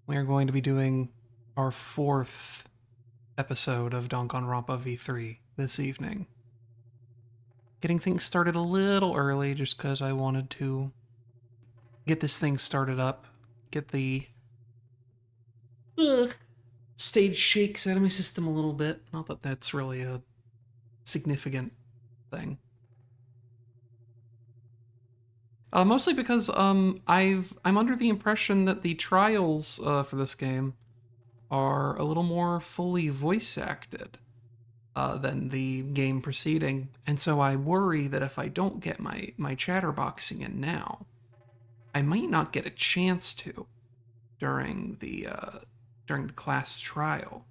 We are going to be doing our fourth episode of Dangan Ronpa V3 this evening. Getting things started a little early just because I wanted to get this thing started up, get the stage shakes out of my system a little bit. Not that that's really a significant thing. Mostly because I'm under the impression that the trials for this game are a little more fully voice acted than the game preceding, and so I worry that if I don't get my chatterboxing in now, I might not get a chance to during the class trial.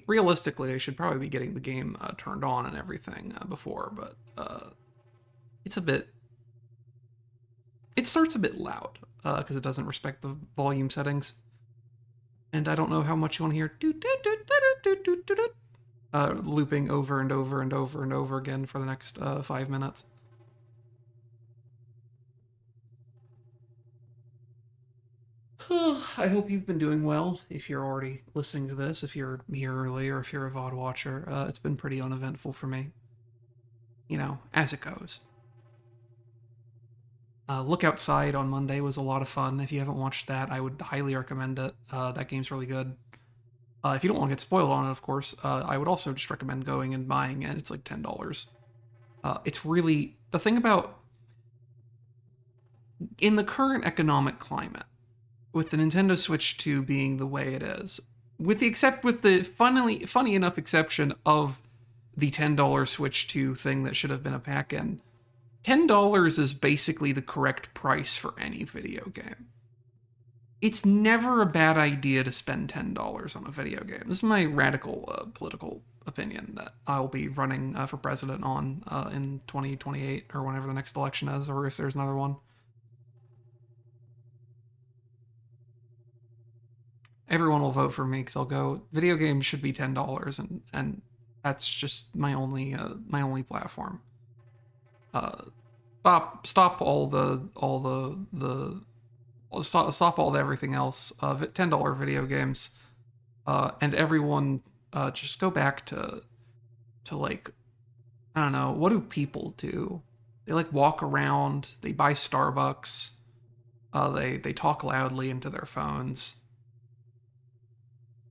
Realistically, I should probably be getting the game turned on and everything before, but it's a bit, it starts a bit loud because it doesn't respect the volume settings. And I don't know how much you want to hear looping over and over and over and over again for the next 5 minutes. I hope you've been doing well. If you're already listening to this, if you're here early, or if you're a VOD watcher, it's been pretty uneventful for me. You know, as it goes. Look Outside on Monday was a lot of fun. If you haven't watched that, I would highly recommend it. That game's really good. If you don't want to get spoiled on it, of course, I would also just recommend going and buying it. It's like $10. It's really the thing about in the current economic climate, with the Nintendo Switch 2 being the way it is, with the funny enough exception of the $10 Switch 2 thing that should have been a pack-in, $10 is basically the correct price for any video game. It's never a bad idea to spend $10 on a video game. This is my radical political opinion that I'll be running for president on in 2028 or whenever the next election is, or if there's another one. Everyone will vote for me because I'll go. Video games should be $10, and that's just my only platform. Stop all the everything else of $10 video games, and everyone just go back to like, I don't know, what do people do? They like walk around, they buy Starbucks, they talk loudly into their phones.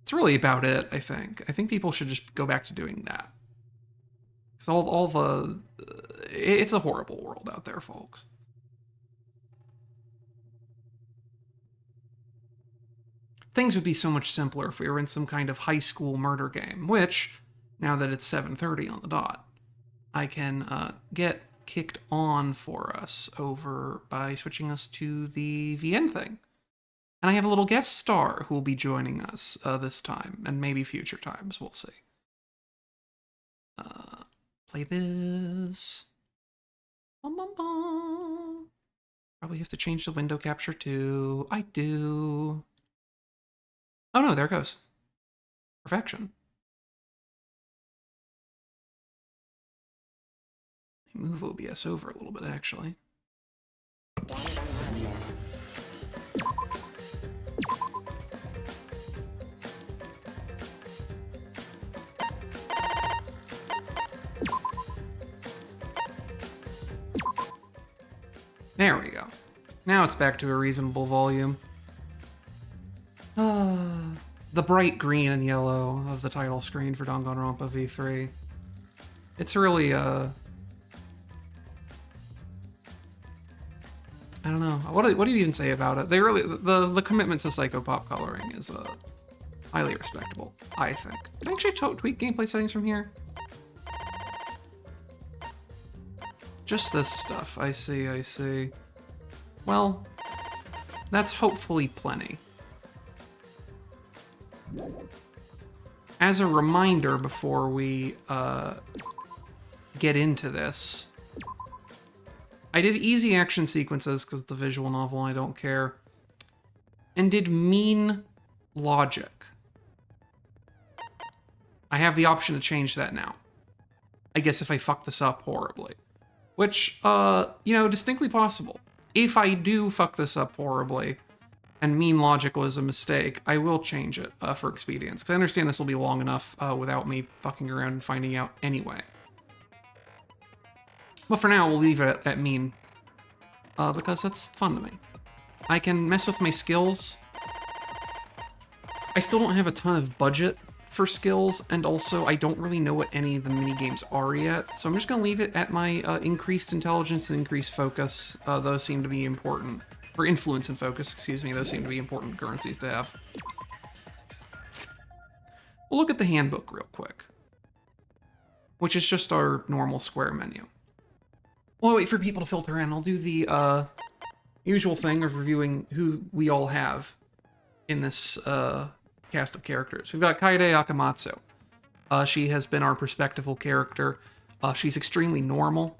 It's really about it, I think. I think people should just go back to doing that. Because it's a horrible world out there, folks. Things would be so much simpler if we were in some kind of high school murder game, which, now that it's 7:30 on the dot, I can get kicked on for us over by switching us to the VN thing. And I have a little guest star who will be joining us this time, and maybe future times, we'll see. Play this. Bum, bum, bum. Probably have to change the window capture too. I do. Oh no, there it goes. Perfection. Move OBS over a little bit, actually. There we go. Now it's back to a reasonable volume. The bright green and yellow of the title screen for Danganronpa V3. It's really, I don't know. What do you even say about it? They really, the commitment to psychopop coloring is highly respectable, I think. Can I actually tweak gameplay settings from here? Just this stuff. I see. Well, that's hopefully plenty. As a reminder before we get into this, I did easy action sequences because it's a visual novel and I don't care, and did mean logic. I have the option to change that now. I guess if I fuck this up horribly. which, distinctly possible. If I do fuck this up horribly, and mean logic was a mistake, I will change it for expedience, because I understand this will be long enough without me fucking around and finding out anyway. But for now, we'll leave it at mean, because that's fun to me. I can mess with my skills. I still don't have a ton of budget for skills, and also I don't really know what any of the minigames are yet, so I'm just going to leave it at my increased intelligence and increased focus. Those seem to be important. Or influence and focus, excuse me, those seem to be important currencies to have. We'll look at the handbook real quick, which is just our normal square menu. We'll wait for people to filter in. I'll do the usual thing of reviewing who we all have in this cast of characters. We've got Kaede Akamatsu. She has been our perspectival character. She's extremely normal.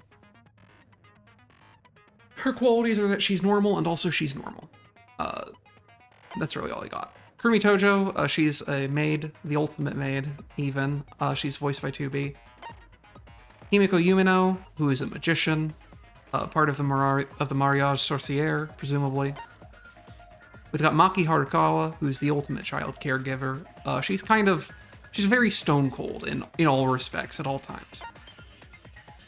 Her qualities are that she's normal, and also she's normal. That's really all I got. Kurumi Tojo, she's a maid, the ultimate maid, even. She's voiced by 2B. Himiko Yumino, who is a magician, part of the Mariage Sorcière, presumably. We've got Maki Harukawa, who's the ultimate child caregiver. She's very stone cold in all respects at all times.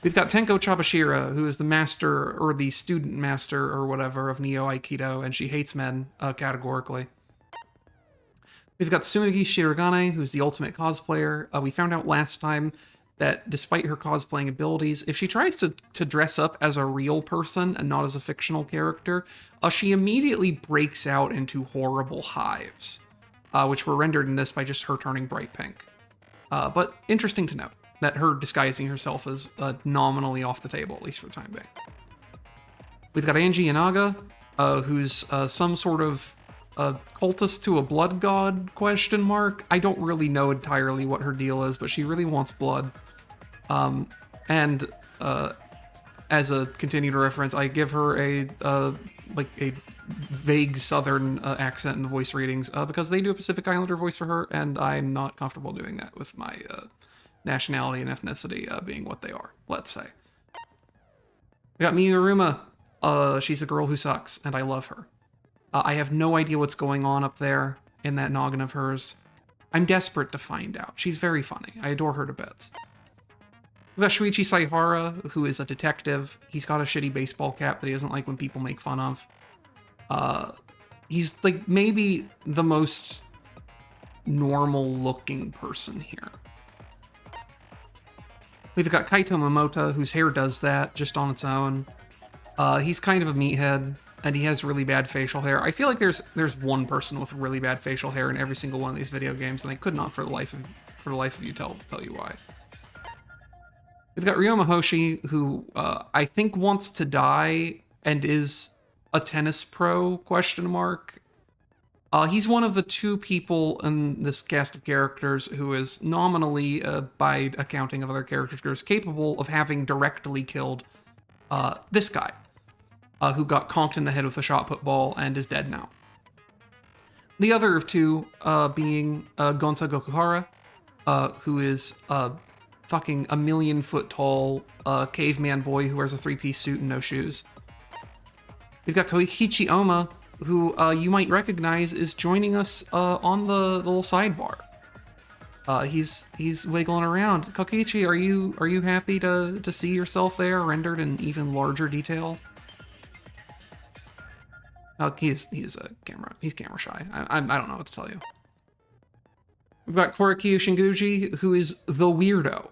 We've got Tenko Chabashira, who is the master, or the student master, or whatever, of Neo Aikido, and she hates men, categorically. We've got Tsurugi Shirogane, who's the ultimate cosplayer. We found out last time that despite her cosplaying abilities, if she tries to dress up as a real person and not as a fictional character, she immediately breaks out into horrible hives, which were rendered in this by just her turning bright pink. But interesting to note that her disguising herself is nominally off the table, at least for the time being. We've got Angie Yanaga, who's some sort of cultist to a blood god, ? I don't really know entirely what her deal is, but she really wants blood. And as a continued reference, I give her a vague southern accent in the voice readings because they do a Pacific Islander voice for her, and I'm not comfortable doing that with my nationality and ethnicity being what they are, let's say. We got Miyuruma. She's a girl who sucks, and I love her. I have no idea what's going on up there in that noggin of hers. I'm desperate to find out. She's very funny. I adore her to bits. We've got Shuichi Saihara, who is a detective. He's got a shitty baseball cap that he doesn't like when people make fun of. He's like maybe the most normal looking person here. We've got Kaito Momota, whose hair does that just on its own. He's kind of a meathead, and he has really bad facial hair. I feel like there's one person with really bad facial hair in every single one of these video games, and I could not for the life of you tell you why. We've got Ryoma Hoshi, who I think wants to die and is a tennis pro, ? He's one of the two people in this cast of characters who is nominally, by accounting of other characters, capable of having directly killed this guy, who got conked in the head with a shot put ball and is dead now. The other of two being Gonta Gokuhara, who is fucking a 1,000,000-foot tall caveman boy who wears a 3-piece suit and no shoes. We've got Koichi Oma, who you might recognize is joining us on the little sidebar. He's wiggling around. Kokichi, are you happy to see yourself there rendered in even larger detail? He's camera shy. I don't know what to tell you. We've got Korekiyo Shinguji, who is the weirdo.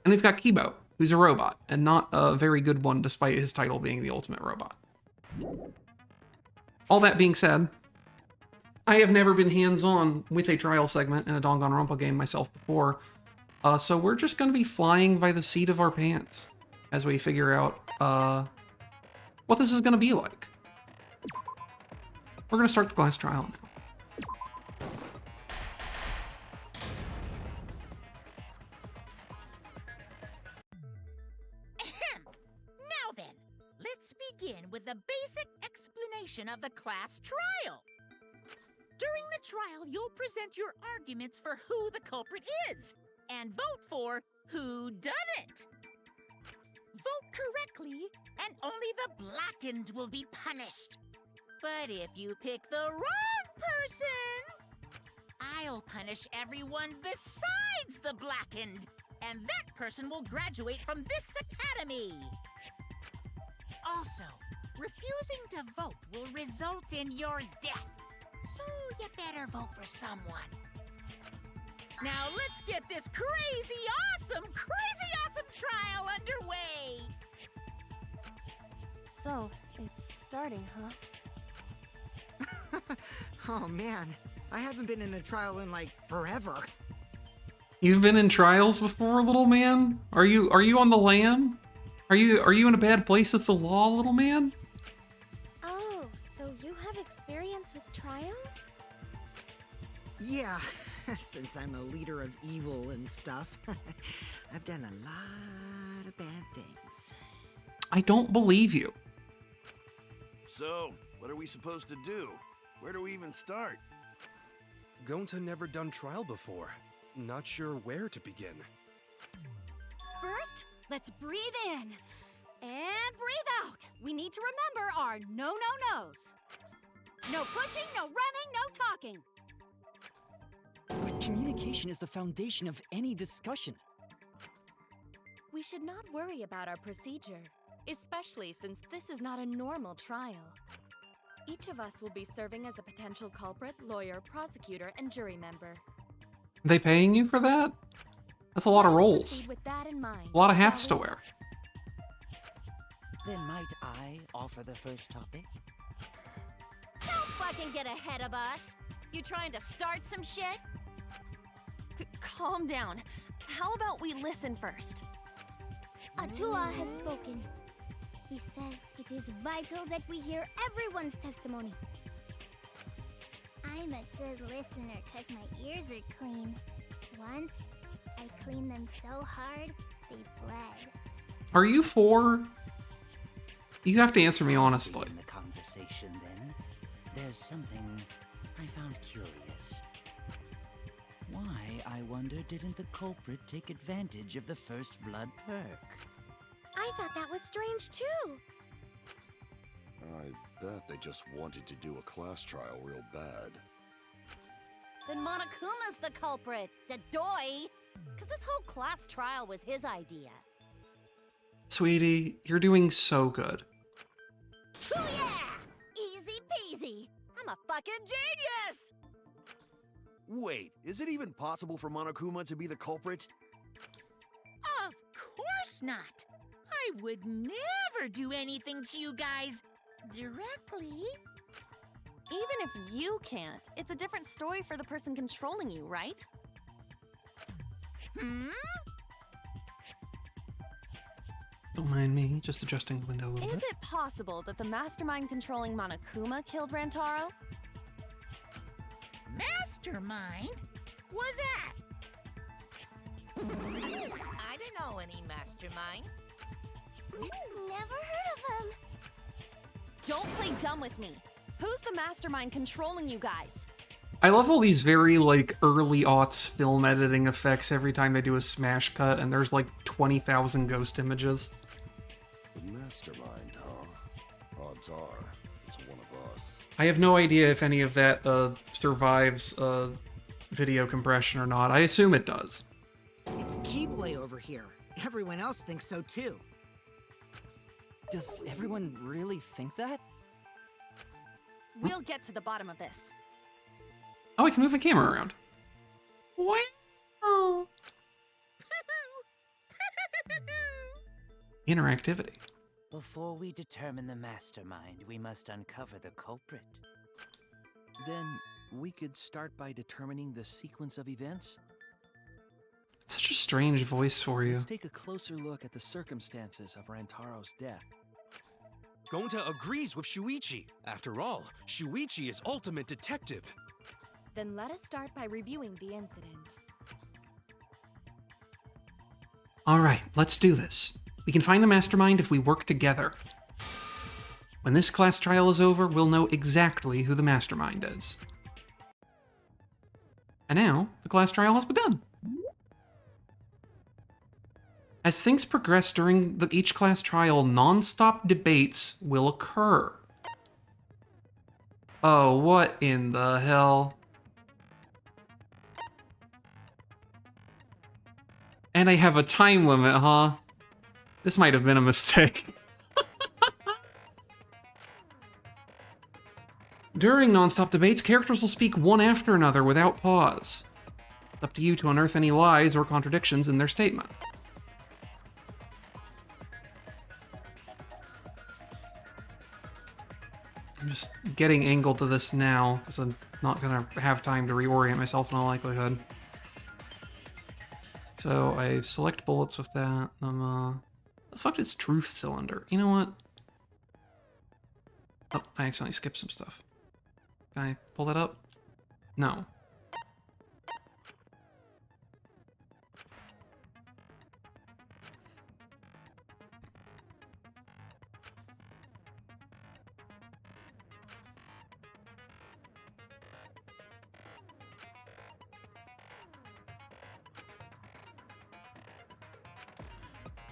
And we've got Kibo, who's a robot, and not a very good one despite his title being the ultimate robot. All that being said, I have never been hands-on with a trial segment in a Dangan Ronpa game myself before, so we're just going to be flying by the seat of our pants as we figure out what this is going to be like. We're going to start the class trial now. Now then, let's begin with the basic explanation of the class trial. During the trial, you'll present your arguments for who the culprit is, and vote for who done it. vote correctly, and only the blackened will be punished. But if you pick the wrong person, I'll punish everyone besides the blackened, and that person will graduate from this academy. Also, refusing to vote will result in your death, so you better vote for someone. Now let's get this crazy awesome trial underway! So, it's starting, huh? Oh man, I haven't been in a trial in like forever. You've been in trials before, little man? Are you on the lam? Are you in a bad place with the law, little man? Oh, so you have experience with trials? Yeah, since I'm a leader of evil and stuff, I've done a lot of bad things. I don't believe you. So, what are we supposed to do? Where do we even start? Gonta never done trial before. Not sure where to begin. First, let's breathe in and breathe out. We need to remember our no-no-nos. No pushing, no running, no talking. But communication is the foundation of any discussion. We should not worry about our procedure, especially since this is not a normal trial. Each of us will be serving as a potential culprit, lawyer, prosecutor, and jury member. They paying you for that? That's a lot of Let us roles. proceed with that in mind, A lot of hats to shall we? wear. Then might I offer the first topic? Don't fucking get ahead of us! You trying to start some shit? Calm down. How about we listen first? Atua has spoken. He says it is vital that we hear everyone's testimony. I'm a good listener because my ears are clean. Once, I cleaned them so hard, they bled. Are you for? You have to answer me honestly. In the conversation, then, there's something I found curious. Why, I wonder, didn't the culprit take advantage of the first blood perk? I thought that was strange too. I bet they just wanted to do a class trial real bad. Then Monokuma's the culprit, the doi. Because this whole class trial was his idea. Sweetie, you're doing so good. Ooh yeah! Easy peasy. I'm a fucking genius! Wait, is it even possible for Monokuma to be the culprit? Of course not. I would never do anything to you guys directly. Even if you can't, it's a different story for the person controlling you, right? Hmm? Don't mind me, just adjusting the window a little Is bit. it possible that the mastermind controlling Monokuma killed Rantaro? Mastermind? Was that? I don't know any mastermind. Never heard of him. Don't play dumb with me. Who's the mastermind controlling you guys? I love all these very, like, early aughts film editing effects every time they do a smash cut, and there's, like, 20,000 ghost images. The mastermind, huh? Odds are, it's one of us. I have no idea if any of that survives video compression or not. I assume it does. It's Keyblade over here. Everyone else thinks so too. Does everyone really think that? We'll get to the bottom of this. Oh, I can move the camera around. Wow. Interactivity. Before we determine the mastermind, we must uncover the culprit. Then we could start by determining the sequence of events. It's such a strange voice for you. Let's take a closer look at the circumstances of Rantaro's death. Gonta agrees with Shuichi. After all, Shuichi is ultimate detective. Then let us start by reviewing the incident. Alright, let's do this. We can find the mastermind if we work together. When this class trial is over, we'll know exactly who the mastermind is. And now, the class trial has begun. As things progress during each class trial, non-stop debates will occur. Oh, what in the hell? And I have a time limit, huh? This might have been a mistake. During non-stop debates, characters will speak one after another without pause. It's up to you to unearth any lies or contradictions in their statements. I'm just getting angled to this now, because I'm not gonna have time to reorient myself in all likelihood. So I select bullets with that. The fuck is truth cylinder? You know what? Oh, I accidentally skipped some stuff. Can I pull that up? No.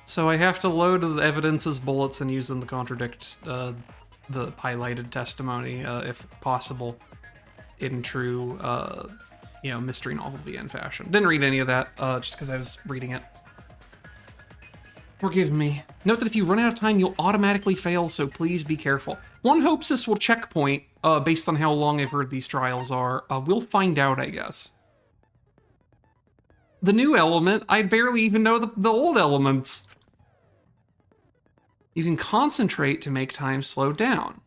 So I have to load the evidence as bullets and use them to contradict the highlighted testimony, if possible, in true, mystery novel VN fashion. Didn't read any of that, just because I was reading it. Forgive me. Note that if you run out of time, you'll automatically fail, so please be careful. One hopes this will checkpoint, based on how long I've heard these trials are. We'll find out, I guess. The new element, I barely even know the old elements. You can concentrate to make time slow down.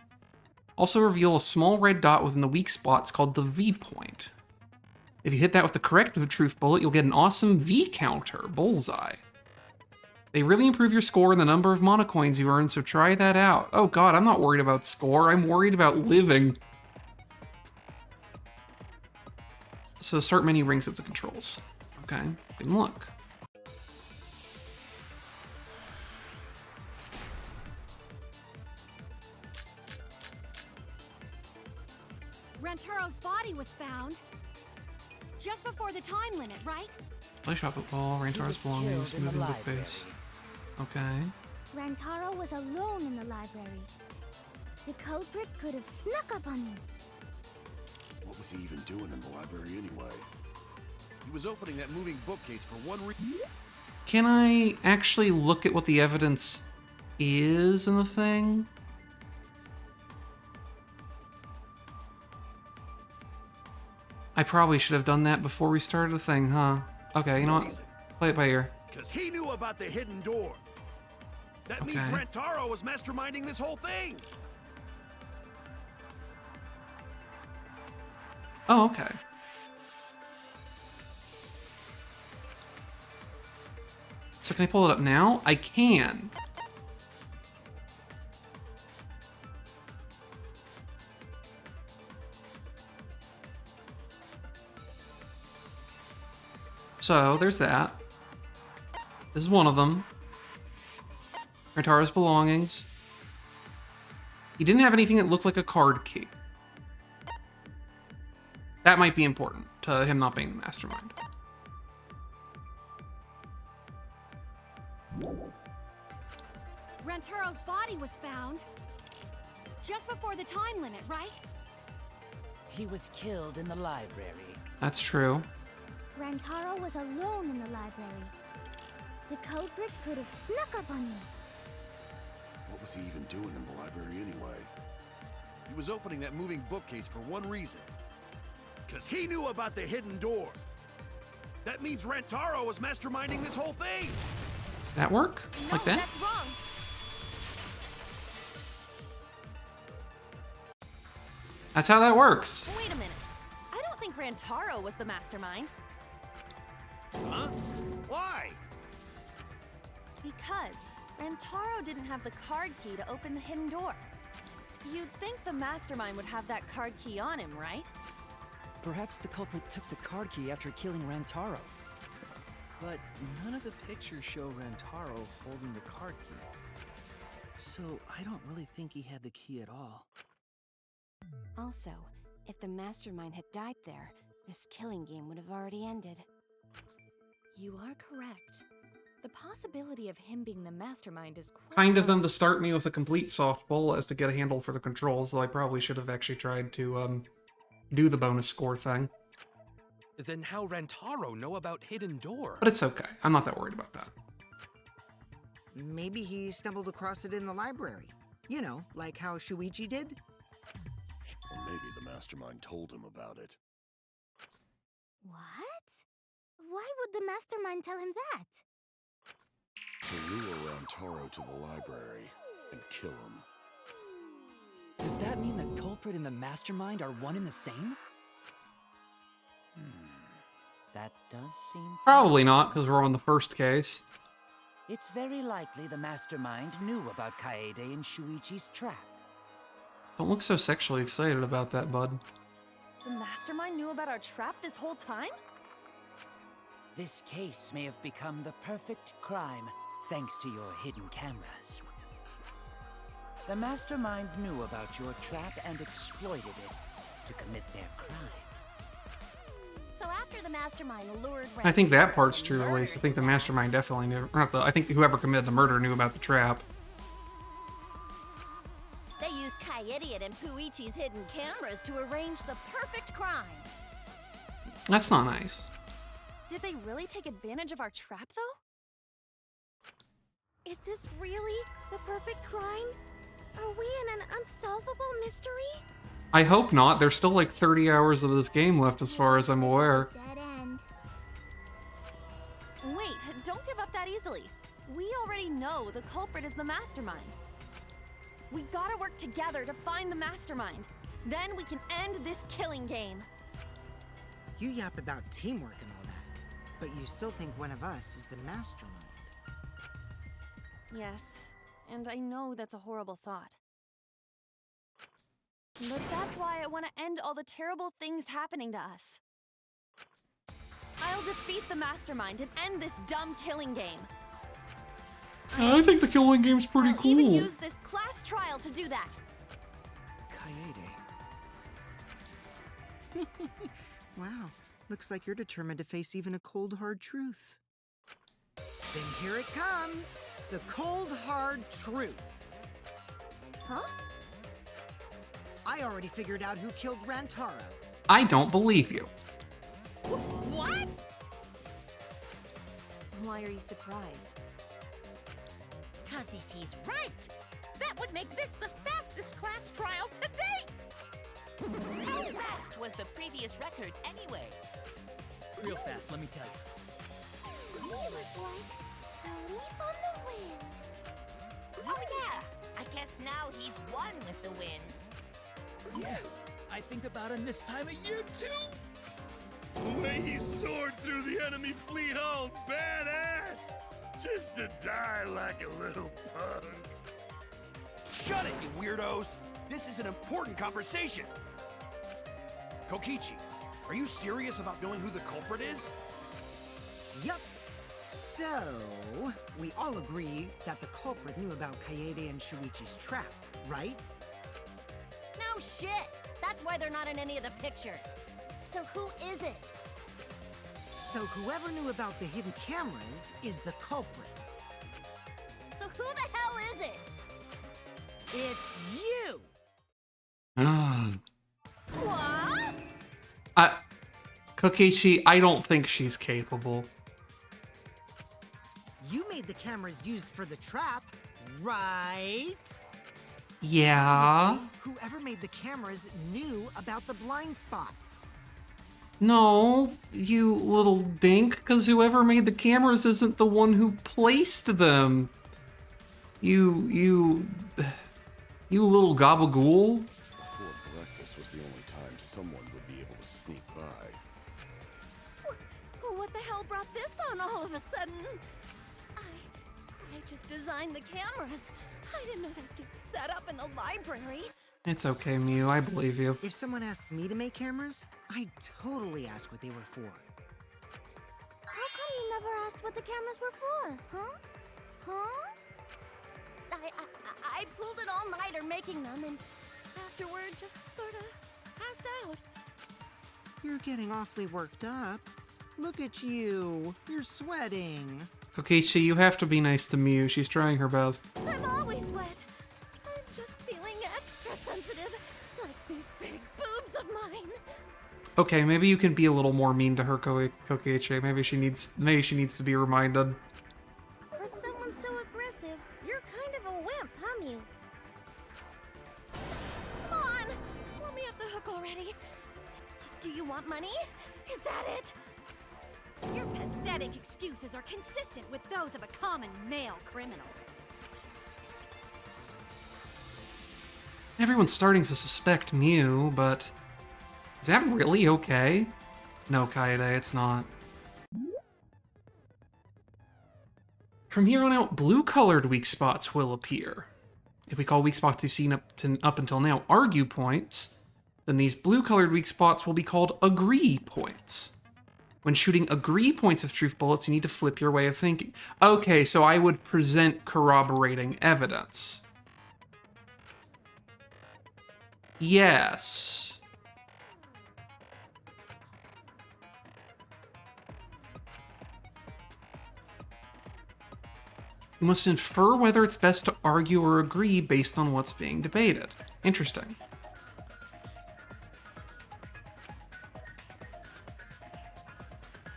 Also reveal a small red dot within the weak spots called the V point. If you hit that with the correct truth bullet, you'll get an awesome V counter, bullseye. They really improve your score and the number of mana coins you earn, so try that out. Oh god, I'm not worried about score, I'm worried about living. So start menu brings up the controls. Okay, good look. Rantaro's body was found just before the time limit, right? Play chocolate ball, Rantaro's belongings, moving book base. Okay. Rantaro was alone in the library. The culprit could have snuck up on me. What was he even doing in the library anyway? He was opening that moving bookcase for one reason. Can I actually look at what the evidence is in the thing? I probably should have done that before we started the thing, huh? Okay, you know what? Play it by ear. Because he knew about the hidden door. That means Okay. Rantaro was masterminding this whole thing. Oh, okay. So can I pull it up now? I can. So there's that. This is one of them. Rantaro's belongings. He didn't have anything that looked like a card key. That might be important to him not being the mastermind. Rantaro's body was found just before the time limit, right? He was killed in the library. That's true. Rantaro was alone in the library. The culprit could have snuck up on me. What was he even doing in the library anyway? He was opening that moving bookcase for one reason. Because he knew about the hidden door. That means Rantaro was masterminding this whole thing. That work? No, Like that? that's wrong. That's how that works. Wait a minute. I don't think Rantaro was the mastermind. Huh? Why? Because Rantaro didn't have the card key to open the hidden door. You'd think the mastermind would have that card key on him, right? Perhaps the culprit took the card key after killing Rantaro. But none of the pictures show Rantaro holding the card key. So I don't really think he had the key at all. Also, if the mastermind had died there, this killing game would have already ended. You are correct. The possibility of him being the mastermind is quite Kind of low. them to start me with a complete softball as to get a handle for the controls, though I probably should have actually tried to, do the bonus score thing. Then how Rantaro know about Hidden Door? But it's okay. I'm not that worried about that. Maybe he stumbled across it in the library. You know, like how Shuichi did? Or maybe the mastermind told him about it. What? Why would the mastermind tell him that? To lure Rantaro to the library and kill him. Does that mean the culprit and the mastermind are one and the same? That does seem... Probably not, because we're on the first case. It's very likely the mastermind knew about Kaede and Shuichi's trap. Don't look so sexually excited about that, bud. The mastermind knew about our trap this whole time? This case may have become the perfect crime, thanks to your hidden cameras. The mastermind knew about your trap and exploited it to commit their crime. So after the mastermind lured I think that part's true, at least. I think the mastermind definitely knew. Or not I think whoever committed the murder knew about the trap. They used Kaede and Puichi's hidden cameras to arrange the perfect crime. That's not nice. Did they really take advantage of our trap, though? Is this really the perfect crime? Are we in an unsolvable mystery? I hope not. There's still like 30 hours of this game left as far as I'm aware. Dead end. Wait, don't give up that easily. We already know the culprit is the mastermind. We gotta work together to find the mastermind. Then we can end this killing game. You yap about teamwork and all that, but you still think one of us is the mastermind. Yes, and I know that's a horrible thought. But that's why I want to end all the terrible things happening to us. I'll defeat the mastermind and end this dumb killing game. I think the killing game's pretty I'll cool. even use this class trial to do that. Kaede. Wow, looks like you're determined to face even a cold, hard truth. Then here it comes, the cold, hard truth. Huh? I already figured out who killed Rantaro. I don't believe you. What? Why are you surprised? 'Cause if he's right, that would make this the fastest class trial to date. How fast was the previous record anyway? Real fast, let me tell you. He was like a leaf on the wind. Oh yeah, I guess now he's one with the wind. Yeah, I think about him this time of year too. The way he soared through the enemy fleet, all badass! Just to die like a little punk. Shut it, you weirdos! This is an important conversation. Kokichi, are you serious about knowing who the culprit is? Yup. So, we all agree that the culprit knew about Kaede and Shuichi's trap, right? No shit. That's why they're not in any of the pictures. So who is it? So whoever knew about the hidden cameras is the culprit. So who the hell is it? It's you! What? Kokichi, I don't think she's capable. You made the cameras used for the trap, right? Yeah. Obviously, whoever made the cameras knew about the blind spots. No, you little dink, because whoever made the cameras isn't the one who placed them. You little gabagool. Before breakfast was the only time someone would be able to sneak by. What the hell brought this on all of a sudden? I just designed the cameras. I didn't know they'd get set up in the library. It's okay, Mew, I believe you. If someone asked me to make cameras, I'd totally ask what they were for. How come you never asked what the cameras were for, huh? Huh? I pulled an all-nighter making them, and afterward just sort of passed out. You're getting awfully worked up. Look at you. You're sweating. Kokichi, you have to be nice to Miu. She's trying her best. I'm always wet. I'm just feeling extra sensitive, like these big boobs of mine. Okay, maybe you can be a little more mean to her, Kokichi. Maybe she needs to be reminded. For someone so aggressive, you're kind of a wimp, huh, Mew? Come on, let me off the hook already. Do you want money? Is that it? Your pathetic excuses are consistent with those of a common male criminal. Everyone's starting to suspect Miu, but is that really okay? No, Kaede, it's not. From here on out, blue-colored weak spots will appear. If we call weak spots you've seen up until now argue points, then these blue-colored weak spots will be called agree points. When shooting agree points of truth bullets, you need to flip your way of thinking. Okay, so I would present corroborating evidence. Yes. You must infer whether it's best to argue or agree based on what's being debated. Interesting.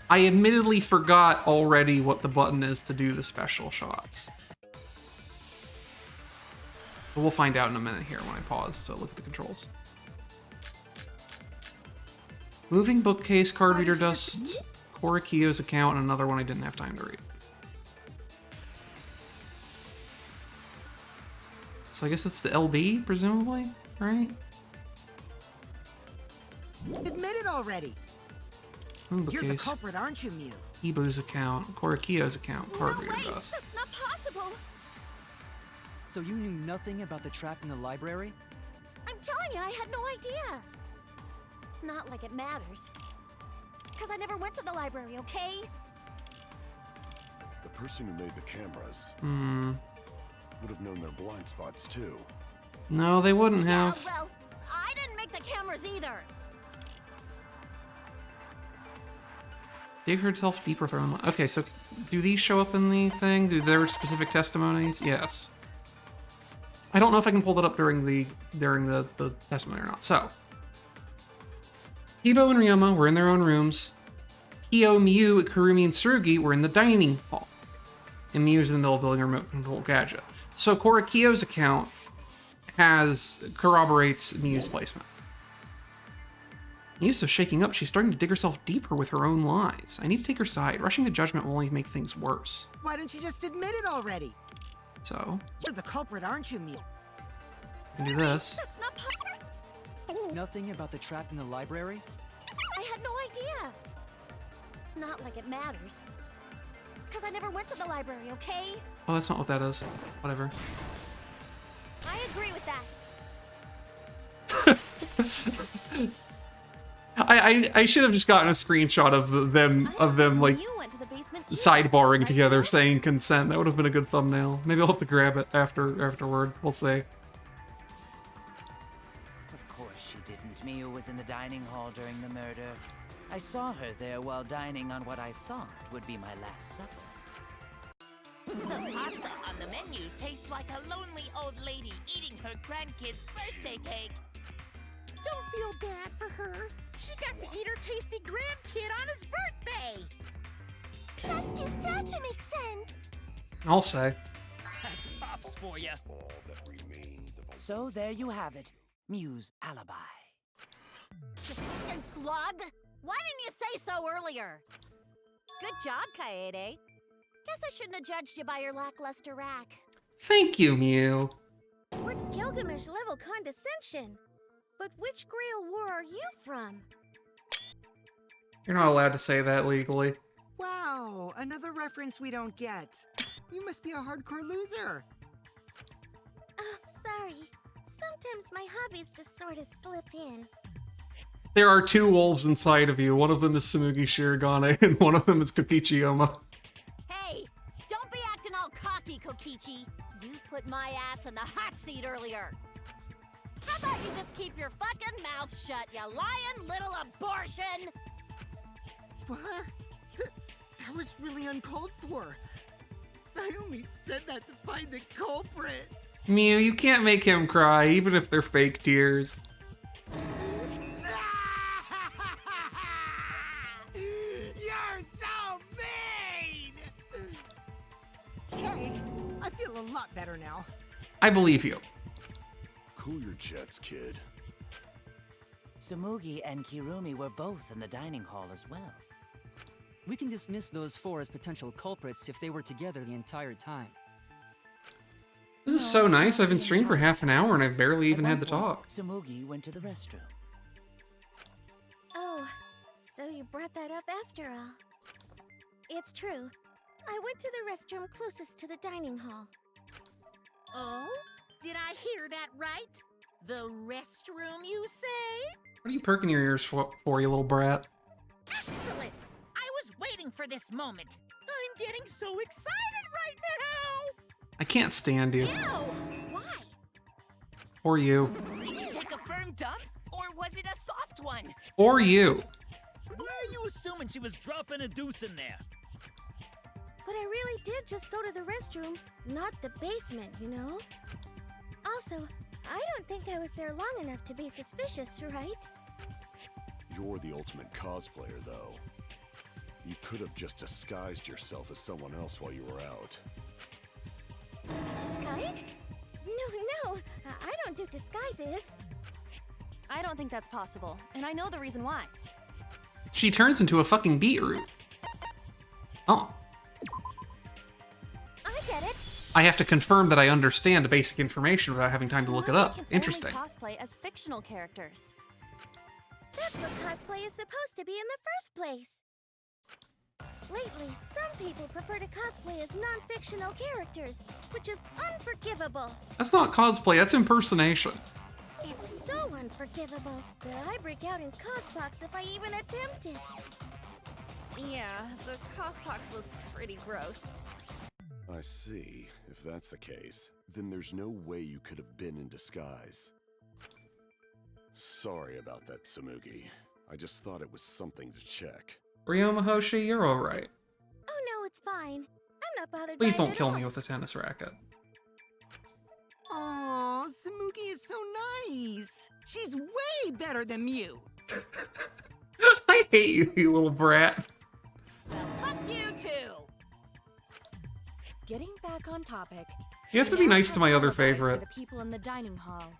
I admittedly forgot already what the button is to do the special shots. But we'll find out in a minute here when I pause to look at the controls. Moving bookcase, card reader dust, Korakio's account, and another one I didn't have time to read. So I guess it's the LB, presumably, right? Admit it already. You're the culprit, aren't you, Mew? Ibu's account, Korakio's account, card reader Wait, dust. that's not possible. So you knew nothing about the trap in the library? I'm telling you, I had no idea. Not like it matters. Because I never went to the library, okay? The person who made the cameras would have known their blind spots too. No, they wouldn't have. Yeah, well, I didn't make the cameras either. Dig herself deeper with her own. Okay, so do these show up in the thing? Do their specific testimonies? Yes. I don't know if I can pull that up during the testimony or not. So, Hibo and Ryoma were in their own rooms. Hio, Miu, Kurumi, and Tsurugi were in the dining hall. And Miu is in the middle of building a remote control gadget. So Korakio's account corroborates Miu's placement. Miu's so shaking up, she's starting to dig herself deeper with her own lies. I need to take her side. Rushing to judgment will only make things worse. Why don't you just admit it already? So, You're the culprit, aren't you, Mew? I can do this. That's not possible. Nothing about the trap in the library? I had no idea. Not like it matters. Because I never went to the library, okay? Oh, that's not what that is. Whatever. I agree with that. I should have just gotten a screenshot of them like You went to the basement sidebarring right together, now? saying consent. That would have been a good thumbnail. Maybe I'll have to grab it afterward. We'll see. Of course she didn't. Miu was in the dining hall during the murder. I saw her there while dining on what I thought would be my last supper. The pasta on the menu tastes like a lonely old lady eating her grandkid's birthday cake. Don't feel bad for her. She got to eat her tasty grandkid on his birthday. That's too sad to make sense. I'll say. That's Pops for you. All that remains of a So there you have it. Miu's alibi. You fucking slug! Why didn't you say so earlier? Good job, Kaede. Guess I shouldn't have judged you by your lackluster rack. Thank you, Miu. What Gilgamesh level condescension? But which Grail war are you from? You're not allowed to say that legally. Wow, another reference we don't get. You must be a hardcore loser. Oh, sorry. Sometimes my hobbies just sort of slip in. There are two wolves inside of you. One of them is Tsumugi Shirogane, and one of them is Kokichiyama. Hey, don't be acting all cocky, Kokichi. You put my ass in the hot seat earlier. How about you just keep your fucking mouth shut, you lying little abortion? What? That was really uncalled for. I only said that to find the culprit. Mew, you can't make him cry, even if they're fake tears. You're so mean! Hey, I feel a lot better now. I believe you. Cool your jets, kid. Tsumugi and Kirumi were both in the dining hall as well. We can dismiss those four as potential culprits if they were together the entire time. This is so nice. I've been streaming for half an hour and I've barely even had the talk. Tsumugi went to the restroom. Oh, so you brought that up after all. It's true. I went to the restroom closest to the dining hall. Oh? Did I hear that right? The restroom, you say? What are you perking your ears for, you little brat? Excellent! I was waiting for this moment. I'm getting so excited right now! I can't stand you. Ew! Why? Or you. Did you take a firm dump? Or was it a soft one? Or you. Why are you assuming she was dropping a deuce in there? But I really did just go to the restroom, not the basement, you know? Also, I don't think I was there long enough to be suspicious, right? You're the ultimate cosplayer, though. You could have just disguised yourself as someone else while you were out. Disguised? No, I don't do disguises. I don't think that's possible, and I know the reason why. She turns into a fucking beetroot. Oh. I get it. I have to confirm that I understand the basic information without having time to look it up. Interesting. Only cosplay as fictional characters. That's what cosplay is supposed to be in the first place. Lately, some people prefer to cosplay as non-fictional characters, which is unforgivable. That's not cosplay, that's impersonation. It's so unforgivable that I break out in cosbox if I even attempt it. Yeah, the cosbox was pretty gross. I see. If that's the case, then there's no way you could have been in disguise. Sorry about that, Tsumugi. I just thought it was something to check. Ryoma Hoshi, you're alright. Oh no, it's fine. I'm not bothered Please by it don't at kill all. me with a tennis racket. Aw, Tsumugi is so nice. She's way better than Mew. I hate you, you little brat. Well, fuck you too! Getting back on topic. You have to be nice to my other favorite. The people in the dining hall.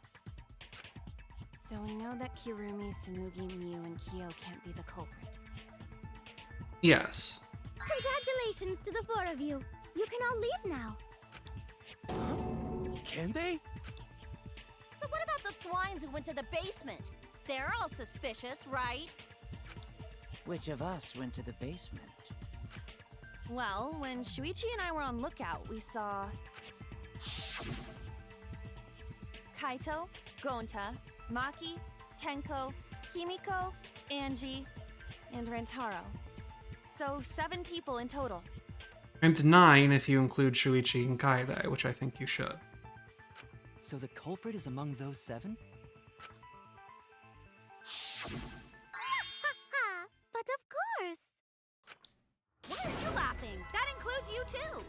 So we know that Kirumi, Tsumugi, Mew, and Kyo can't be the culprit. Yes. Congratulations to the four of you. You can all leave now. Can they? So what about the swines who went to the basement? They're all suspicious, right? Which of us went to the basement? Well, when Shuichi and I were on lookout, we saw Kaito, Gonta, Maki, Tenko, Himiko, Angie, and Rantaro. So 7 people in total. And 9 if you include Shuichi and Kaide, which I think you should. So the culprit is among those 7? Ha! But of course. Why are you laughing? That includes you too.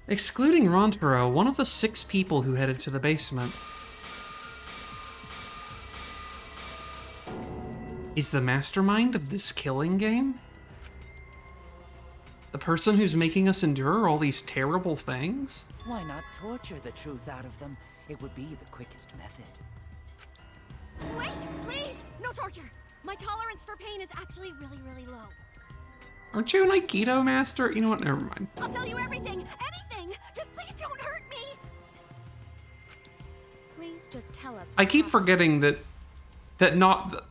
Excluding Rantaro, one of the 6 people who headed to the basement is the mastermind of this killing game? The person who's making us endure all these terrible things? Why not torture the truth out of them? It would be the quickest method. Wait, please! No torture! My tolerance for pain is actually really low. Aren't you an Aikido master? You know what? Never mind. I'll tell you everything! Anything! Just please don't hurt me! Please just tell us. I keep forgetting that not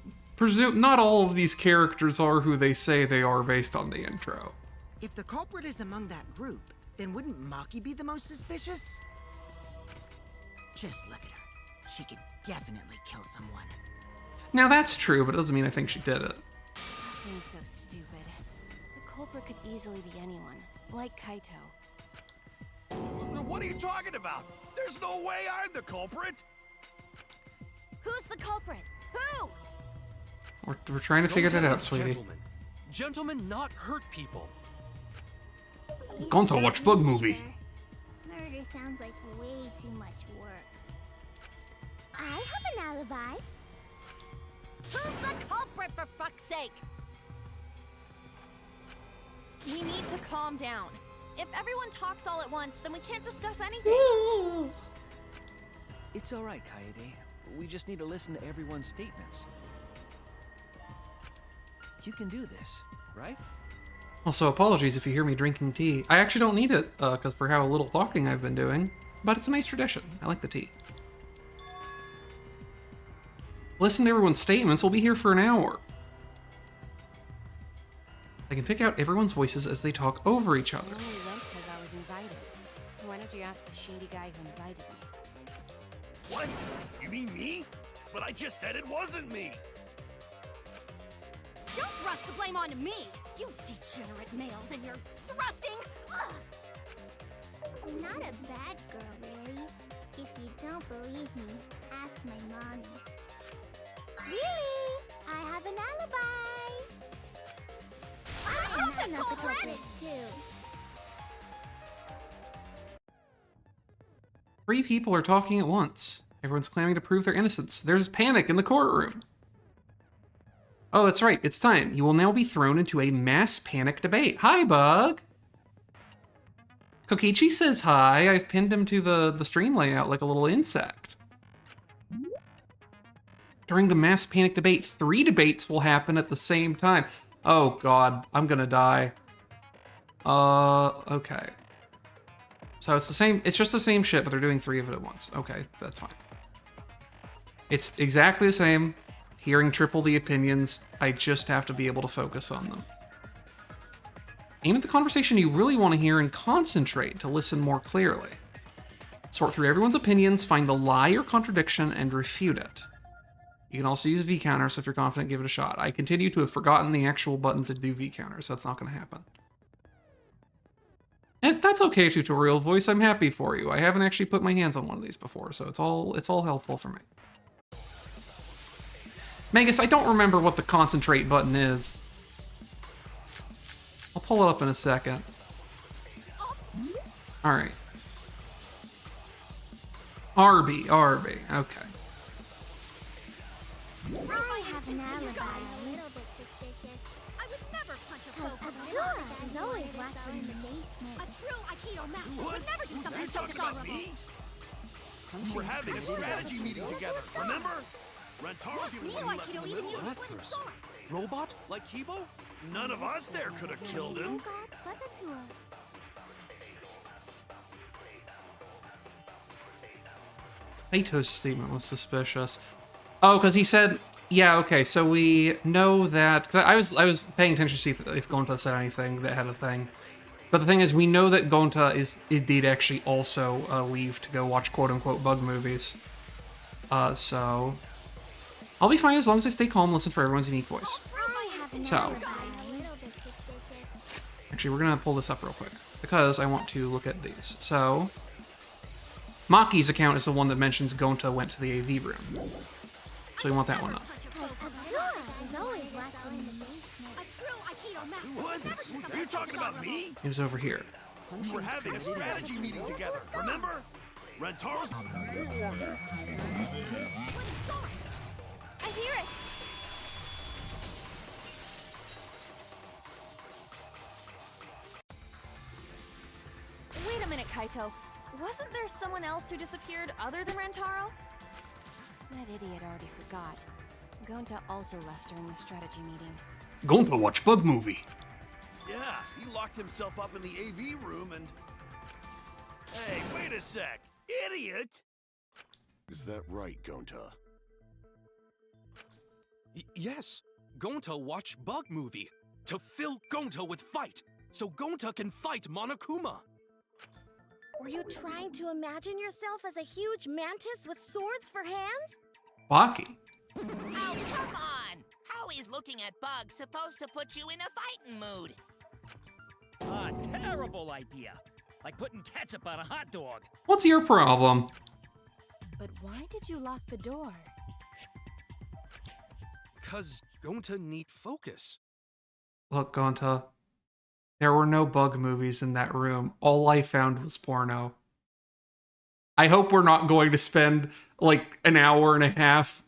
all of these characters are who they say they are based on the intro. If the culprit is among that group, then wouldn't Maki be the most suspicious? Just look at her. She could definitely kill someone. Now that's true, but it doesn't mean I think she did it. Stop being so stupid. The culprit could easily be anyone, like Kaito. What are you talking about? There's no way I'm the culprit! Who's the culprit? Who? We're trying to figure that out, sweetie. Gentlemen, not hurt people. Gonta, watch bug movie. Murder sounds like way too much work. I have an alibi. Who's the culprit, for fuck's sake? We need to calm down. If everyone talks all at once, then we can't discuss anything. It's alright, Kaede. We just need to listen to everyone's statements. You can do this, right? Also, apologies if you hear me drinking tea. I actually don't need it, because for how little talking I've been doing. But it's a nice tradition. I like the tea. Listen to everyone's statements. We'll be here for an hour. I can pick out everyone's voices as they talk over each other. I only went because I was invited. Why don't you ask the shady guy who invited me? What? You mean me? But I just said it wasn't me! Don't thrust the blame onto me! You degenerate males and your thrusting! Ugh. I'm not a bad girl, really. If you don't believe me, ask my mommy. Really? I have an alibi! I'm not the culprit, too. 3 people are talking at once. Everyone's claiming to prove their innocence. There's panic in the courtroom. Oh, that's right. It's time. You will now be thrown into a mass panic debate. Hi, Bug. Kokichi says hi. I've pinned him to the stream layout like a little insect. During the mass panic debate, 3 debates will happen at the same time. Oh, God. I'm gonna die. Okay. So it's the same, it's just the same shit, but they're doing 3 of it at once. Okay, that's fine. It's exactly the same. Hearing triple the opinions, I just have to be able to focus on them. Aim at the conversation you really want to hear and concentrate to listen more clearly. Sort through everyone's opinions, find the lie or contradiction, and refute it. You can also use a V-counter, so if you're confident, give it a shot. I continue to have forgotten the actual button to do V-counter, so that's not going to happen. And that's okay, tutorial voice. I'm happy for you. I haven't actually put my hands on one of these before, so it's all helpful for me. Magus, I don't remember what the concentrate button is. I'll pull it up in a second. Alright. RB, okay. I have an alibi. A little bit suspicious. I would never punch a foe from Abdullah behind. is always watching in the basement. A true Aikido master What? would never do something You so talking about dishonorable. me? We were having a strategy meeting together, remember? Rantaro's Yes, the me one no who left in Aikido the even middle uses of wooden that swords. Robot? Like Kibo? None of us there could have killed him. Ato's statement was suspicious. Oh, because he said, yeah, okay, so we know that, because I was paying attention to see if Gonta said anything that had a thing. But the thing is, we know that Gonta did actually also leave to go watch quote-unquote bug movies. So I'll be fine as long as I stay calm and listen for everyone's unique voice. So, actually, we're gonna pull this up real quick because I want to look at these. So, Maki's account is the one that mentions Gonta went to the AV room. So we want that one up. What? Are you talking about me? It was over here. We were having a strategy meeting together, remember? Rantaro's... I hear it! Wait a minute, Kaito. Wasn't there someone else who disappeared other than Rantaro? That idiot already forgot. Gonta also left during the strategy meeting. Gonta watch bug movie. Yeah, he locked himself up in the AV room and... Hey, wait a sec! Idiot! Is that right, Gonta? Yes! Gonta watch bug movie to fill Gonta with fight, so Gonta can fight Monokuma. Were you trying to imagine yourself as a huge mantis with swords for hands? Baki. Oh, come on! How is looking at bugs supposed to put you in a fighting mood? Terrible idea. Like putting ketchup on a hot dog. What's your problem? But why did you lock the door? 'Cause Gonta need focus. Look, Gonta. There were no bug movies in that room. All I found was porno. I hope we're not going to spend like an hour and a half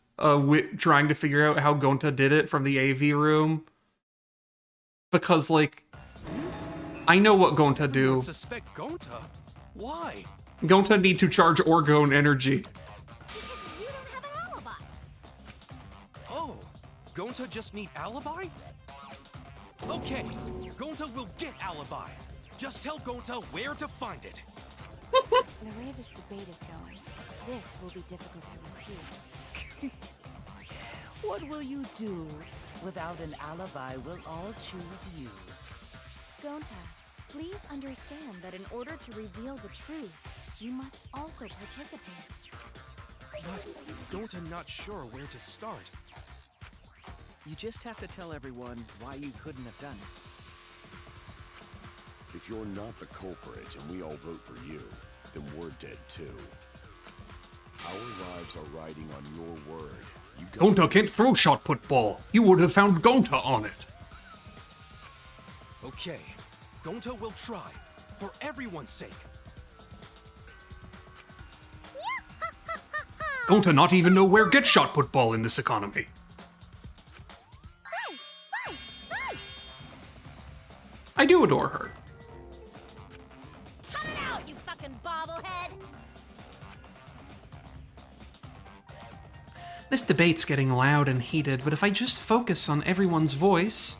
trying to figure out how Gonta did it from the AV room. Because, like, I know what Gonta do. Suspect Gonta? Why? Gonta need to charge Orgone energy. Because you don't have an alibi. Oh, Gonta just need alibi? Okay, Gonta will get alibi. Just tell Gonta where to find it. The way this debate is going, this will be difficult to refute. What will you do? Without an alibi, we'll all choose you. Gonta, please understand that in order to reveal the truth, you must also participate. But Gonta not sure where to start. You just have to tell everyone why you couldn't have done it. If you're not the culprit and we all vote for you, then we're dead too. Our lives are riding on your word. Gonta can't throw shot put ball. You would have found Gonta on it. Okay, Gonta will try, for everyone's sake. Gonta not even know where get shot put ball in this economy. I do adore her. Cut it out, you fucking bobblehead! This debate's getting loud and heated, but if I just focus on everyone's voice,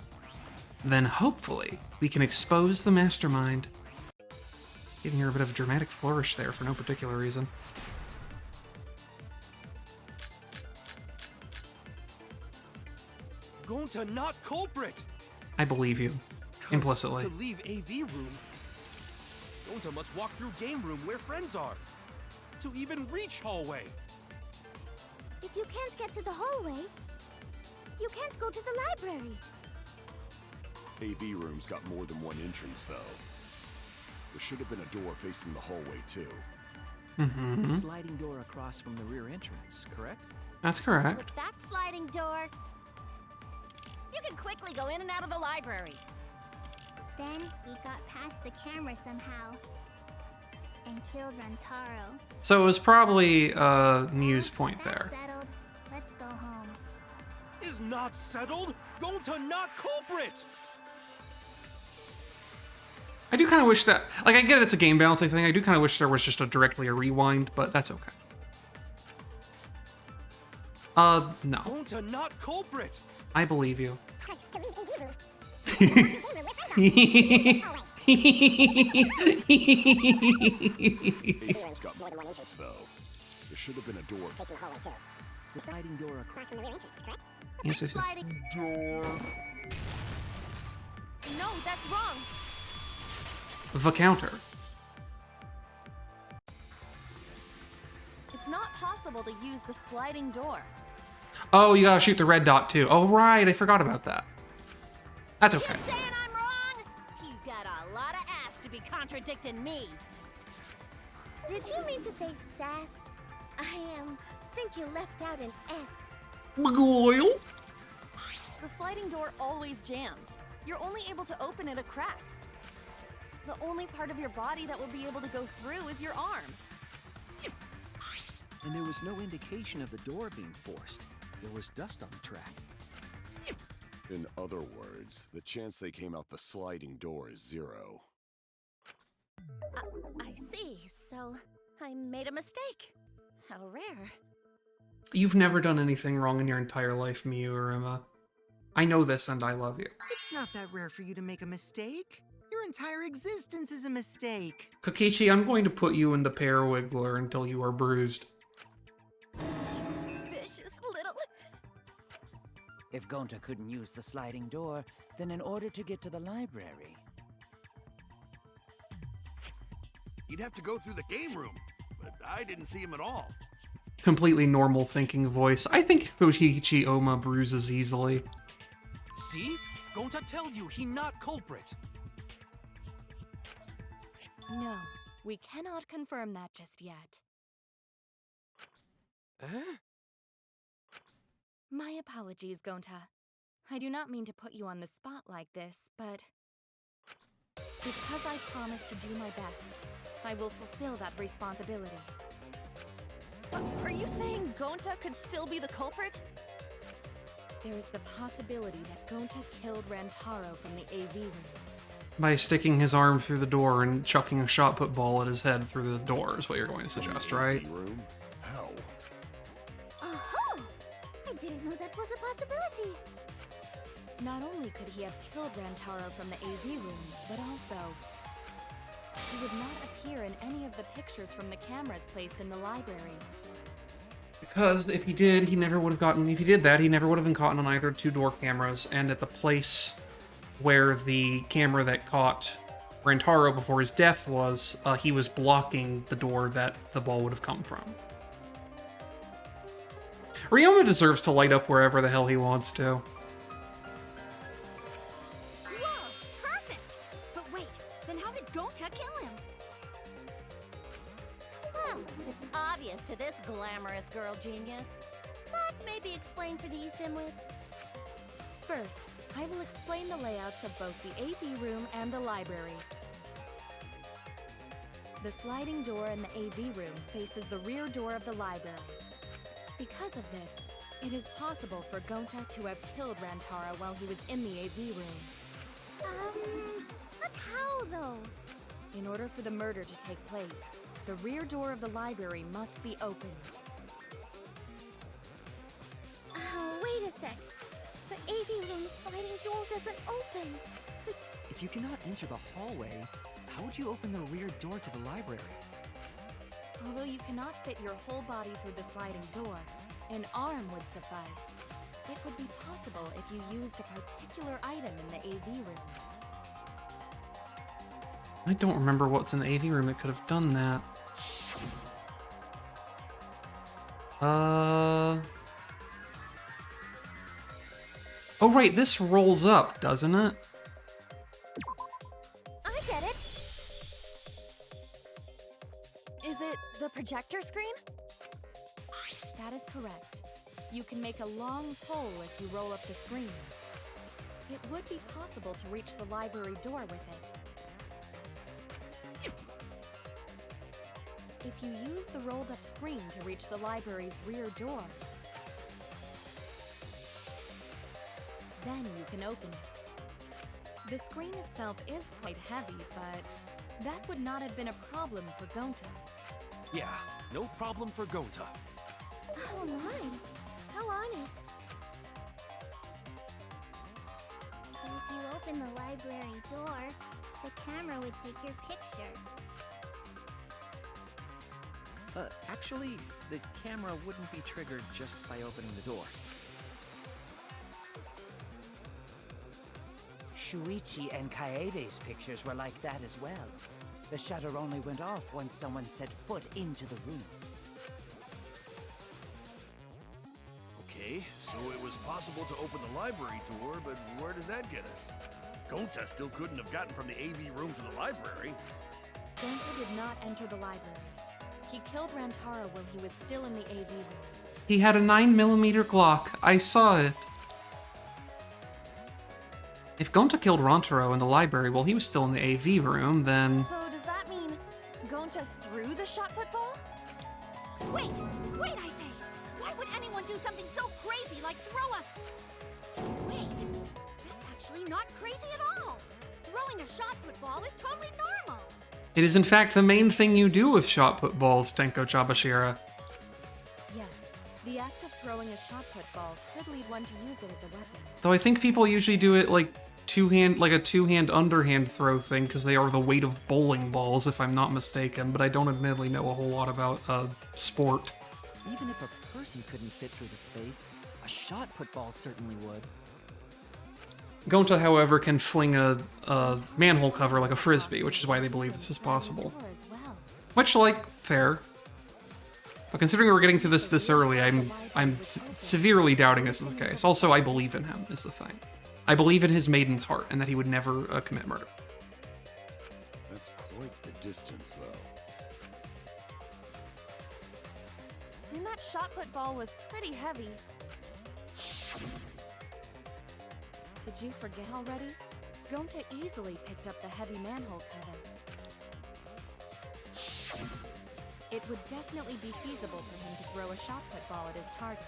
then hopefully we can expose the mastermind. Giving her a bit of a dramatic flourish there for no particular reason. Gonta not culprit! I believe you. Implicitly. To leave AV room, Gonta must walk through game room where friends are. To even reach hallway. If you can't get to the hallway, you can't go to the library. AV room's got more than one entrance, though. There should have been a door facing the hallway, too. The sliding door across from the rear entrance, correct? That's correct. With that sliding door, You can quickly go in and out of the library. then he got past the camera somehow and killed Rantaro. So it was probably a news point there. Settled. Let's go home. Is not settled? Gonta not culprit! I do kind of wish that, like, I get it's a game balancing thing. I do kind of wish there was just directly a rewind, but that's okay. No. Gonta not culprit! I believe you. AV's got more than one entrance, though. There should have been a door facing the hallway, too. The sliding door across from the rear entrance, correct? Yes, yes, yes. Sliding Door. No, that's wrong. The counter. It's not possible to use the sliding door. Oh, you gotta shoot the red dot too. Oh, right, I forgot about that. That's okay. You saying I'm wrong? You got a lot of ass to be contradicting me. Did you mean to say sass? I think you left out an S. McGoyle? The sliding door always jams. You're only able to open it a crack. The only part of your body that will be able to go through is your arm. And there was no indication of the door being forced. There was dust on the track. In other words, the chance they came out the sliding door is 0. I see. So I made a mistake. How rare. You've never done anything wrong in your entire life, Miyu or Emma. I know this and I love you. It's not that rare for you to make a mistake. Your entire existence is a mistake. Kokichi, I'm going to put you in the pear wiggler until you are bruised. Vicious little... If Gonta couldn't use the sliding door, then in order to get to the library... You'd have to go through the game room, but I didn't see him at all. Completely normal thinking voice. I think Kokichi Oma bruises easily. See? Gonta tell you he not culprit. No, we cannot confirm that just yet. My apologies, Gonta. I do not mean to put you on the spot like this, but Because I promised to do my best, I will fulfill that responsibility. Are you saying Gonta could still be the culprit? There is the possibility that Gonta killed Rantaro from the AV room. By sticking his arm through the door and chucking a shot put ball at his head through the door is what you're going to suggest, right? Room? How? Oh, I didn't know that was a possibility. Not only could he have killed Rantaro from the AV room, but also he would not appear in any of the pictures from the cameras placed in the library. Because if he did, he never would have gotten. If he did that, he never would have been caught on either two-door cameras. And at the place where the camera that caught Rantaro before his death was, he was blocking the door that the ball would have come from. Ryoma deserves to light up wherever the hell he wants to. Whoa, perfect! But wait, then how did Gonta kill him? Well, it's obvious to this glamorous girl genius, but maybe explain for these dimwits. First, I will explain the layouts of both the AV room and the library. The sliding door in the AV room faces the rear door of the library. Because of this, it is possible for Gonta to have killed Rantaro while he was in the AV room. But how though? In order for the murder to take place, the rear door of the library must be opened. Oh, wait a sec. The AV room's sliding door doesn't open. So If you cannot enter the hallway, how would you open the rear door to the library? Although you cannot fit your whole body through the sliding door, an arm would suffice. It would be possible if you used a particular item in the AV room. I don't remember what's in the AV room that could have done that. Oh right, this rolls up, doesn't it? I get it. Is it the projector screen? That is correct. You can make a long pole if you roll up the screen. It would be possible to reach the library door with it. If you use the rolled up screen to reach the library's rear door, then you can open it. The screen itself is quite heavy, but that would not have been a problem for Gonta. Yeah, no problem for Gonta. Oh my, how honest. So if you open the library door, the camera would take your picture. Actually, the camera wouldn't be triggered just by opening the door. Shuichi and Kaede's pictures were like that as well. The shutter only went off once someone set foot into the room. Okay, so it was possible to open the library door, but where does that get us? Gonta still couldn't have gotten from the AV room to the library. Gonta did not enter the library. He killed Rantaro when he was still in the AV room. He had a 9mm Glock. I saw it. If Gonta killed Rantaro in the library while he was still in the AV room, then... So does that mean Gonta threw the shot put ball? Wait, I say! Why would anyone do something so crazy like throw a... Wait, that's actually not crazy at all! Throwing a shot put ball is totally normal! It is in fact the main thing you do with shot put balls, Tenko Chabashira. Yes, the act of throwing a shot put ball could lead one to use it as a weapon. Though I think people usually do it like a two-hand underhand throw thing because they are the weight of bowling balls, if I'm not mistaken, but I don't admittedly know a whole lot about sport. Even if a person couldn't fit through the space, a shot put ball certainly would. Gonta, however, can fling a manhole cover like a frisbee, which is why they believe this is possible. Which, like, fair. But considering we're getting to this early, I'm severely doubting this is the case. Also, I believe in him, is the thing. I believe in his maiden's heart, and that he would never commit murder. That's quite the distance, though. And that shot put ball was pretty heavy. Did you forget already? Gonta easily picked up the heavy manhole cover. It would definitely be feasible for him to throw a shot put ball at his target.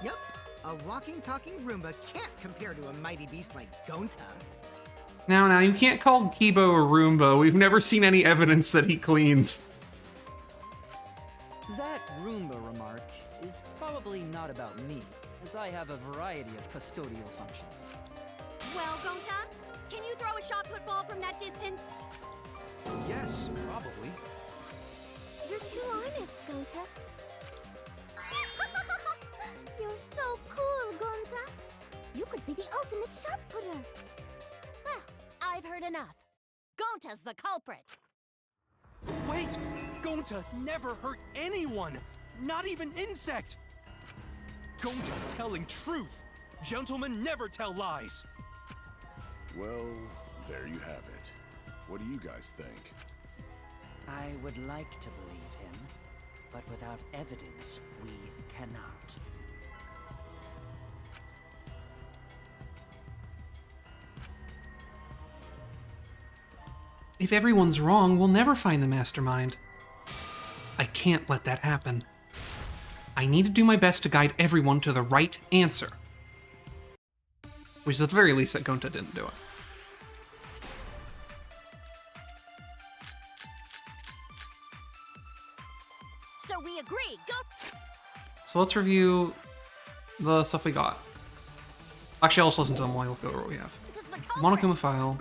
Yup, a walking, talking Roomba can't compare to a mighty beast like Gonta. Now, you can't call Kibo a Roomba. We've never seen any evidence that he cleans. That Roomba remark is probably not about me, as I have a variety of custodial functions. Well, Gonta, can you throw a shot put ball from that distance? Yes, probably. You're too honest, Gonta. You're so cool, Gonta. You could be the ultimate shot putter. Well, I've heard enough. Gonta's the culprit. Wait! Gonta never hurt anyone! Not even insect! Gonta telling truth! Gentlemen never tell lies! Well, there you have it. What do you guys think? I would like to believe him, but without evidence, we cannot. If everyone's wrong, we'll never find the mastermind. I can't let that happen. I need to do my best to guide everyone to the right answer. Which is at the very least that Gonta didn't do it. So we agree, go! So let's review the stuff we got. Actually, I'll just listen to them while we go over what we have. Monokuma file,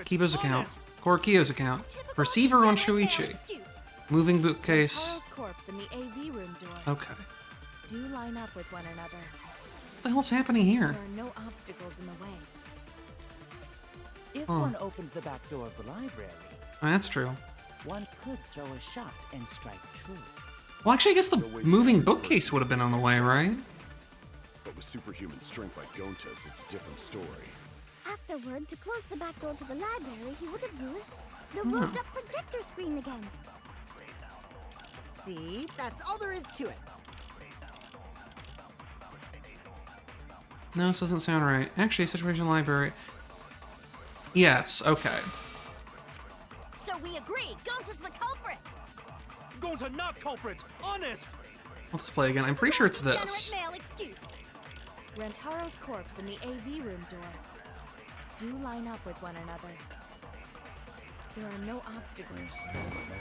Kibo's account, Korokiyo's account, receiver on Shuichi, moving bookcase. Rentaro's corpse in the AV room door. Okay. Do line up with one another. What the hell's happening here? There are no obstacles in the way. If one opened the back door of the library, Oh, that's true. one could throw a shot and strike true. Well, actually, I guess the moving bookcase would have been on the way, right? But with superhuman strength like Gonta's, it's a different story. Afterward, to close the back door to the library, he would have used the moved-up projector screen again. See, that's all there is to it. No, this doesn't sound right. Actually, situation library. Yes, okay. So we agree, Gonta's the culprit! Gonta not culprit! Honest! Let's play again. I'm pretty sure it's this. Generate male excuse. Rentaro's corpse in the AV room door. Do line up with one another. There are no obstacles.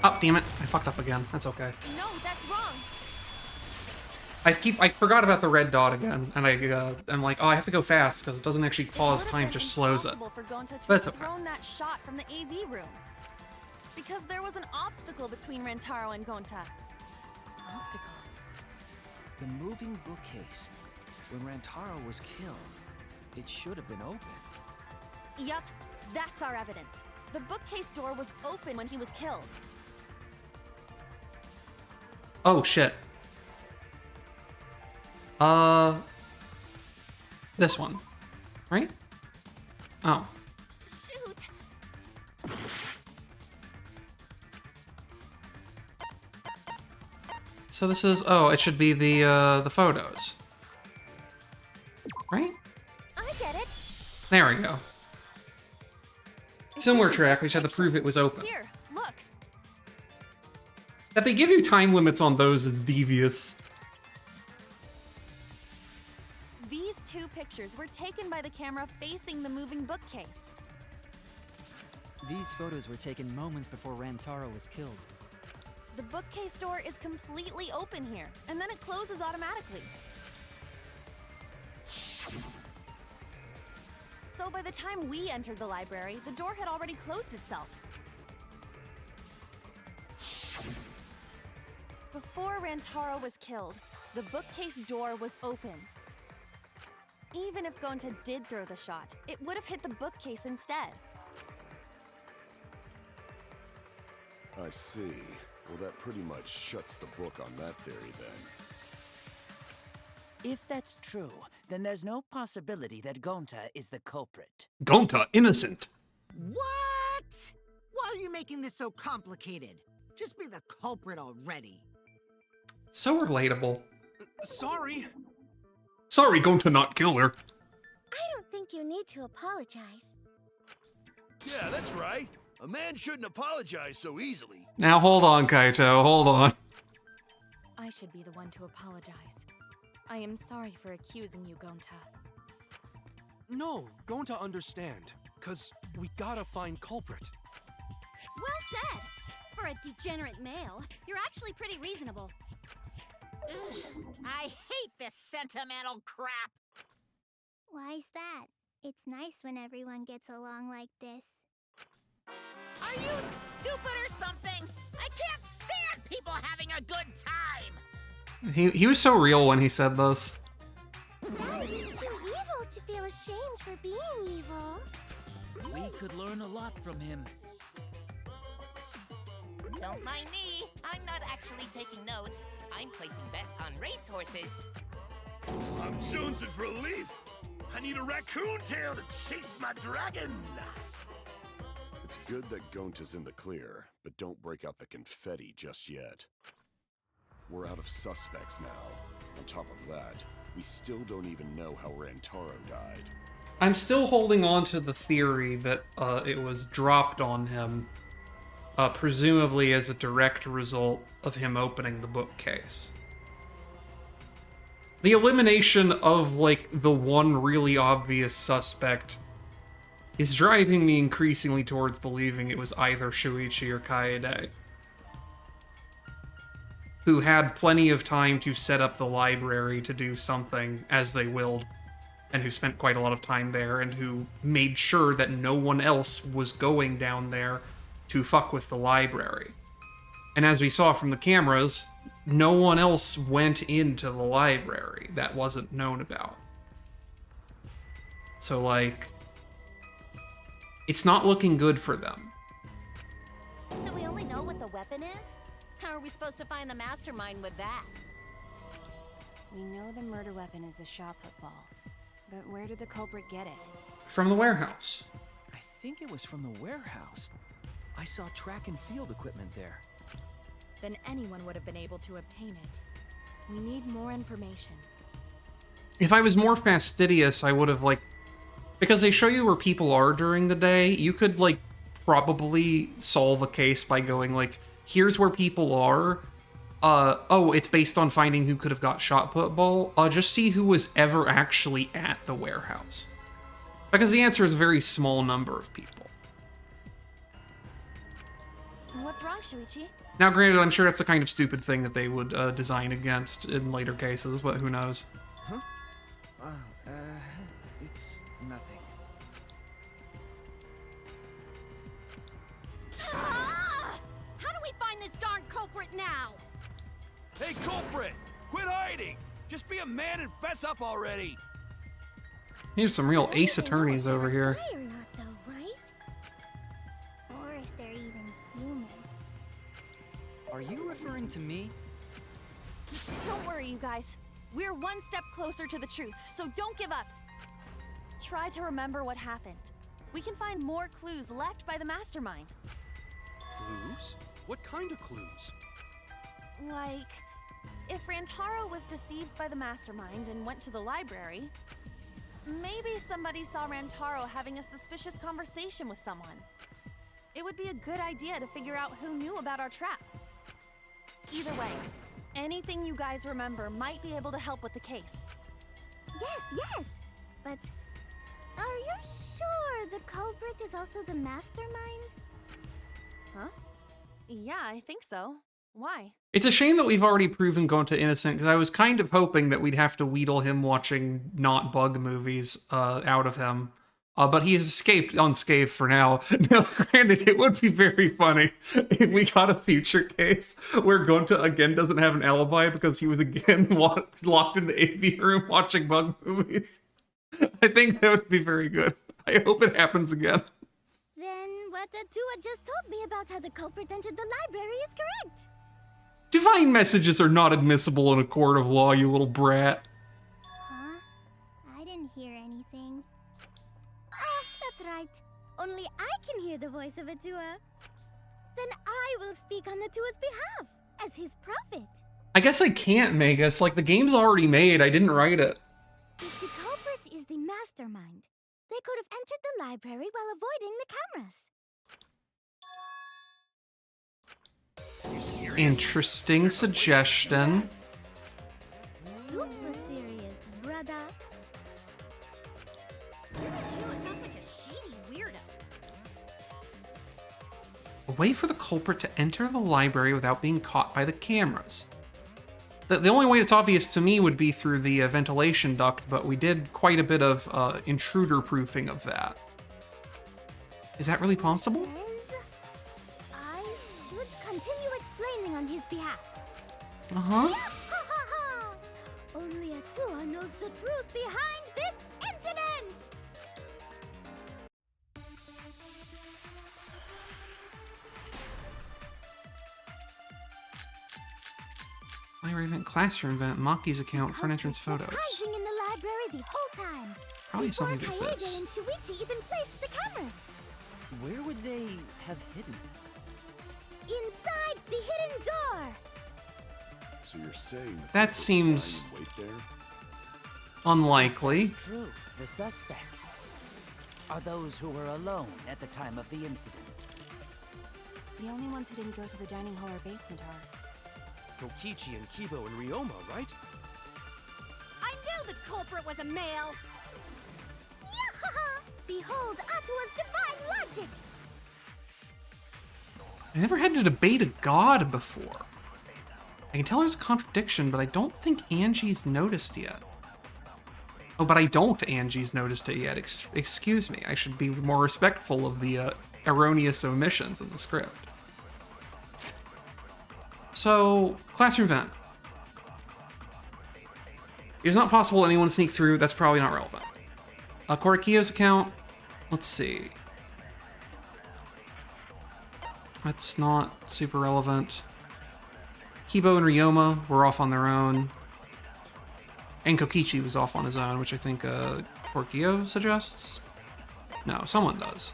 Oh, damn it. I fucked up again. That's okay. No, that's wrong. I forgot about the red dot again, and I'm like, oh, I have to go fast, because it doesn't actually pause time, just slows it. For Gonta to But it's have okay. thrown that shot from the AV room. Because there was an obstacle between Rentaro and Gonta. Obstacle? The moving bookcase. When Rantaro was killed, it should have been open. Yup, that's our evidence. The bookcase door was open when he was killed. Oh, shit. This one. Right? Oh. Shoot! So this is, oh, it should be the photos. Right? I get it. There we go. Similar track, we just had to prove it was open. Here, look. That they give you time limits on those is devious. These two pictures were taken by the camera facing the moving bookcase. These photos were taken moments before Rantaro was killed. The bookcase door is completely open here, and then it closes automatically. So by the time we entered the library, the door had already closed itself. Before Rantaro was killed, the bookcase door was open. Even if Gonta did throw the shot, it would have hit the bookcase instead. I see. Well, that pretty much shuts the book on that theory, then. If that's true, then there's no possibility that Gonta is the culprit. Gonta, innocent. What? Why are you making this so complicated? Just be the culprit already. So relatable. Sorry. Sorry, Gonta not kill her. I don't think think you need to apologize. Yeah, that's right. A man shouldn't apologize so easily. Now hold on, Kaito, hold on. I should be the one to apologize. I am sorry for accusing you, Gonta. No, Gonta understand. Cause we gotta find culprit. Well said! For a degenerate male, you're actually pretty reasonable. Ugh, I hate this sentimental crap. Why's that? It's nice when everyone gets along like this. Are you stupid or something? I can't stand people having a good time. He was so real when he said this. Daddy's too evil to feel ashamed for being evil. We could learn a lot from him. Don't mind me. I'm not actually taking notes. I'm placing bets on racehorses. I'm jonesing for a leaf. I need a raccoon tail to chase my dragon. It's good that Gonta's in the clear, but don't break out the confetti just yet. We're out of suspects now. On top of that, we still don't even know how Rantaro died. I'm still holding on to the theory that it was dropped on him, presumably as a direct result of him opening the bookcase. The elimination of, like, the one really obvious suspect is driving me increasingly towards believing it was either Shuichi or Kaede, who had plenty of time to set up the library to do something as they willed, and who spent quite a lot of time there, and who made sure that no one else was going down there to fuck with the library. And as we saw from the cameras, no one else went into the library that wasn't known about. So, like, it's not looking good for them. So we only know what the weapon is? How are we supposed to find the mastermind with that? We know the murder weapon is the shot put ball. But where did the culprit get it? From the warehouse. I think it was from the warehouse. I saw track and field equipment there. Then anyone would have been able to obtain it. We need more information. If I was more fastidious, I would have, like... Because they show you where people are during the day, you could, like, probably solve a case by going, like, here's where people are. Oh, it's based on finding who could have got shot put ball. Just see who was ever actually at the warehouse. Because the answer is a very small number of people. What's wrong, Shuichi? Now, granted, I'm sure that's the kind of stupid thing that they would design against in later cases, but who knows? Huh? It's nothing. Ah! How do we find this darn culprit now? Hey, culprit! Quit hiding! Just be a man and fess up already! Here's some real ace attorneys over here. Or not, though, right? Or if they're even human. Are you referring to me? Don't worry, you guys. We're one step closer to the truth, so don't give up. Try to remember what happened. We can find more clues left by the mastermind. Clues? What kind of clues? Like, if Rantaro was deceived by the mastermind and went to the library, maybe somebody saw Rantaro having a suspicious conversation with someone. It would be a good idea to figure out who knew about our trap. Either way, anything you guys remember might be able to help with the case. Yes! But are you sure the culprit is also the mastermind? Huh? Yeah, I think so. Why? It's a shame that we've already proven Gonta innocent, because I was kind of hoping that we'd have to wheedle him watching not bug movies out of him. But he has escaped unscathed for now. Now, granted, it would be very funny if we got a future case where Gonta again doesn't have an alibi because he was again locked in the AV room watching bug movies. I think that would be very good. I hope it happens again. Then what Atua just told me about how the culprit entered the library is correct. Divine messages are not admissible in a court of law, you little brat. Huh? I didn't hear anything. Oh, that's right. Only I can hear the voice of Atua. Then I will speak on Atua's behalf, as his prophet. I guess I can't, Magus. Like, the game's already made. I didn't write it. If the culprit is the mastermind, They could have entered the library while avoiding the cameras. Interesting suggestion. Super serious, brother. Tua sounds like a shady weirdo. A way for the culprit to enter the library without being caught by the cameras. The only way it's obvious to me would be through the ventilation duct, but we did quite a bit of intruder proofing of that. Is that really possible? I should continue explaining on his behalf. Uh-huh. Only Atua knows the truth behind this incident! Library event, classroom event, Maki's account, front entrance photos. Hiding in the library the whole time. Probably something like Kaede this. and Shuichi even placed the cameras. Where would they have hidden? Inside the hidden door. So you're saying That seems wait there? unlikely. It's true. The suspects are those who were alone at the time of the incident. The only ones who didn't go to the dining hall or basement are... Kokichi and Kibo and Ryoma, right? I knew the culprit was a male. Yahaha! Behold Atua's divine logic. I never had to debate a god before. I can tell there's a contradiction, but I don't think Angie's noticed yet. Oh, but I don't Angie's noticed it yet. Excuse me. I should be more respectful of the erroneous omissions in the script. So, classroom event. It's not possible anyone sneak through. That's probably not relevant. Korikio's account. Let's see. That's not super relevant. Kibo and Ryoma were off on their own. And Kokichi was off on his own, which I think Korikio suggests? No, someone does.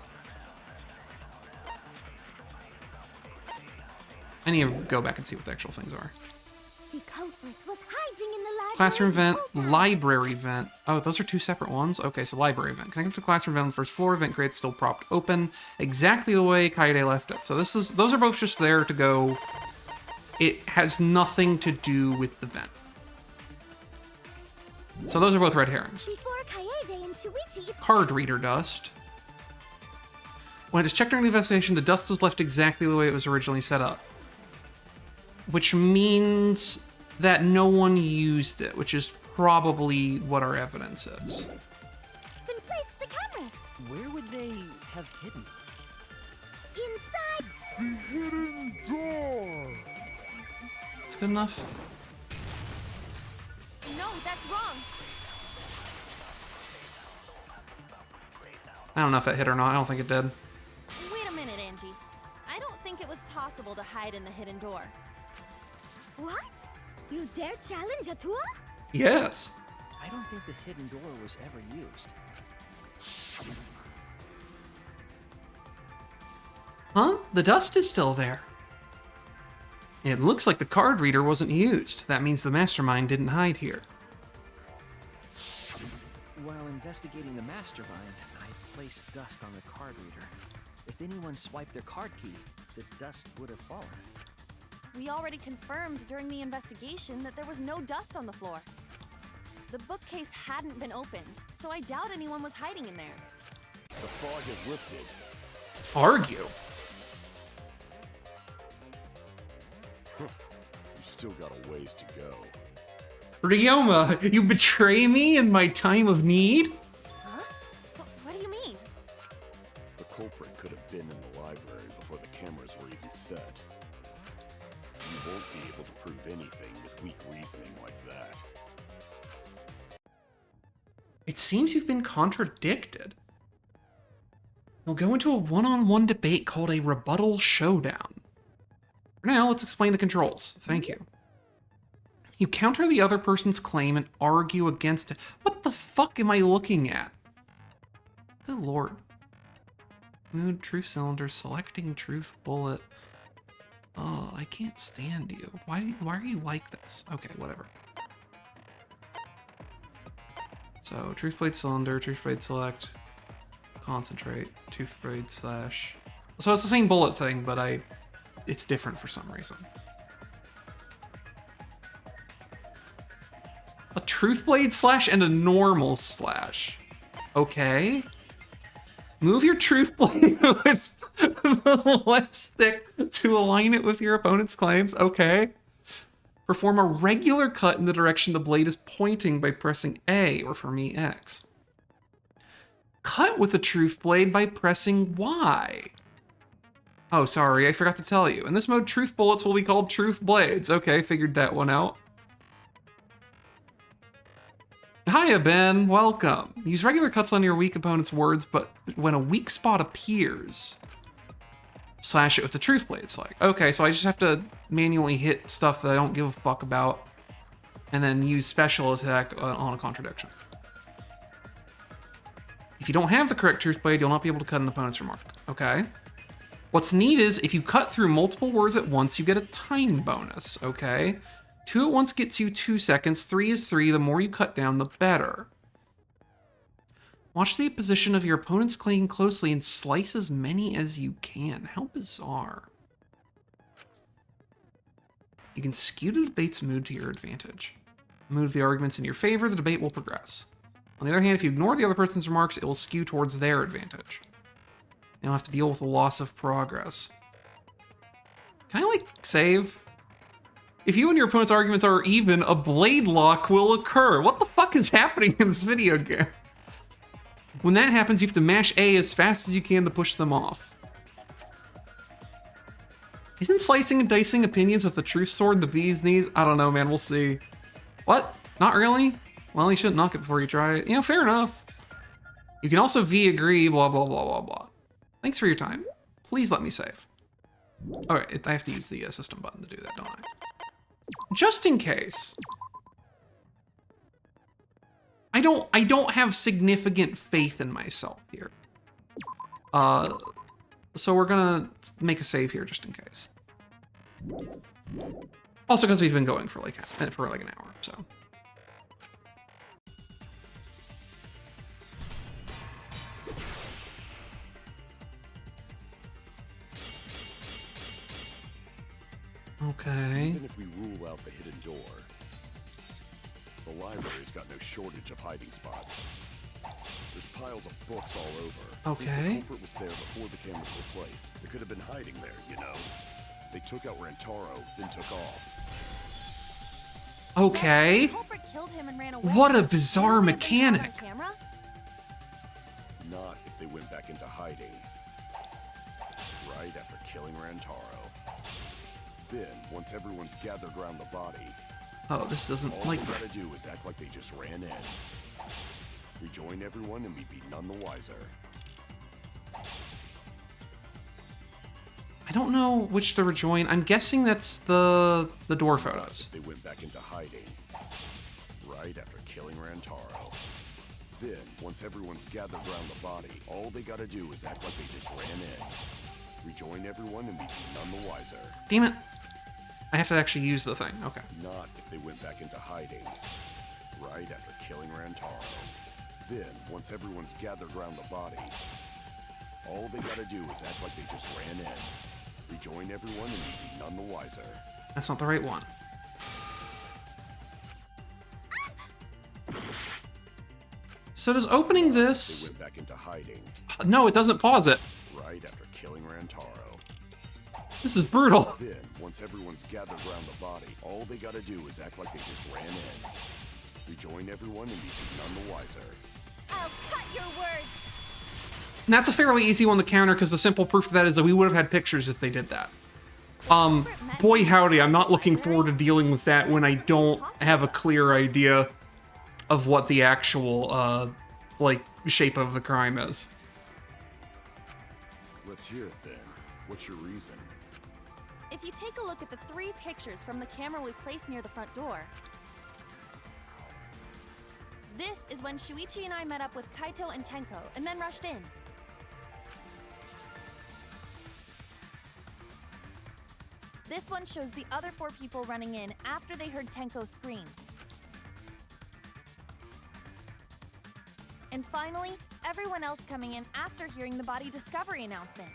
I need to go back and see what the actual things are. The culprit was hiding in the library. Classroom event, library event. Oh, those are two separate ones? Okay, so library event. Connect to classroom event on the first floor. Event creates still propped open. Exactly the way Kaede left it. So those are both just there to go. It has nothing to do with the vent. So those are both red herrings. Before Kaede and Shuichi... Card reader dust. When it is checked during the investigation, the dust was left exactly the way it was originally set up. Which means that no one used it, which is probably what our evidence is. Then place the cameras. Where would they have hidden? Inside the hidden door. It's good enough. No, that's wrong. I don't know if it hit or not. I don't think it did. Wait a minute, Angie. I don't think it was possible to hide in the hidden door. What? You dare challenge Atua? Yes. I don't think the hidden door was ever used. Huh? The dust is still there. It looks like the card reader wasn't used. That means the mastermind didn't hide here. While investigating the mastermind, I placed dust on the card reader. If anyone swiped their card key, the dust would have fallen. We already confirmed during the investigation that there was no dust on the floor. The bookcase hadn't been opened, so I doubt anyone was hiding in there. The fog has lifted. Argue? You still got a ways to go. Ryoma, you betray me in my time of need? Huh? What do you mean? The culprit could have been in the library before the cameras were even set. You won't be able to prove anything with weak reasoning like that. It seems you've been contradicted. We'll go into a one-on-one debate called a rebuttal showdown. For now, let's explain the controls. Thank you. You counter the other person's claim and argue against it. What the fuck am I looking at? Good lord. Mood, truth cylinder, selecting truth bullet. Oh, I can't stand you. Why are you like this? Okay, whatever. So, truth blade cylinder, truth blade select. Concentrate. Tooth braid slash. So it's the same bullet thing, but it's different for some reason. A truth blade slash and a normal slash. Okay. Move your truth blade with the left stick to align it with your opponent's claims. Okay. Perform a regular cut in the direction the blade is pointing by pressing A, or for me, X. Cut with the truth blade by pressing Y. Oh, sorry, I forgot to tell you. In this mode, truth bullets will be called truth blades. Okay, figured that one out. Hiya, Ben. Welcome. Use regular cuts on your weak opponent's words, but when a weak spot appears, slash it with the truth blade. It's like, okay, so I just have to manually hit stuff that I don't give a fuck about, and then use special attack on a contradiction. If you don't have the correct truth blade, you'll not be able to cut an opponent's remark. Okay. What's neat is if you cut through multiple words at once, you get a time bonus. Okay. 2 at once gets you 2 seconds. 3 is 3. The more you cut down, the better. Watch the position of your opponent's claim closely and slice as many as you can. How bizarre. You can skew the debate's mood to your advantage. Move the arguments in your favor, the debate will progress. On the other hand, if you ignore the other person's remarks, it will skew towards their advantage. You'll have to deal with the loss of progress. Can I, like, save? If you and your opponent's arguments are even, a blade lock will occur. What the fuck is happening in this video game? When that happens, you have to mash A as fast as you can to push them off. Isn't slicing and dicing opinions with the truth sword the bee's knees? I don't know, man. We'll see. What? Not really? Well, you shouldn't knock it before you try it. You know, fair enough. You can also V agree, blah, blah, blah, blah, blah. Thanks for your time. Please let me save. All right, I have to use the system button to do that, don't I? Just in case. I don't have significant faith in myself here. So we're gonna make a save here just in case. Also because we've been going for like an hour, so. Okay. Even if we rule out the hidden door, the library's got no shortage of hiding spots. There's piles of books all over. Okay. Since the culprit was there before the cameras were placed, they could have been hiding there, you know. They took out Rantaro, then took off. Okay. The culprit killed him and ran away. What a bizarre mechanic. Not if they went back into hiding. Right after killing Rantaro. Then, once everyone's gathered around the body, oh, this doesn't all like. they gotta do is act like they just ran in. Rejoin everyone and we'd be none the wiser. I don't know which to rejoin. I'm guessing that's the door photos. They went back into hiding. Right after killing Rantaro. Then, once everyone's gathered around the body, all they gotta do is act like they just ran in. Rejoin everyone and we'd be none the wiser. Damn it. I have to actually use the thing. Okay. Not if they went back into hiding. Right after killing Rantaro. Then, once everyone's gathered around the body, all they gotta do is act like they just ran in. Rejoin everyone and we'd be none the wiser. That's not the right one. So does opening this... They went back into hiding. No, it doesn't pause it. Right after killing Rantaro. This is brutal. Then, once everyone's gathered around the body, all they gotta do is act like they just ran in. Rejoin everyone and we'd be none the wiser. I'll cut your words. And that's a fairly easy one to counter because the simple proof of that is that we would have had pictures if they did that. Boy howdy, I'm not looking forward to dealing with that when I don't have a clear idea of what the actual, like, shape of the crime is. Let's hear it then. What's your reason? If you take a look at the 3 pictures from the camera we placed near the front door. This is when Shuichi and I met up with Kaito and Tenko, and then rushed in. This one shows the other 4 people running in after they heard Tenko scream. And finally, everyone else coming in after hearing the body discovery announcement.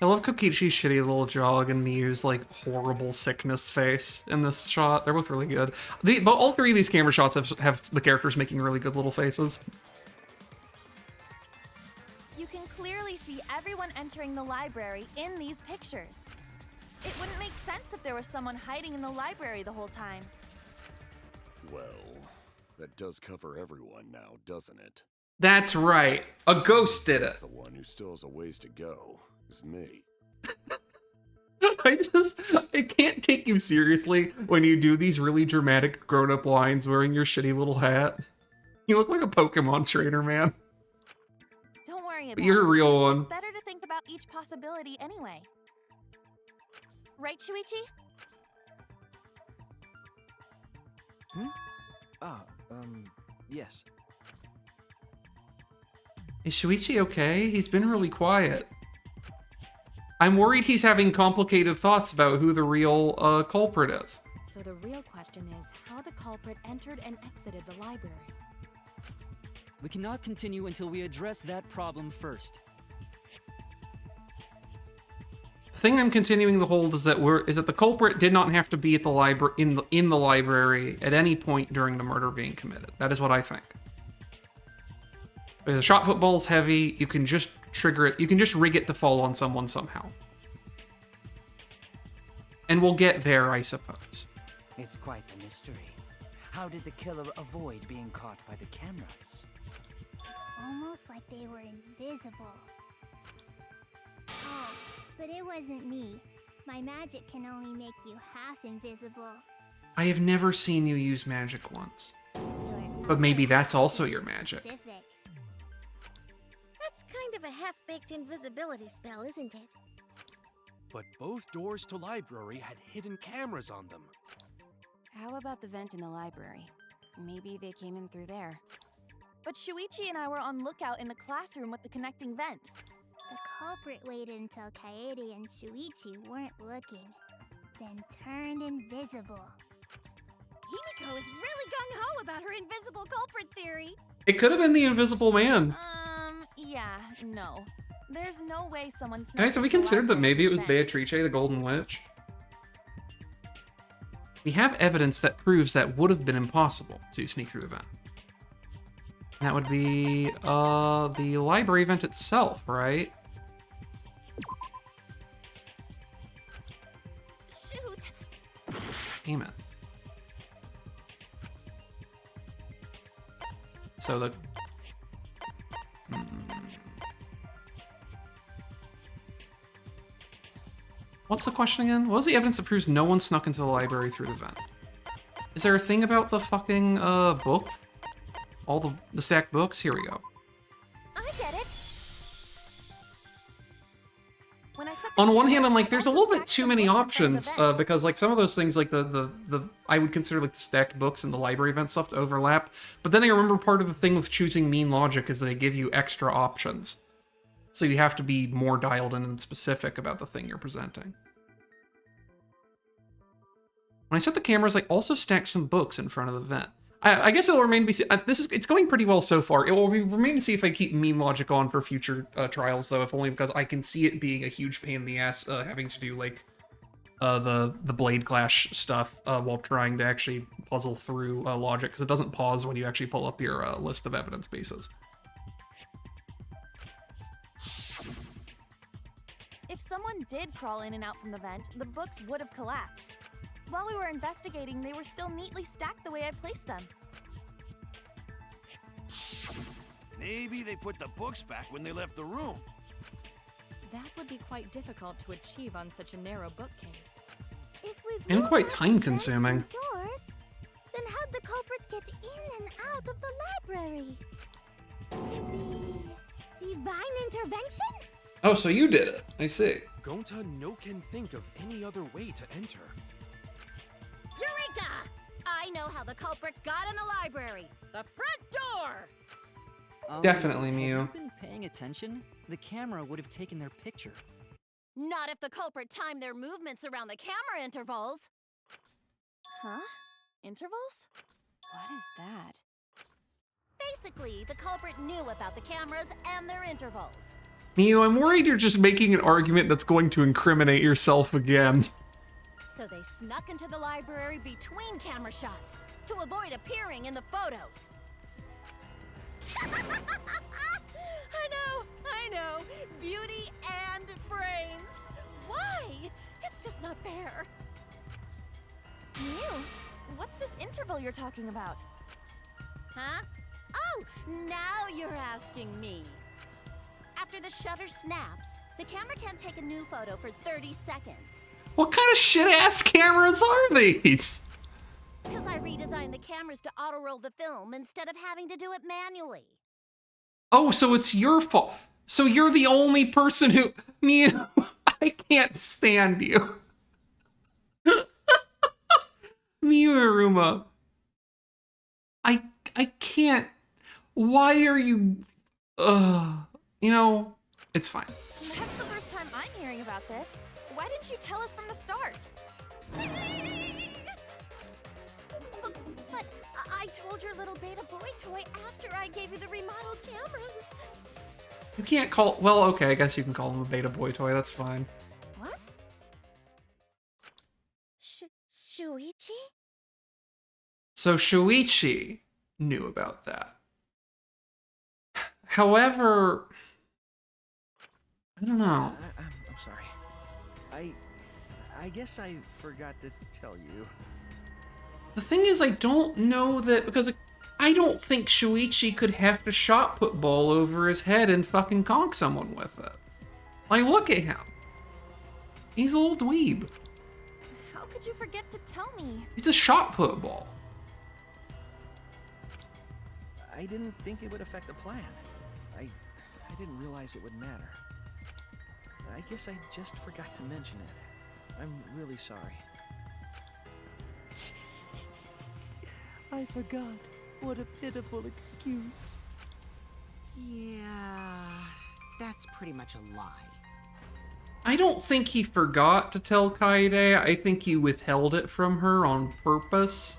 I love Kokichi's shitty little jog and Miyu's like horrible sickness face in this shot. They're both really good. But all three of these camera shots have the characters making really good little faces. You can clearly see everyone entering the library in these pictures. It wouldn't make sense if there was someone hiding in the library the whole time. Well, that does cover everyone now, doesn't it? That's right. A ghost did it. The one who still has a ways to go is me. I can't take you seriously when you do these really dramatic grown-up lines wearing your shitty little hat. You look like a Pokemon trainer, man. Don't worry about But you're a real one. It's better to think about each possibility anyway. Right, Shuichi? Yes. Is Shuichi okay? He's been really quiet. I'm worried he's having complicated thoughts about who the real culprit is. So the real question is how the culprit entered and exited the library. We cannot continue until we address that problem first. The thing I'm continuing to hold is that the culprit did not have to be at the library in the library at any point during the murder being committed. That is what I think. If the shot put ball's heavy, you can just trigger it. You can just rig it to fall on someone somehow. And we'll get there, I suppose. It's quite the mystery. How did the killer avoid being caught by the cameras? Almost like they were invisible. Oh, but it wasn't me. My magic can only make you half invisible. I have never seen you use magic once. But maybe that's also your magic. Specific. That's kind of a half-baked invisibility spell, isn't it? But both doors to library had hidden cameras on them. How about the vent in the library? Maybe they came in through there. But Shuichi and I were on lookout in the classroom with the connecting vent. The culprit waited until Kaede and Shuichi weren't looking, then turned invisible. Himiko is really gung-ho about her invisible culprit theory. It could have been the Invisible Man. Yeah, no. There's no way someone snuck Guys, have we into the considered that library maybe it was vent. Beatrice, the Golden Witch? We have evidence that proves that would have been impossible to sneak through the vent. And that would be the library vent itself, right? Shoot! Damn it. So the... What's the question again? What was the evidence that proves no one snuck into the library through the vent? Is there a thing about the fucking book? All the stacked books? Here we go. I get it. When I set On one hand, I'm like, there's a little bit too many options because like some of those things, like the I would consider like the stacked books and the library event stuff to overlap. But then I remember part of the thing with choosing mean logic is they give you extra options, so you have to be more dialed in and specific about the thing you're presenting. When I set the cameras, I also stacked some books in front of the vent. I guess it'll remain to be seen. It's going pretty well so far. It will remain to see if I keep mean logic on for future trials, though, if only because I can see it being a huge pain in the ass having to do like the blade clash stuff while trying to actually puzzle through logic, because it doesn't pause when you actually pull up your list of evidence bases. If someone did crawl in and out from the vent, the books would have collapsed. While we were investigating, they were still neatly stacked the way I placed them. Maybe they put the books back when they left the room. That would be quite difficult to achieve on such a narrow bookcase. If we've And ruled quite out time-consuming. the doors, then how'd the culprits get in and out of the library? Maybe divine intervention? Oh, so you did it. I see. Gonta no can think of any other way to enter. Eureka! I know how the culprit got in the library. The front door! Definitely, Have Mew. you been paying attention? The camera would have taken their picture. Not if the culprit timed their movements around the camera intervals. Huh? Intervals? What is that? They Basically, the culprit knew about the cameras and their intervals. Miu, I'm worried you're just making an argument that's going to incriminate yourself again. So they snuck into the library between camera shots to avoid appearing in the photos. I know. Beauty and brains. Why? It's just not fair. Mew, what's this interval you're talking about? Huh? Oh, now you're asking me. After the shutter snaps, the camera can't take a new photo for 30 seconds. What kind of shit-ass cameras are these? Because I redesigned the cameras to auto-roll the film instead of having to do it manually. Oh, so it's your fault. So you're the only person who... Miu, I can't stand you. Miu Iruma. I can't... Why are you... You know, it's fine. That's the first time I'm hearing about this. Why didn't you tell us from the start? But I told your little beta boy toy after I gave you the remodeled cameras. You can't call... Well, okay, I guess you can call him a beta boy toy. That's fine. What? Shuichi? So Shuichi knew about that. However... I don't know. I'm sorry. I guess I forgot to tell you. The thing is, I don't know that, because I don't think Shuichi could have to shot put ball over his head and fucking conk someone with it. Like, look at him. He's a little dweeb. How could you forget to tell me? It's a shot put ball. I didn't think it would affect the plan. I didn't realize it would matter. I guess I just forgot to mention it. I'm really sorry. I forgot. What a pitiful excuse. Yeah, that's pretty much a lie. I don't think he forgot to tell Kaede. I think he withheld it from her on purpose.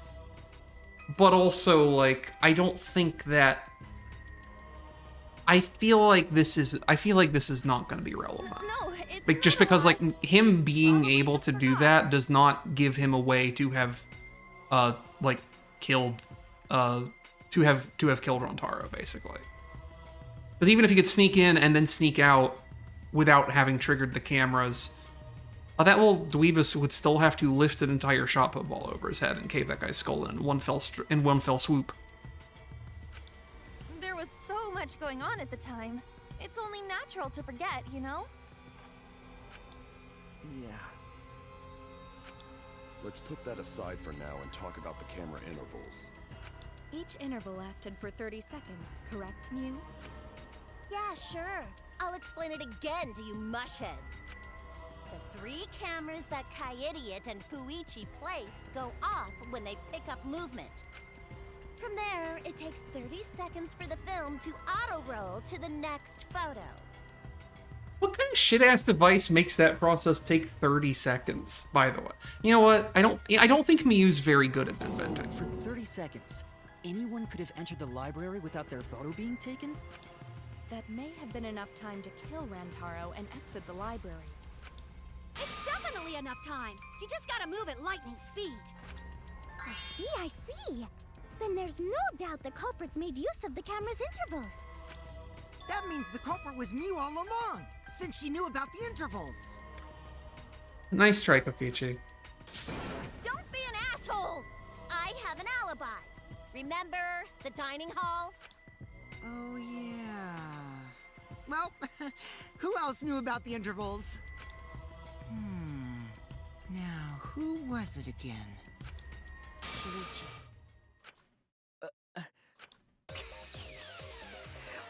But also, like, I don't think that... I feel like this is not going to be relevant. No, it's like, just because, like, him being able to do that does not give him a way to have, like, killed, to have killed Rontaro, basically. Because even if he could sneak in and then sneak out without having triggered the cameras, that little dweebus would still have to lift an entire shot put ball over his head and cave that guy's skull in one fell swoop. There was so much going on at the time. It's only natural to forget, you know? Yeah. Let's put that aside for now and talk about the camera intervals. Each interval lasted for 30 seconds, correct, Mew? Yeah, sure. I'll explain it again to you mushheads. The 3 cameras that Kaidiot and Puichi placed go off when they pick up movement. From there, it takes 30 seconds for the film to auto-roll to the next photo. What kind of shit-ass device makes that process take 30 seconds, by the way? You know what? I don't think Miyu's very good at inventing. For 30 seconds, anyone could have entered the library without their photo being taken? That may have been enough time to kill Rantaro and exit the library. It's definitely enough time. You just gotta move at lightning speed. I see. Then there's no doubt the culprit made use of the camera's intervals. That means the culprit was Mew all along, since she knew about the intervals. Nice try, Kokichi. Don't be an asshole! I have an alibi. Remember the dining hall? Oh, yeah. Well, who else knew about the intervals? Now, who was it again? Shuichi.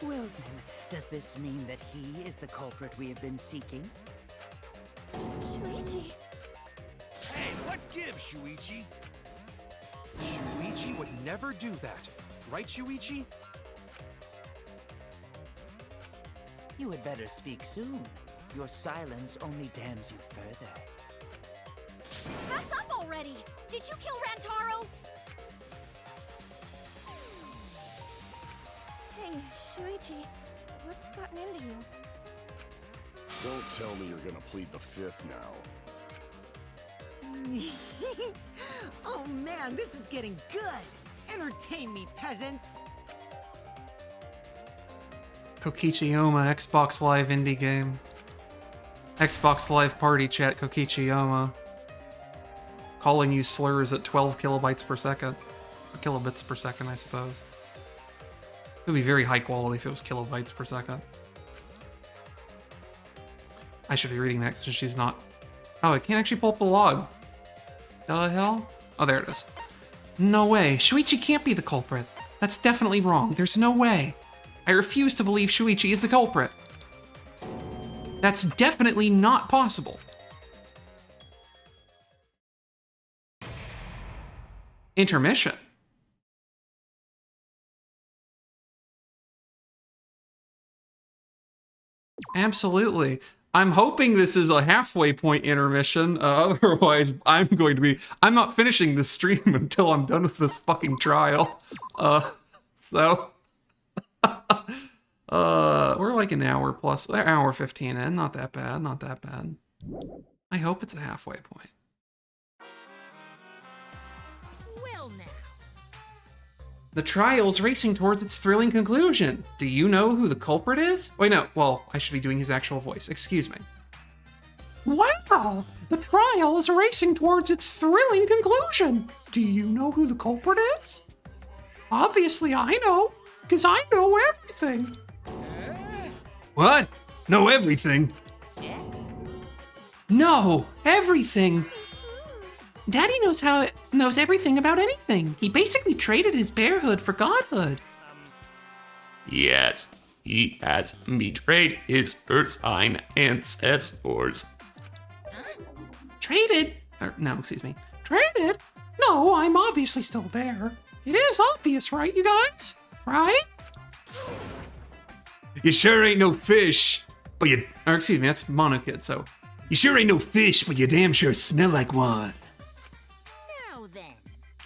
Well then, does this mean that he is the culprit we have been seeking? Shuichi. Hey, what gives, Shuichi? Shuichi would never do that. Right, Shuichi? You had better speak soon. Your silence only damns you further. Fess up already! Did you kill Rantaro? Shuichi, what's gotten into you? Don't tell me you're gonna plead the fifth now. Oh man, this is getting good! Entertain me, peasants! Kokichiyama, Xbox Live indie game. Xbox Live party chat, Kokichiyama. Calling you slurs at 12 kilobytes per second. Or kilobits per second, I suppose. It would be very high quality if it was kilobytes per second. I should be reading that since she's not... Oh, I can't actually pull up the log. The hell? Oh, there it is. No way. Shuichi can't be the culprit. That's definitely wrong. There's no way. I refuse to believe Shuichi is the culprit. That's definitely not possible. Intermission. Absolutely. I'm hoping this is a halfway point intermission. Otherwise, I'm not finishing this stream until I'm done with this fucking trial. We're like an hour plus, hour 15 in. Not that bad, not that bad. I hope it's a halfway point. Well now. The trial's racing towards its thrilling conclusion. Do you know who the culprit is? Wait, no. Well, I should be doing his actual voice. Excuse me. Wow! The trial is racing towards its thrilling conclusion. Do you know who the culprit is? Obviously I know, because I know everything. What? Know everything? No, everything. Daddy knows everything about anything. He basically traded his bearhood for godhood. Yes, he has betrayed his Earthsign ancestors. Traded? No, excuse me. Traded? No, I'm obviously still a bear. It is obvious, right, you guys? Right? You sure ain't no fish, but you... Or excuse me, that's Monokid, so... You sure ain't no fish, but you damn sure smell like one. Now then.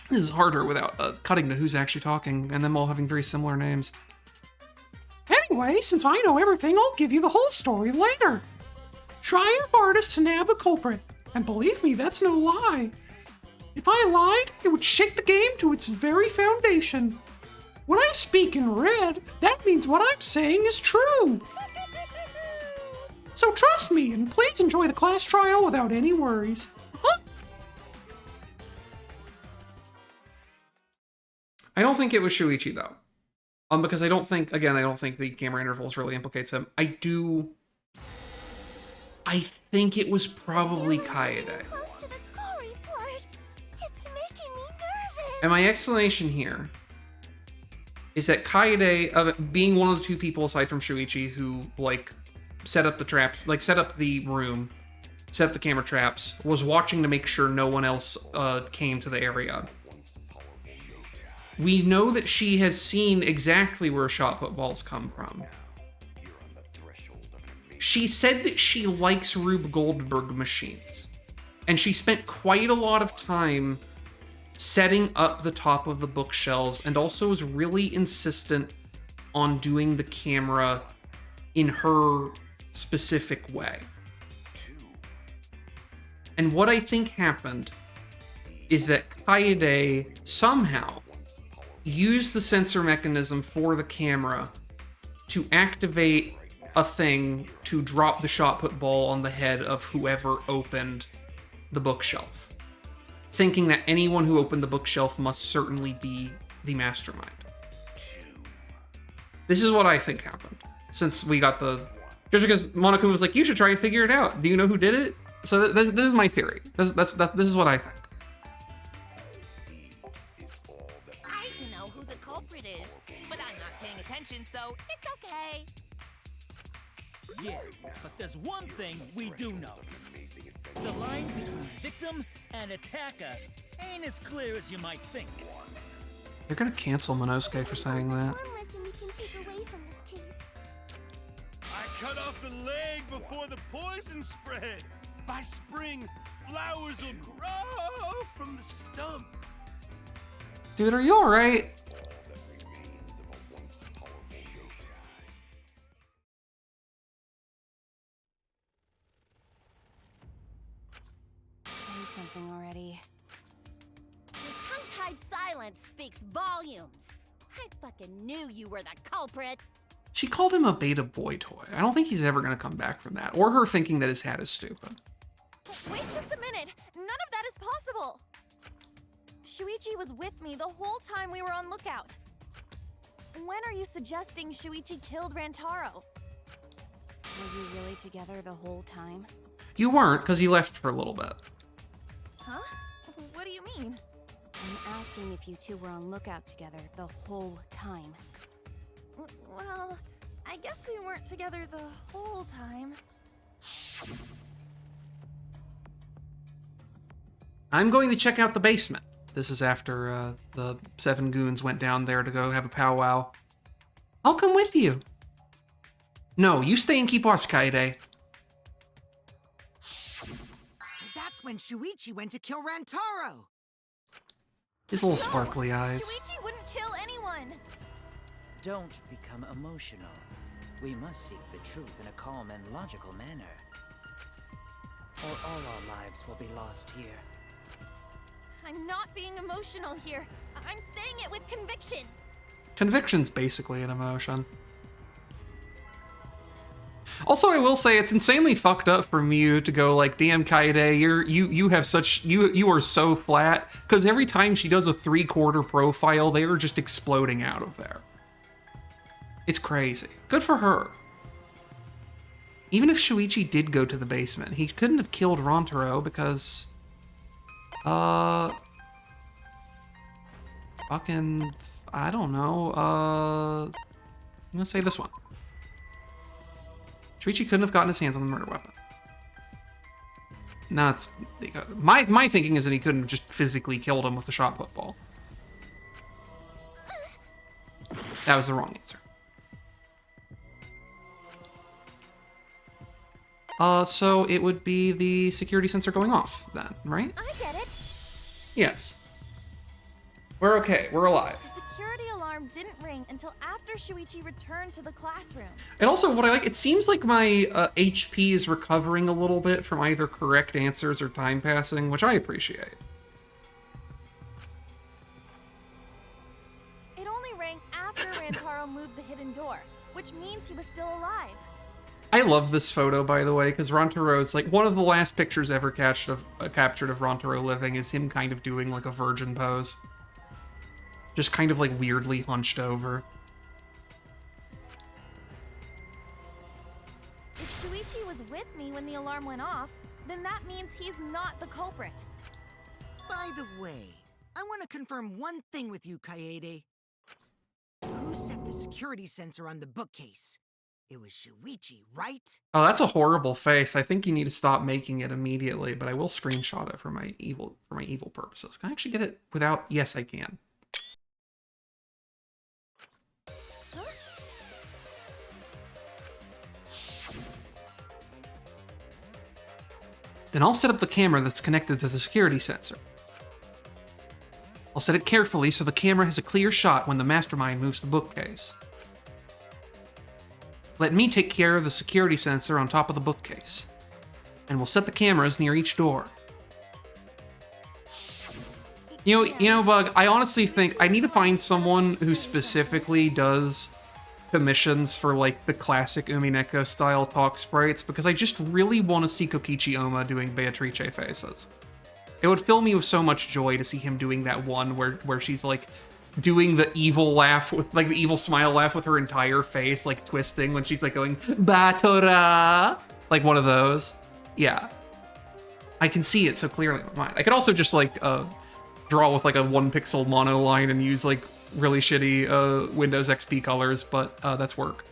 This is harder without cutting to who's actually talking, and them all having very similar names. Anyway, since I know everything, I'll give you the whole story later. Try your hardest to nab the culprit, and believe me, that's no lie. If I lied, it would shake the game to its very foundation. When I speak in red, that means what I'm saying is true. So trust me, and please enjoy the class trial without any worries. Huh? I don't think it was Shuichi, though. Because I don't think the camera intervals really implicates him. I think it was probably Kaede. And my explanation here is that Kaede, being one of the two people aside from Shuichi who, like, set up the traps, like, set up the room, set up the camera traps, was watching to make sure no one else came to the area. We know that she has seen exactly where shot put balls come from. She said that she likes Rube Goldberg machines. And she spent quite a lot of time setting up the top of the bookshelves, and also was really insistent on doing the camera in her specific way. And what I think happened is that Kaede somehow used the sensor mechanism for the camera to activate a thing to drop the shot put ball on the head of whoever opened the bookshelf, thinking that anyone who opened the bookshelf must certainly be the mastermind. This is what I think happened, since we got just because Monokuma was like, you should try and figure it out. Do you know who did it? So this is my theory. This is what I think. I don't know who the culprit is, but I'm not paying attention, so it's okay. Yeah, but there's one thing we do know. The line between victim and attacker ain't as clear as you might think. You're gonna cancel Monosuke for saying that. One lesson we can take away from this case. I cut off the leg before the poison spread. By spring, flowers will grow from the stump. Dude, are you alright? volumes. I fucking knew you were the culprit. She called him a beta boy toy. I don't think he's ever gonna come back from that, or her thinking that his hat is stupid. Wait just a minute! None of that is possible! Shuichi was with me the whole time we were on lookout. When are you suggesting Shuichi killed Rantaro? Were you really together the whole time? You weren't, because he left for a little bit. Huh? What do you mean? I'm asking if you two were on lookout together the whole time. Well, I guess we weren't together the whole time. I'm going to check out the basement. This is after the 7 goons went down there to go have a powwow. I'll come with you. No, you stay and keep watch, Kaede. So that's when Shuichi went to kill Rantaro. His little sparkly eyes. Shuichi wouldn't kill anyone! Don't become emotional. We must seek the truth in a calm and logical manner. Or all our lives will be lost here. I'm not being emotional here. I'm saying it with conviction. Conviction's basically an emotion. Also, I will say it's insanely fucked up from you to go like, damn Kaede, you are so flat, because every time she does a 3/4 profile, they are just exploding out of there. It's crazy. Good for her. Even if Shuichi did go to the basement, he couldn't have killed Rantaro because fucking, I don't know, I'm gonna say this one. Shuichi couldn't have gotten his hands on the murder weapon. No, it's, my thinking is that he couldn't have just physically killed him with the shot put ball. That was the wrong answer. So it would be the security sensor going off then, right? I get it. Yes. We're okay. We're alive. The security alarm didn't ring until after Shuichi returned to the classroom. And also, what I like, it seems like my HP is recovering a little bit from either correct answers or time passing, which I appreciate. It only rang after Rantaro moved the hidden door, which means he was still alive. I love this photo, by the way, because Rantaro's, like, one of the last pictures ever captured of Rantaro living is him kind of doing, like, a virgin pose. Just kind of, like, weirdly hunched over. If Shuichi was with me when the alarm went off, then that means he's not the culprit. By the way, I want to confirm one thing with you, Kaede. Who set the security sensor on the bookcase? It was Shuichi, right? Oh, that's a horrible face. I think you need to stop making it immediately, but I will screenshot it for my evil purposes. Can I actually get it without? Yes, I can. Then I'll set up the camera that's connected to the security sensor. I'll set it carefully so the camera has a clear shot when the mastermind moves the bookcase. Let me take care of the security sensor on top of the bookcase. And we'll set the cameras near each door. You know, Bug, I honestly think I need to find someone who specifically does commissions for, like, the classic Umineko style talk sprites, because I just really want to see Kokichi Oma doing Beatrice faces. It would fill me with so much joy to see him doing that one where she's, like, doing the evil laugh with, like, the evil smile laugh with her entire face, like, twisting when she's, like, going, Batora! Like, one of those. Yeah. I can see it so clearly in my mind. I could also just, like, draw with, like, a 1-pixel mono line and use, like, really shitty Windows XP colors, but that's work.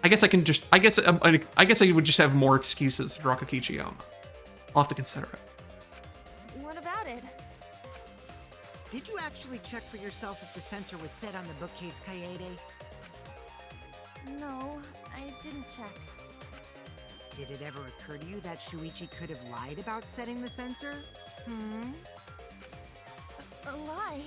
I guess I can just, I guess I would just have more excuses to draw Kokichi Oma. I'll have to consider it. What about it? Did you actually check for yourself if the sensor was set on the bookcase, Kaede? No, I didn't check. Did it ever occur to you that Shuichi could have lied about setting the sensor? A lie?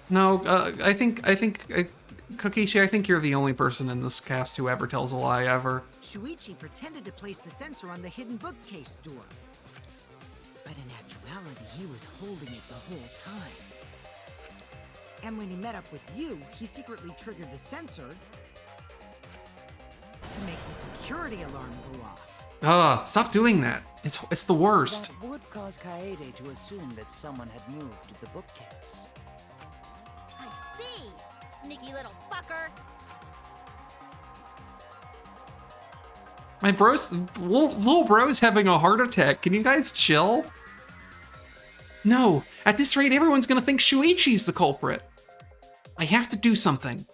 No, I think Kokichi, I think you're the only person in this cast who ever tells a lie ever. Shuichi pretended to place the sensor on the hidden bookcase door. But in actuality, he was holding it the whole time. And when he met up with you, he secretly triggered the sensor to make the security alarm go off. Stop doing that. It's the worst. That would cause Kaede to assume that someone had moved the bookcase. I see. Sneaky little fucker. My bro's little bro's having a heart attack. Can you guys chill? No, at this rate, everyone's gonna think Shuichi's the culprit. I have to do something.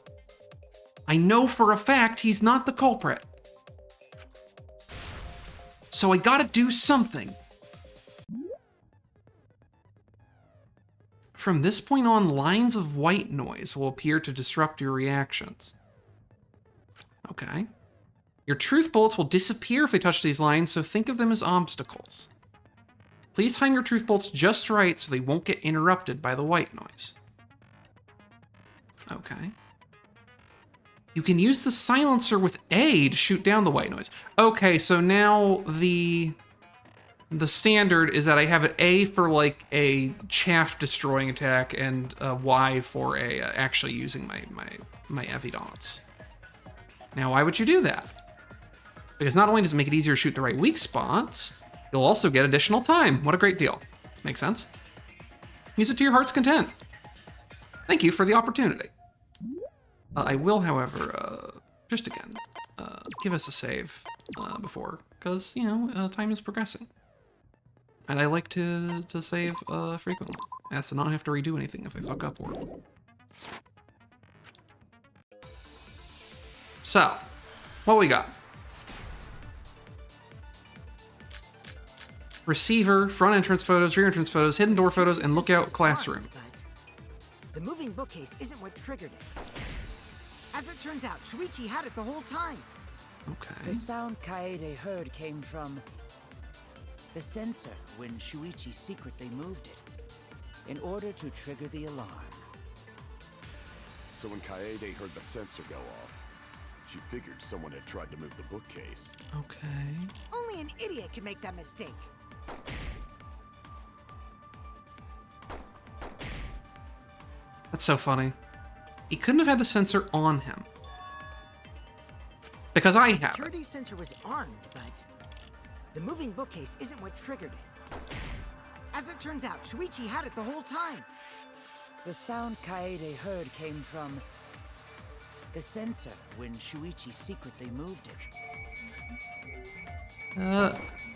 I know for a fact he's not the culprit. So I gotta do something. From this point on, lines of white noise will appear to disrupt your reactions. Okay. Your truth bolts will disappear if they touch these lines, so think of them as obstacles. Please time your truth bolts just right so they won't get interrupted by the white noise. Okay. You can use the silencer with A to shoot down the white noise. Okay, so now the standard is that I have an A for like a chaff destroying attack and a Y for a actually using my evidence. Now, why would you do that? Because not only does it make it easier to shoot the right weak spots, you'll also get additional time. What a great deal. Makes sense? Use it to your heart's content. Thank you for the opportunity. I will, however, just again, give us a save before, because, you know, time is progressing. And I like to save frequently, as to not have to redo anything if I fuck up or... So, what we got? Receiver, front entrance photos, rear entrance photos, hidden door photos, and lookout classroom. The moving bookcase isn't what triggered it. As it turns out, Shuichi had it the whole time. Okay. The sound Kaede heard came from the sensor when Shuichi secretly moved it in order to trigger the alarm. So when Kaede heard the sensor go off, she figured someone had tried to move the bookcase. Okay. Only an idiot can make that mistake. That's so funny. He couldn't have had the sensor on him. Because I have it. The security sensor was armed, but the moving bookcase isn't what triggered it. As it turns out, Shuichi had it the whole time. The sound Kaede heard came from the sensor when Shuichi secretly moved it.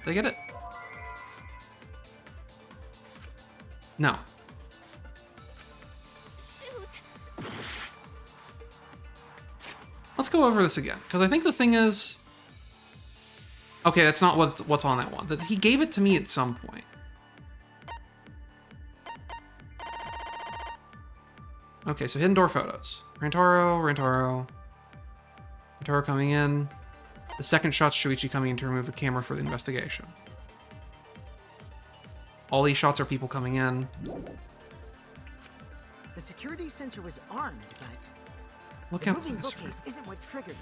They get it? No. Shoot. Let's go over this again, because I think the thing is... Okay, that's not what's on that one. He gave it to me at some point. Okay, so hidden door photos. Rantaro coming in. The second shot's Shuichi coming in to remove the camera for the investigation. All these shots are people coming in. The security sensor was armed, but Look the out, moving Professor. bookcase isn't what triggered it.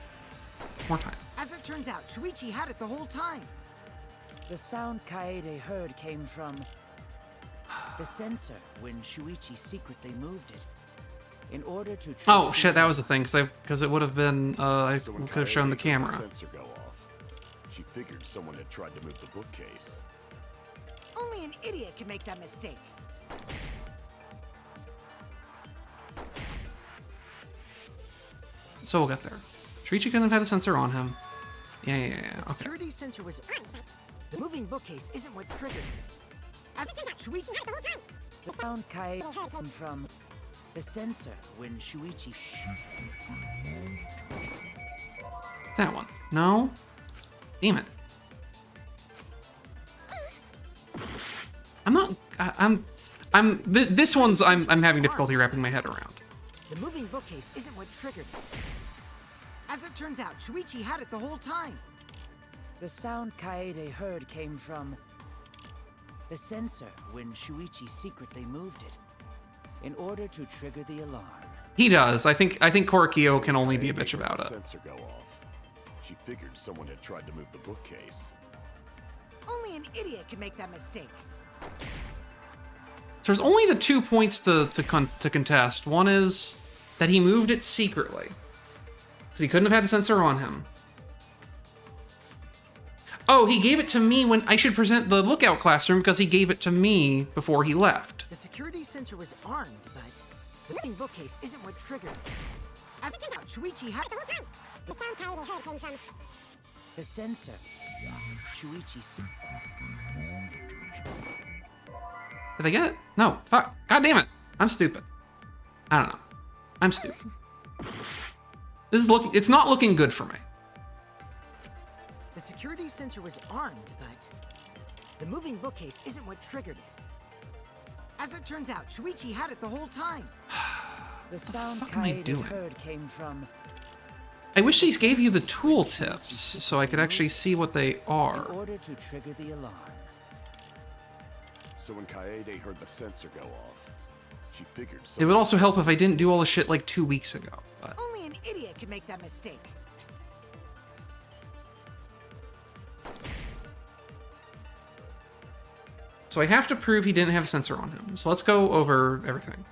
More time. As it turns out, Shuichi had it the whole time. The sound Kaede heard came from the sensor when Shuichi secretly moved it in order to... Oh shit, that was the thing, because it would have been, I So when could have shown the Kaede heard camera. sensor go off, she figured someone had tried to move the bookcase. Only an idiot can make that mistake. So we'll get there. Shuichi couldn't have had a sensor on him. Yeah, The okay. security sensor was armed, but the moving bookcase isn't what triggered it. As it turns out, Shuichi had it the whole time. The sound Kaede heard came from the sensor when Shuichi... That one. No? Damn it. I'm not... This one's... I'm having difficulty wrapping my head around. The moving bookcase isn't what triggered it. As it turns out, Shuichi had it the whole time. The sound Kaede heard came from the sensor when Shuichi secretly moved it in order to trigger the alarm. He does. I think Korikio can only be a bitch about it. Sensor go off. She figured someone had tried to move the bookcase. Only an idiot can make that mistake. So there's only the 2 points to contest. One is that he moved it secretly, because he couldn't have had the sensor on him. Oh, he gave it to me when I should present the lookout classroom because he gave it to me before he left. The security sensor was armed, but the moving bookcase isn't what triggered it. As it turns out, Shuichi had... The sound Kaede heard came from... The sensor. Shuichi... Did I get it? No. Fuck. God damn it. I'm stupid. I don't know. I'm stupid. This is looking... It's not looking good for me. The security sensor was armed, but the moving bookcase isn't what triggered it. As it turns out, Shuichi had it the whole time. The sound fuck am I Kaede doing? heard came from... I wish these gave you the tool tips so I could actually see what they are. In order to trigger the alarm. So when Kaede heard the sensor go off, she figured It would also help if I didn't do all the shit like 2 weeks ago. But Only an idiot could make that mistake. so I have to prove he didn't have a sensor on him. So let's go over everything.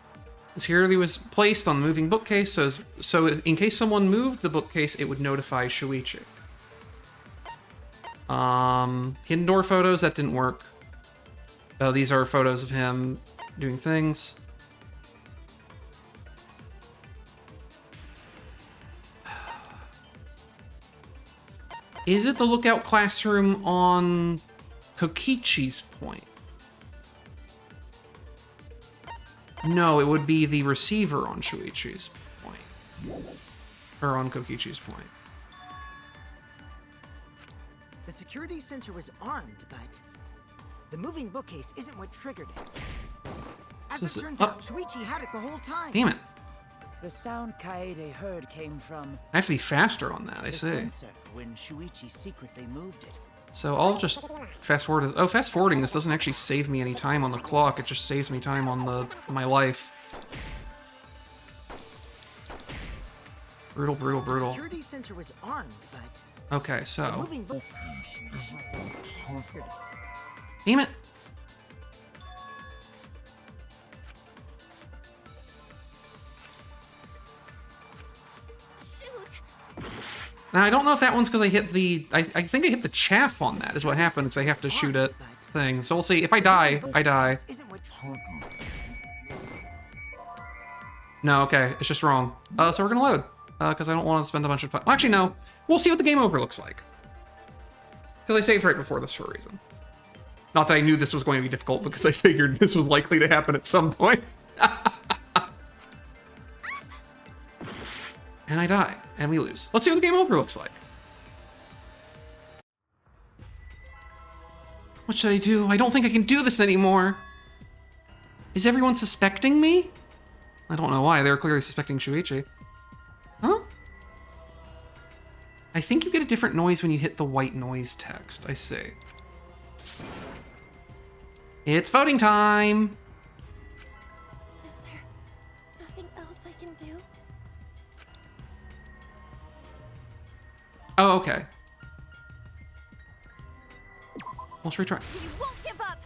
The security was placed on the moving bookcase, so in case someone moved the bookcase, it would notify Shuichi. Hidden door photos, that didn't work. These are photos of him doing things. Is it the lookout classroom on Kokichi's point? No, it would be the receiver on Shuichi's point. Or on Kokichi's point. The security sensor was armed, but the moving bookcase isn't what triggered it. As it turns out, Shuichi had it the whole time. Damn it. The sound Kaede heard came from... I have to be faster on that, I the see. sensor when Shuichi secretly moved it. So I'll just fast forward. Oh, fast forwarding this doesn't actually save me any time on the clock. It just saves me time on my life. Brutal, brutal, The brutal. security sensor was armed, but Okay, the so moving book... damn it. Now, I don't know if that one's because I hit the... I think I hit the chaff on that is what happened, because I have to shoot it thing. So we'll see. If I die, I die. No, okay. It's just wrong. So we're going to load, because I don't want to spend a bunch of time. Well, actually, no. We'll see what the game over looks like. Because I saved right before this for a reason. Not that I knew this was going to be difficult, because I figured this was likely to happen at some point. And I die, and we lose. Let's see what the game over looks like. What should I do? I don't think I can do this anymore. Is everyone suspecting me? I don't know why. They're clearly suspecting Shuichi. Huh? I think you get a different noise when you hit the white noise text. I see. It's voting time! Is there nothing else I can do? Oh, okay. Let's retry. You won't give up.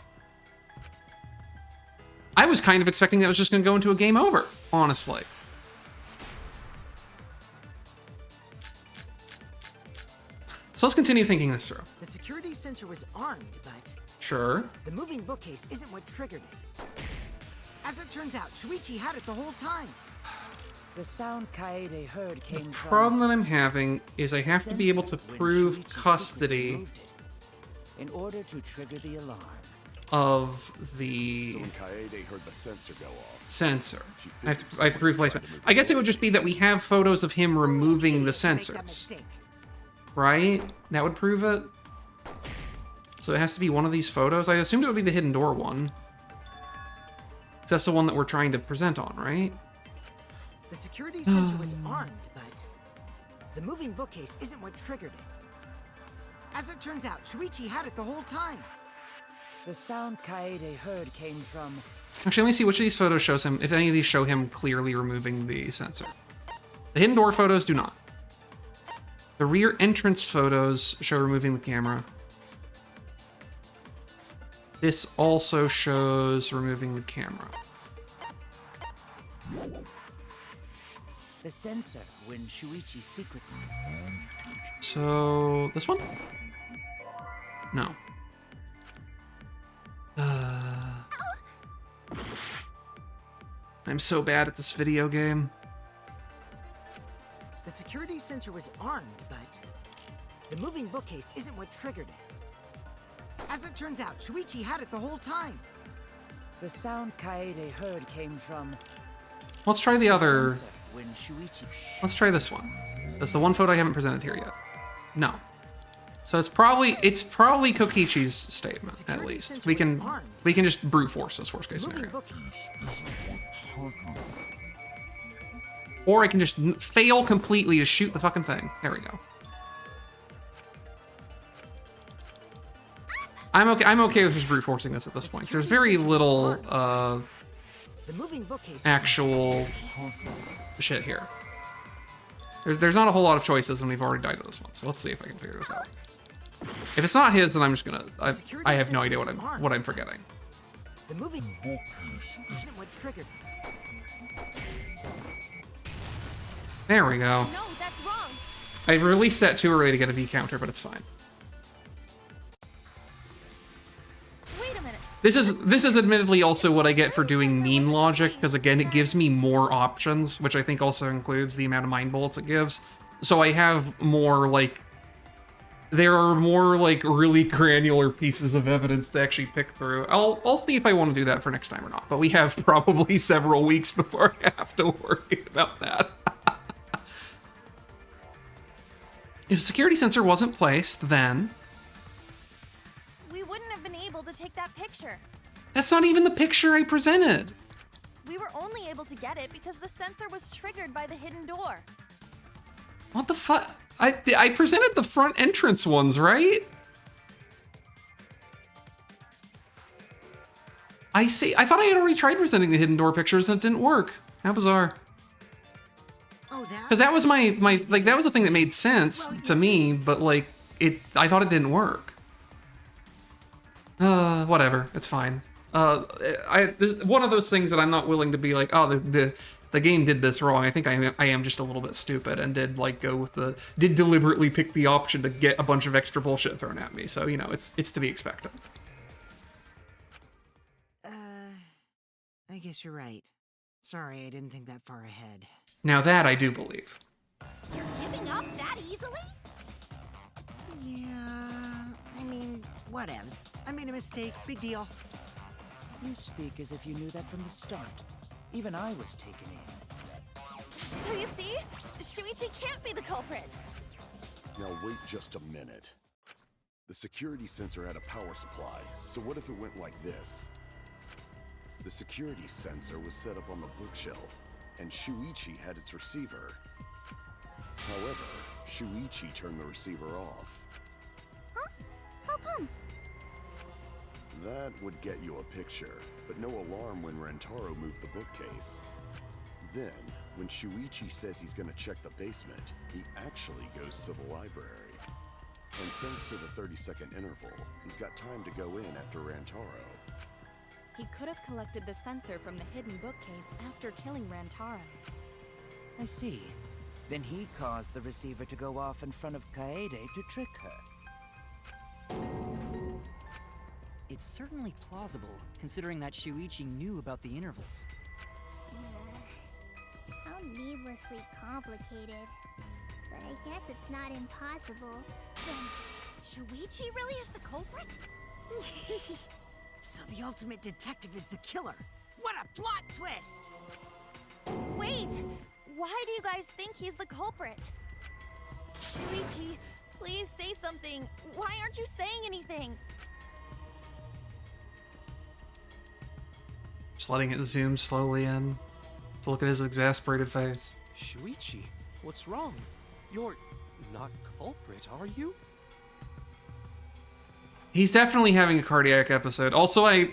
I was kind of expecting that was just going to go into a game over, honestly. So let's continue thinking this through. The security sensor was armed, but Sure. the moving bookcase isn't what triggered it. As it turns out, Shuichi had it the whole time. The sound Kaede heard came The from... problem that I'm having is I have to be able to prove custody in order to trigger the alarm. of the So when Kaede heard the sensor go off, sensor. I have to prove placement. I guess it would just be that we have photos of him removing the sensors. Right? That would prove it. So it has to be one of these photos. I assumed it would be the hidden door one. 'Cause that's the one that we're trying to present on, right? The security sensor was armed, but the moving bookcase isn't what triggered it. As it turns out, Shuichi had it the whole time. The sound Kaede heard came from... Actually, let me see which of these photos shows him, if any of these show him clearly removing the sensor. The hidden door photos do not. The rear entrance photos show removing the camera. This also shows removing the camera. The sensor when Shuichi's secret. So this one? No. I'm so bad at this video game. The security sensor was armed, but the moving bookcase isn't what triggered it. As it turns out, Shuichi had it the whole time. The sound Kaede heard came from... Let's try the other... sensor when Shuichi... Let's try this one. That's the one photo I haven't presented here yet. No. So it's probably Kokichi's statement, at least. We can just brute force this worst case scenario. Or I can just fail completely to shoot the fucking thing. There we go. I'm okay with just brute forcing this at this point. 'Cause there's very little actual shit here. There's not a whole lot of choices, and we've already died to this one. So let's see if I can figure this out. If it's not his, then I'm just gonna. I have no idea what I'm forgetting. The moving bookcase isn't what triggered. There we go. No, that's wrong. I released that too early to get a V counter, but it's fine. Wait a minute. This is admittedly also what I get for doing mean logic, because again, it gives me more options, which I think also includes the amount of mind bullets it gives. So I have more, like, there are more, like, really granular pieces of evidence to actually pick through. I'll see if I want to do that for next time or not, but we have probably several weeks before I have to worry about that. If a security sensor wasn't placed, then... We wouldn't have been able to take that picture. That's not even the picture I presented. We were only able to get it because the sensor was triggered by the hidden door. What the fuck? I presented the front entrance ones, right? I see. I thought I had already tried presenting the hidden door pictures and it didn't work. How bizarre. Because that was my like, that was the thing that made sense to me, but like, I thought it didn't work. Whatever, it's fine. One of those things that I'm not willing to be like, oh, the game did this wrong. I think I am just a little bit stupid and did deliberately pick the option to get a bunch of extra bullshit thrown at me. So, you know, it's to be expected. I guess you're right. Sorry, I didn't think that far ahead. Now that I do believe. You're giving up that easily? Yeah, I mean, whatevs. I made a mistake, big deal. You speak as if you knew that from the start. Even I was taken in. So you see? Shuichi can't be the culprit. Now wait just a minute. The security sensor had a power supply, so what if it went like this? The security sensor was set up on the bookshelf, and Shuichi had its receiver. However, Shuichi turned the receiver off. Huh? How come? That would get you a picture, but no alarm when Rantaro moved the bookcase. Then, when Shuichi says he's gonna check the basement, he actually goes to the library. And thanks to the 30-second interval, he's got time to go in after Rantaro. He could have collected the sensor from the hidden bookcase after killing Rantaro. I see. Then he caused the receiver to go off in front of Kaede to trick her. It's certainly plausible, considering that Shuichi knew about the intervals. How needlessly complicated. But I guess it's not impossible. Then, Shuichi really is the culprit? So the ultimate detective is the killer. What a plot twist! Wait! Why do you guys think he's the culprit? Shuichi, please say something. Why aren't you saying anything? Just letting it zoom slowly in to look at his exasperated face. Shuichi, what's wrong? You're not culprit, are you? He's definitely having a cardiac episode. Also, I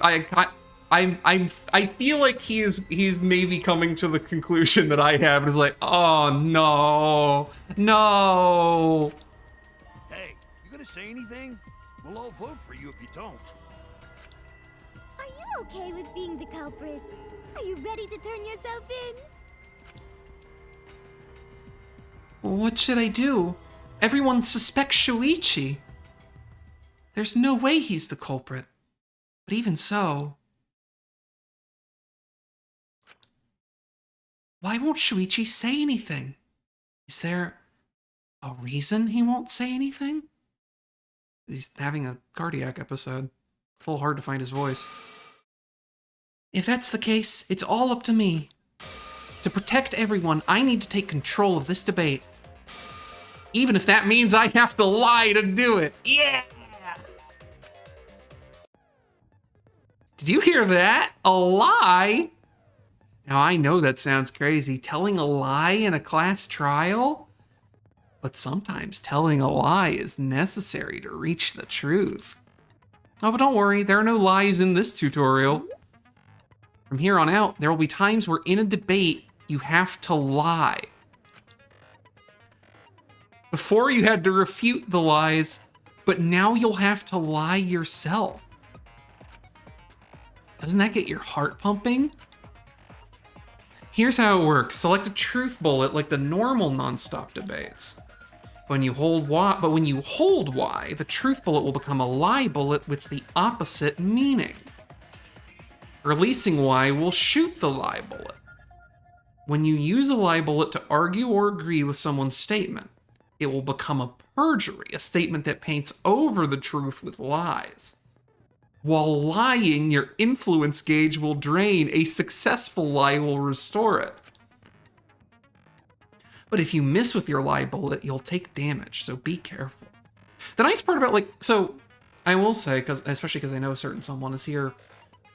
feel like he's maybe coming to the conclusion that I have, and is like, oh no, no. Hey, you gonna say anything? We'll all vote for you if you don't. okay with being the culprit. Are you ready to turn yourself in? What should I do? Everyone suspects Shuichi. There's no way he's the culprit. But even so... Why won't Shuichi say anything? Is there a reason he won't say anything? He's having a cardiac episode. It's a little hard to find his voice. If that's the case, it's all up to me. To protect everyone, I need to take control of this debate. Even if that means I have to lie to do it. Yeah! Did you hear that? A lie? Now I know that sounds crazy, telling a lie in a class trial? But sometimes telling a lie is necessary to reach the truth. Oh, but don't worry, there are no lies in this tutorial. From here on out, there will be times where in a debate, you have to lie. Before you had to refute the lies, but now you'll have to lie yourself. Doesn't that get your heart pumping? Here's how it works. Select a truth bullet like the normal non-stop debates. When you hold Y, but when you hold Y, the truth bullet will become a lie bullet with the opposite meaning. Releasing Y will shoot the lie bullet. When you use a lie bullet to argue or agree with someone's statement, it will become a perjury, a statement that paints over the truth with lies. While lying, your influence gauge will drain. A successful lie will restore it. But if you miss with your lie bullet, you'll take damage, so be careful. The nice part about, so I will say, especially because I know a certain someone is here,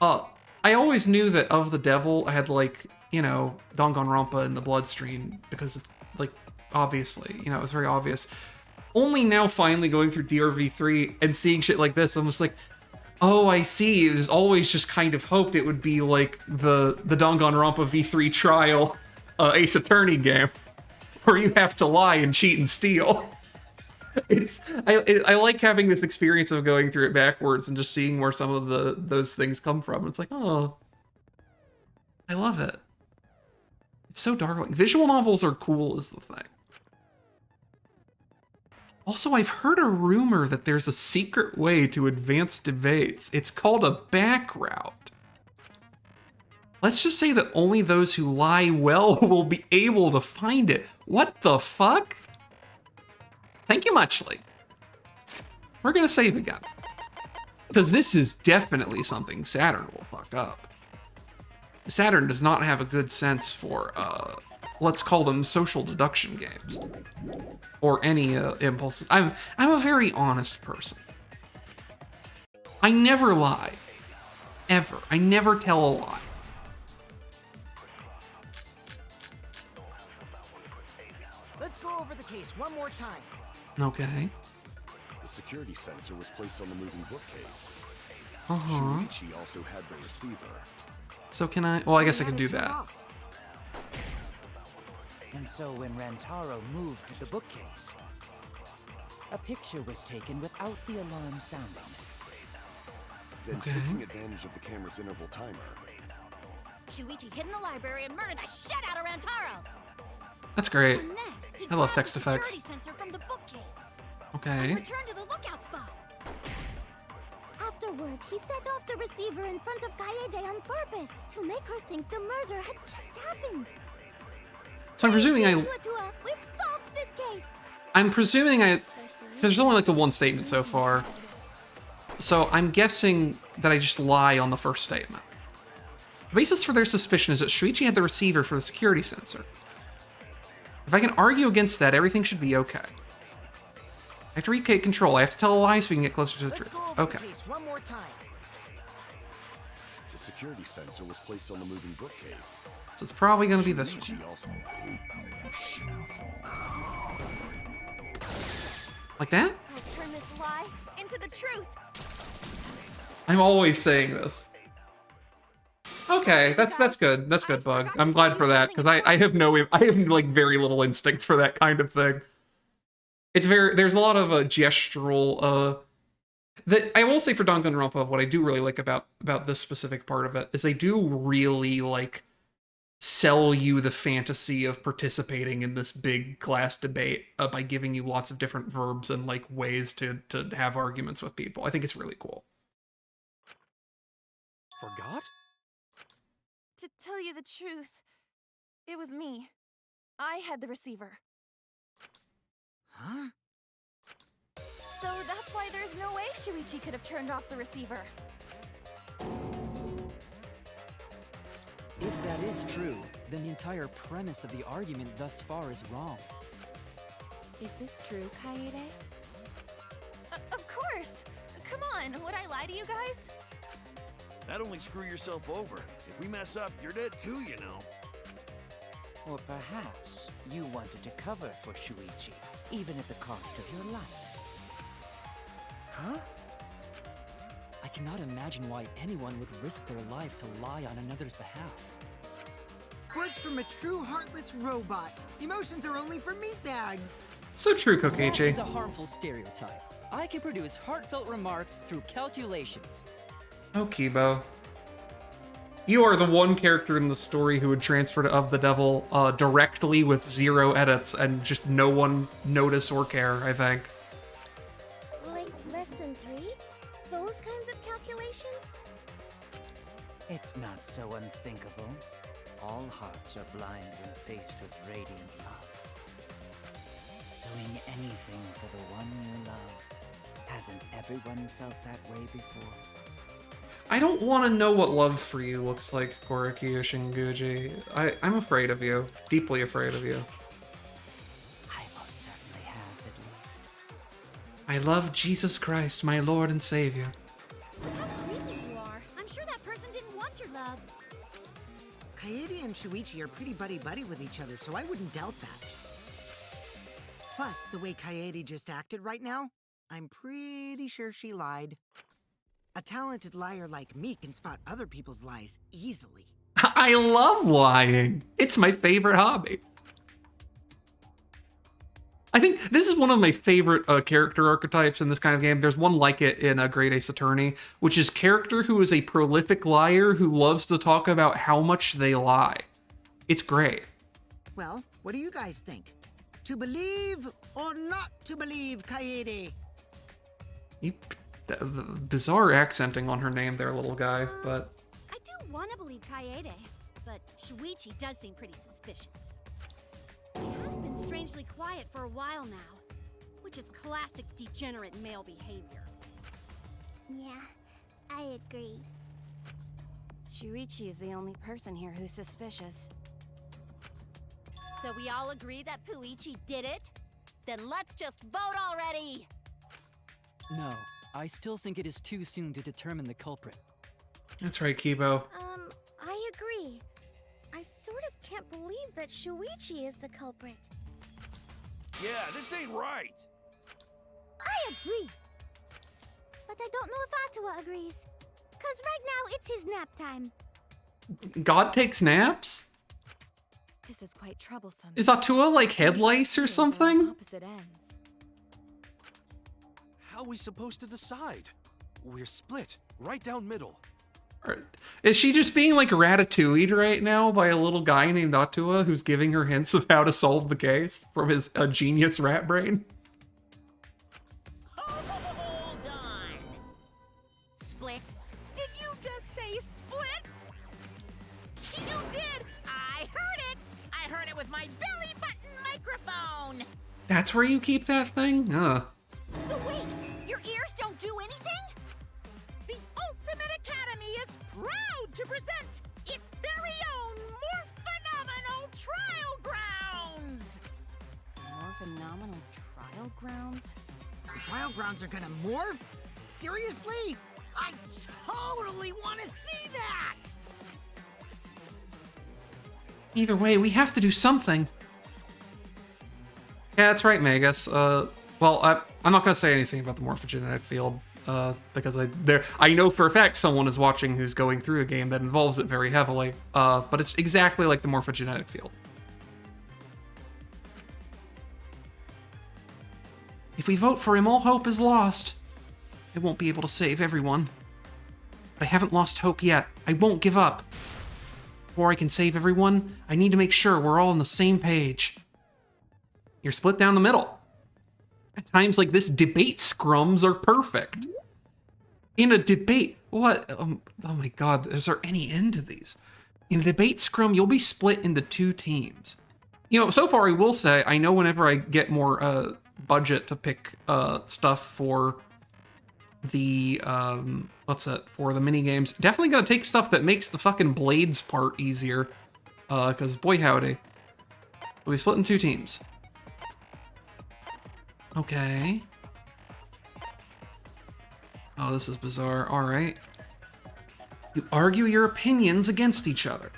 I always knew that of the devil, I had, Dangan Ronpa in the bloodstream, because it's, obviously, it's very obvious. Only now finally going through DRV3 and seeing shit like this, I'm just like, oh, I see. It was always just kind of hoped it would be like the Dangan Ronpa V3 trial Ace Attorney game, where you have to lie and cheat and steal. I like having this experience of going through it backwards and just seeing where some of those things come from. It's like, oh, I love it. It's so dark. Visual novels are cool is the thing. Also, I've heard a rumor that there's a secret way to advance debates. It's called a back route. Let's just say that only those who lie well will be able to find it. What the fuck? Thank you, Muchly. We're gonna save again. Because this is definitely something Saturn will fuck up. Saturn does not have a good sense for, let's call them social deduction games. Or any impulses. I'm a very honest person. I never lie. Ever. I never tell a lie. Let's go over the case one more time. Okay. The security sensor was placed on the moving bookcase. Uh-huh. Shuichi also had the receiver. So can I... Well, I guess I can do that. And so when Rantaro moved the bookcase, a picture was taken without the alarm sounding. Then taking advantage of the camera's interval timer. Shuichi hid in the library and murdered the shit out of Rantaro. That's great. And then he I love grabbed text the effects. security sensor from the bookcase. Okay. And returned to the lookout spot. Afterward, he set off the receiver in front of Kaede on purpose to make her think the murder had just happened. So I'm presuming We've solved this case. I'm presuming because there's only the one statement so far. So I'm guessing that I just lie on the first statement. The basis for their suspicion is that Shuichi had the receiver for the security sensor. If I can argue against that, everything should be okay. I have to retake control. I have to tell a lie so we can get closer to the truth. Okay. One more time. The security sensor was placed on the moving bookcase. So it's probably going to be this one. Like that? I'll turn this lie into the truth. I'm always saying this. Okay, that's good. That's good, Bug. I'm glad for that because I have very little instinct for that kind of thing. There's a lot of gestural I will say for Danganronpa, what I do really like about this specific part of it is they do really like sell you the fantasy of participating in this big class debate by giving you lots of different verbs and like ways to have arguments with people. I think it's really cool. Forgot? To tell you the truth, it was me. I had the receiver. Huh? So that's why there's no way Shuichi could have turned off the receiver. If that is true, then the entire premise of the argument thus far is wrong. Is this true, Kaede? Of course! Come on, would I lie to you guys? That'd only screw yourself over. If we mess up, you're dead too, you know. Or perhaps you wanted to cover for Shuichi, even at the cost of your life. Huh? I cannot imagine why anyone would risk their life to lie on another's behalf. Words from a true heartless robot. Emotions are only for meatbags. So true, That Kokichi. is a harmful stereotype. I can produce heartfelt remarks through calculations. Oh, Kibo. You are the one character in the story who would transfer to Of the Devil directly with 0 edits and just no one notice or care, I think. Like less than 3? Those kinds of calculations? It's not so unthinkable. All hearts are blind when faced with radiant love. Doing anything for the one you love. Hasn't everyone felt that way before? I don't want to know what love for you looks like, Koriki Shinguji. I'm afraid of you. Deeply afraid of you. I most certainly have, at least. I love Jesus Christ, my Lord and Savior. How creepy you are. I'm sure that person didn't want your love. Kaede and Shuichi are pretty buddy-buddy with each other, so I wouldn't doubt that. Plus, the way Kaede just acted right now, I'm pretty sure she lied. A talented liar like me can spot other people's lies easily. I love lying. It's my favorite hobby. I think this is one of my favorite character archetypes in this kind of game. There's one like it in Great Ace Attorney, which is character who is a prolific liar who loves to talk about how much they lie. It's great. Well, what do you guys think? To believe or not to believe, Kaede? The bizarre accenting on her name there, little guy, but... I do want to believe Kaede, but Shuichi does seem pretty suspicious. He has been strangely quiet for a while now, which is classic degenerate male behavior. Yeah, I agree. Shuichi is the only person here who's suspicious. So we all agree that Puichi did it? Then let's just vote already! No, I still think it is too soon to determine the culprit. That's right, Kibo. I agree. I sort of can't believe that Shuichi is the culprit. Yeah, this ain't right. I agree. But I don't know if Atua agrees. 'Cause right now it's his nap time. God takes naps? This is quite troublesome. Is Atua like head lice or something? Opposite ends. How are we supposed to decide? We're split, right down middle. Is she just being like ratatouille'd right now by a little guy named Atua who's giving her hints of how to solve the case from his genius rat brain? Hold on. Split? Did you just say split? You did! I heard it! I heard it with my belly button microphone! That's where you keep that thing? So wait, your ears don't do anything? The Ultimate Academy is proud to present its very own more phenomenal trial grounds! More phenomenal trial grounds? Trial grounds are gonna morph? Seriously? I totally want to see that! Either way, we have to do something. Yeah, that's right, Magus. Well, I'm not going to say anything about the morphogenetic field, because I know for a fact someone is watching who's going through a game that involves it very heavily, but it's exactly like the morphogenetic field. If we vote for him, all hope is lost. I won't be able to save everyone. But I haven't lost hope yet. I won't give up. Before I can save everyone, I need to make sure we're all on the same page. You're split down the middle. At times like this, debate scrums are perfect. In a debate, what? Oh my god, is there any end to these? In a debate scrum, you'll be split into 2 teams. You know, so far I will say, I know whenever I get more budget to pick stuff for the, for the mini games, definitely gonna take stuff that makes the fucking blades part easier. Because boy howdy. We split in 2 teams. Okay. Oh, this is bizarre. Alright. You argue your opinions against each other.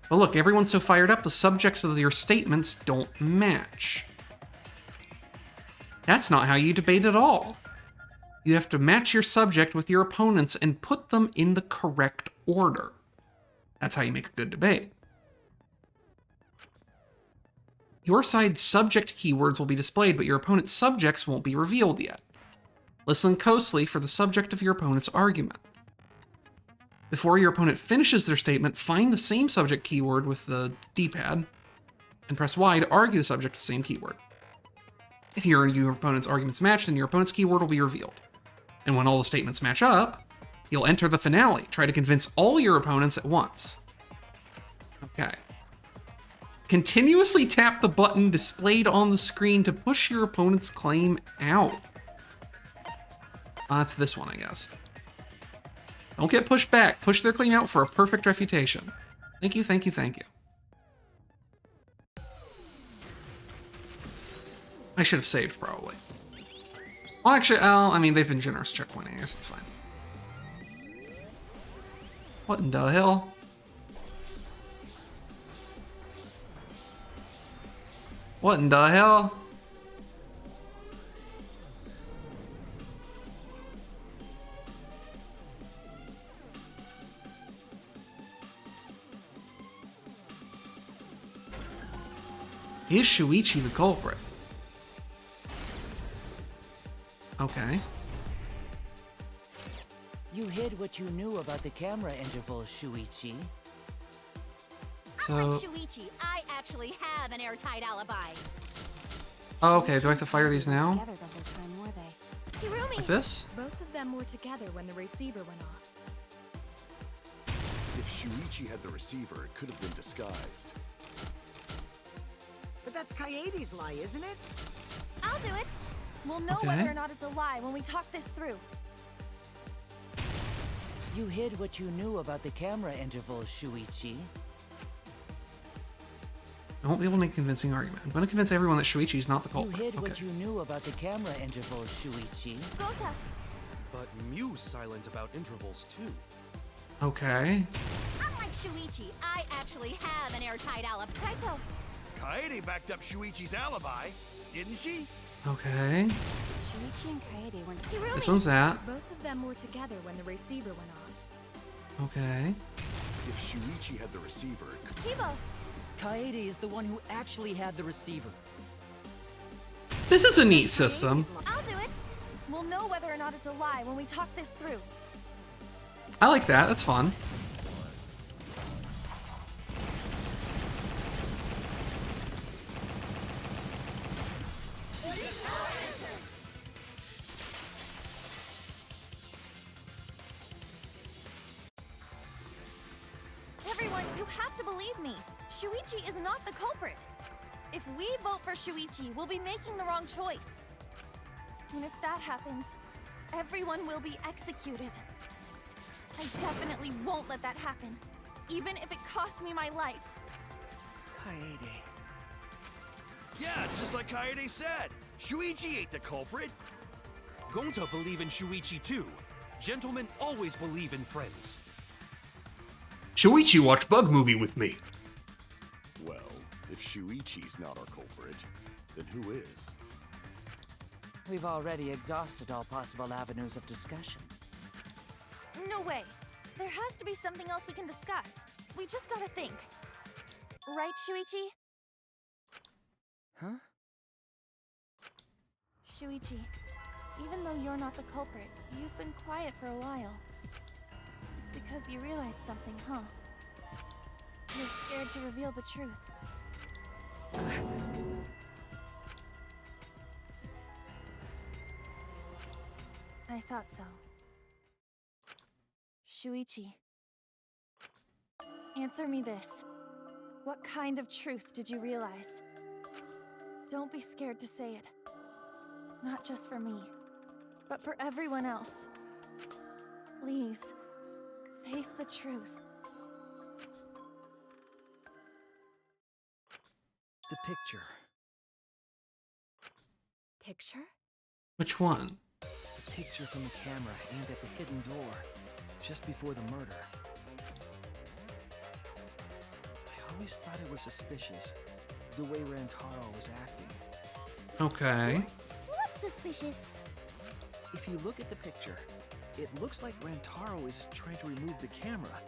But look, everyone's so fired up, the subjects of your statements don't match. That's not how you debate at all. You have to match your subject with your opponents and put them in the correct order. That's how you make a good debate. Your side's subject keywords will be displayed, but your opponent's subjects won't be revealed yet. Listen closely for the subject of your opponent's argument. Before your opponent finishes their statement, find the same subject keyword with the D-pad and press Y to argue the subject with the same keyword. If your and your opponent's arguments match, then your opponent's keyword will be revealed. And when all the statements match up, you'll enter the finale. Try to convince all your opponents at once. Okay. Continuously tap the button displayed on the screen to push your opponent's claim out. It's this one, I guess. Don't get pushed back. Push their claim out for a perfect refutation. Thank you, thank you, thank you. I should have saved, probably. Well, actually, I mean, they've been generous checkpointing. I guess it's fine. What in the hell? What in the hell? Is Shuichi the culprit? Okay. You hid what you knew about the camera intervals, Shuichi. So... Unlike Shuichi, I actually have an airtight alibi. Oh, okay, do I have to fire these now? Together the whole time, were they? Hirumi! Like this? Both of them were together when the receiver went off. If Shuichi had the receiver, it could have been disguised. But that's Kaede's lie, isn't it? I'll do it. We'll know Okay. whether or not it's a lie when we talk this through. You hid what you knew about the camera intervals, Shuichi. I won't be able to make a convincing argument. I'm going to convince everyone that Shuichi's not the You culprit. hid Okay. what you knew about the camera intervals, Shuichi. Gota! But Mew's silent about intervals too. Okay. Unlike Shuichi, I actually have an airtight alibi. Kaito! Kaede backed up Shuichi's alibi, didn't she? Okay. Shuichi and Kaede went Hirumi! This one's that. Both of them were together when the receiver went off. Okay. If Shuichi had the receiver, it could... Kibo! Kaede is the one who actually had the receiver. This is a neat system. I'll do it. We'll know whether or not it's a lie when we talk this through. I like that. That's fun. Everyone, you have to believe me. Shuichi is not the culprit. If we vote for Shuichi, we'll be making the wrong choice. And if that happens, everyone will be executed. I definitely won't let that happen, even if it costs me my life. Kaede. Yeah, it's just like Kaede said. Shuichi ain't the culprit. Gonta believe in Shuichi too. Gentlemen always believe in friends. Shuichi watched Bug Movie with me. Well, if Shuichi's not our culprit, then who is? We've already exhausted all possible avenues of discussion. No way. There has to be something else we can discuss. We just gotta think. Right, Shuichi? Huh? Shuichi, even though you're not the culprit, you've been quiet for a while. It's because you realized something, huh? You're scared to reveal the truth. I thought so. Shuichi, answer me this. What kind of truth did you realize? Don't be scared to say it. Not just for me, but for everyone else. Please, face the truth. The picture. Picture? Which one? The picture from the camera aimed at the hidden door, just before the murder. I always thought it was suspicious, the way Rantaro was acting. Okay. What's suspicious? If you look at the picture, it looks like Rantaro is trying to remove the camera.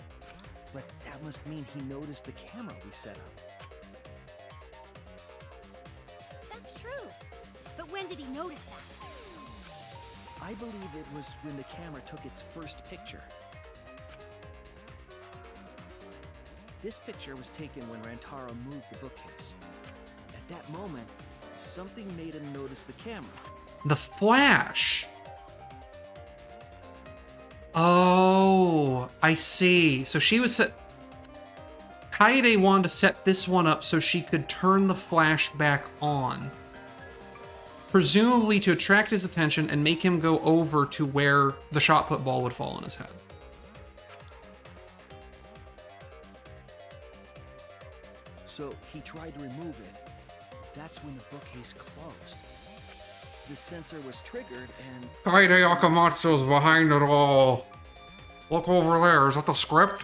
But that must mean he noticed the camera we set up. That's true. But when did he notice that? I believe it was when the camera took its first picture. This picture was taken when Rantaro moved the bookcase. At that moment, something made him notice the camera. The flash. Oh, I see. So she was set. Kaede wanted to set this one up so she could turn the flash back on. Presumably to attract his attention and make him go over to where the shot put ball would fall on his head. So he tried to remove it. That's when the bookcase closed. The sensor was triggered and... Kaede Akamatsu's behind it all. Look over there. Is that the script?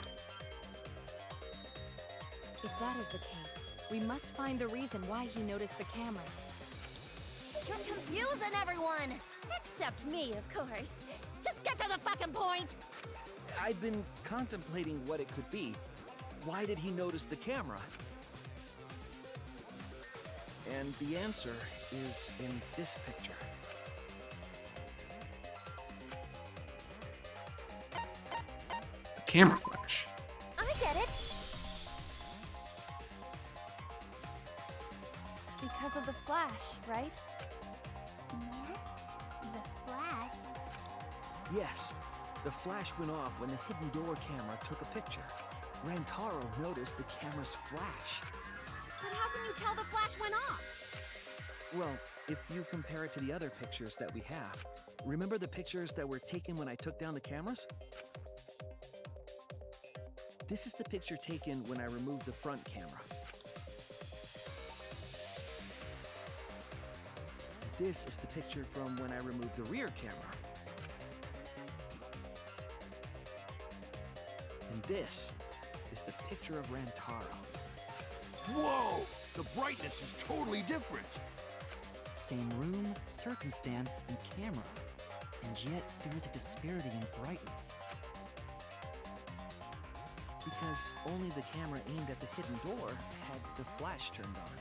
If that is the case, we must find the reason why he noticed the camera. You're confusing everyone! Except me, of course. Just get to the fucking point! I've been contemplating what it could be. Why did he notice the camera? And the answer is in this picture. The camera flash. I get it. Because of the flash, right? The flash? Yes, the flash went off when the hidden door camera took a picture. Rantaro noticed the camera's flash. But how can you tell the flash went off? Well, if you compare it to the other pictures that we have, remember the pictures that were taken when I took down the cameras? This is the picture taken when I removed the front camera. This is the picture from when I removed the rear camera. And this is the picture of Rantaro. Whoa! The brightness is totally different. Same room, circumstance, and camera. And yet, there is a disparity in brightness. Because only the camera aimed at the hidden door had the flash turned on.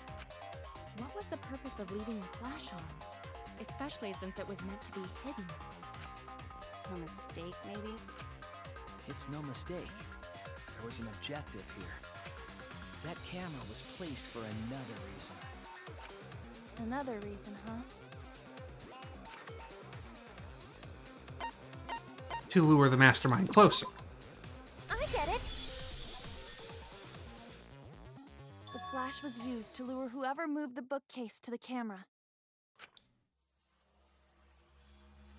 What was the purpose of leaving the flash on? Especially since it was meant to be hidden. A mistake, maybe? It's no mistake. There was an objective here. That camera was placed for another reason. Another reason, huh? To lure the mastermind closer. I get it! The flash was used to lure whoever moved the bookcase to the camera.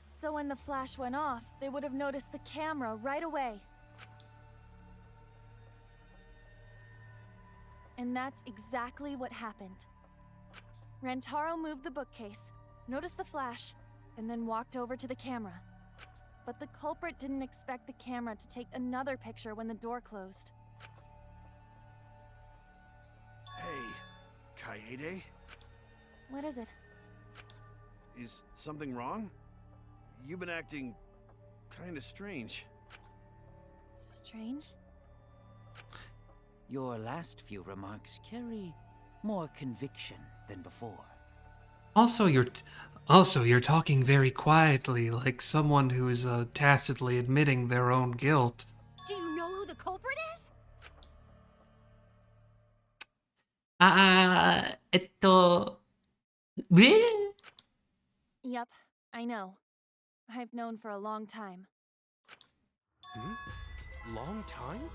So when the flash went off, they would have noticed the camera right away. And that's exactly what happened. Rantaro moved the bookcase, noticed the flash, and then walked over to the camera. But the culprit didn't expect the camera to take another picture when the door closed. Hey, Kaede? What is it? Is something wrong? You've been acting kinda strange. Strange? Your last few remarks carry more conviction than before. Also, you're talking very quietly, like someone who is tacitly admitting their own guilt. Do you know who the culprit is? Bleh. Yep, I know. I've known for a long time. Long time?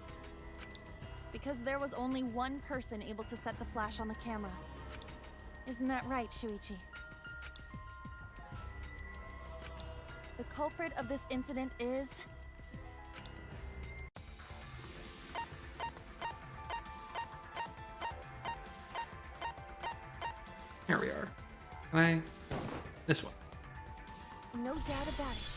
Because there was only one person able to set the flash on the camera. Isn't that right, Shuichi? The culprit of this incident is... Here we are. This one. No doubt about it.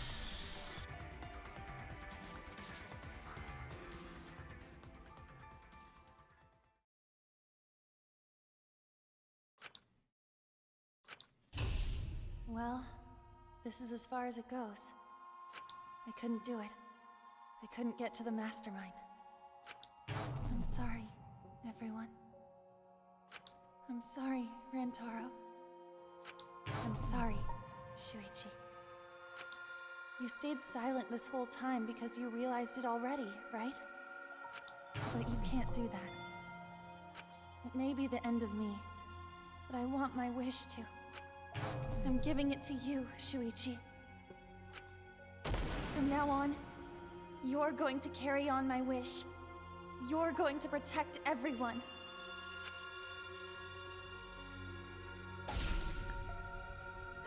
Well, this is as far as it goes. I couldn't do it. I couldn't get to the mastermind. I'm sorry, everyone. I'm sorry, Rantaro. I'm sorry, Shuichi. You stayed silent this whole time because you realized it already, right? But you can't do that. It may be the end of me, but I want my wish to. I'm giving it to you, Shuichi. From now on, you're going to carry on my wish. You're going to protect everyone.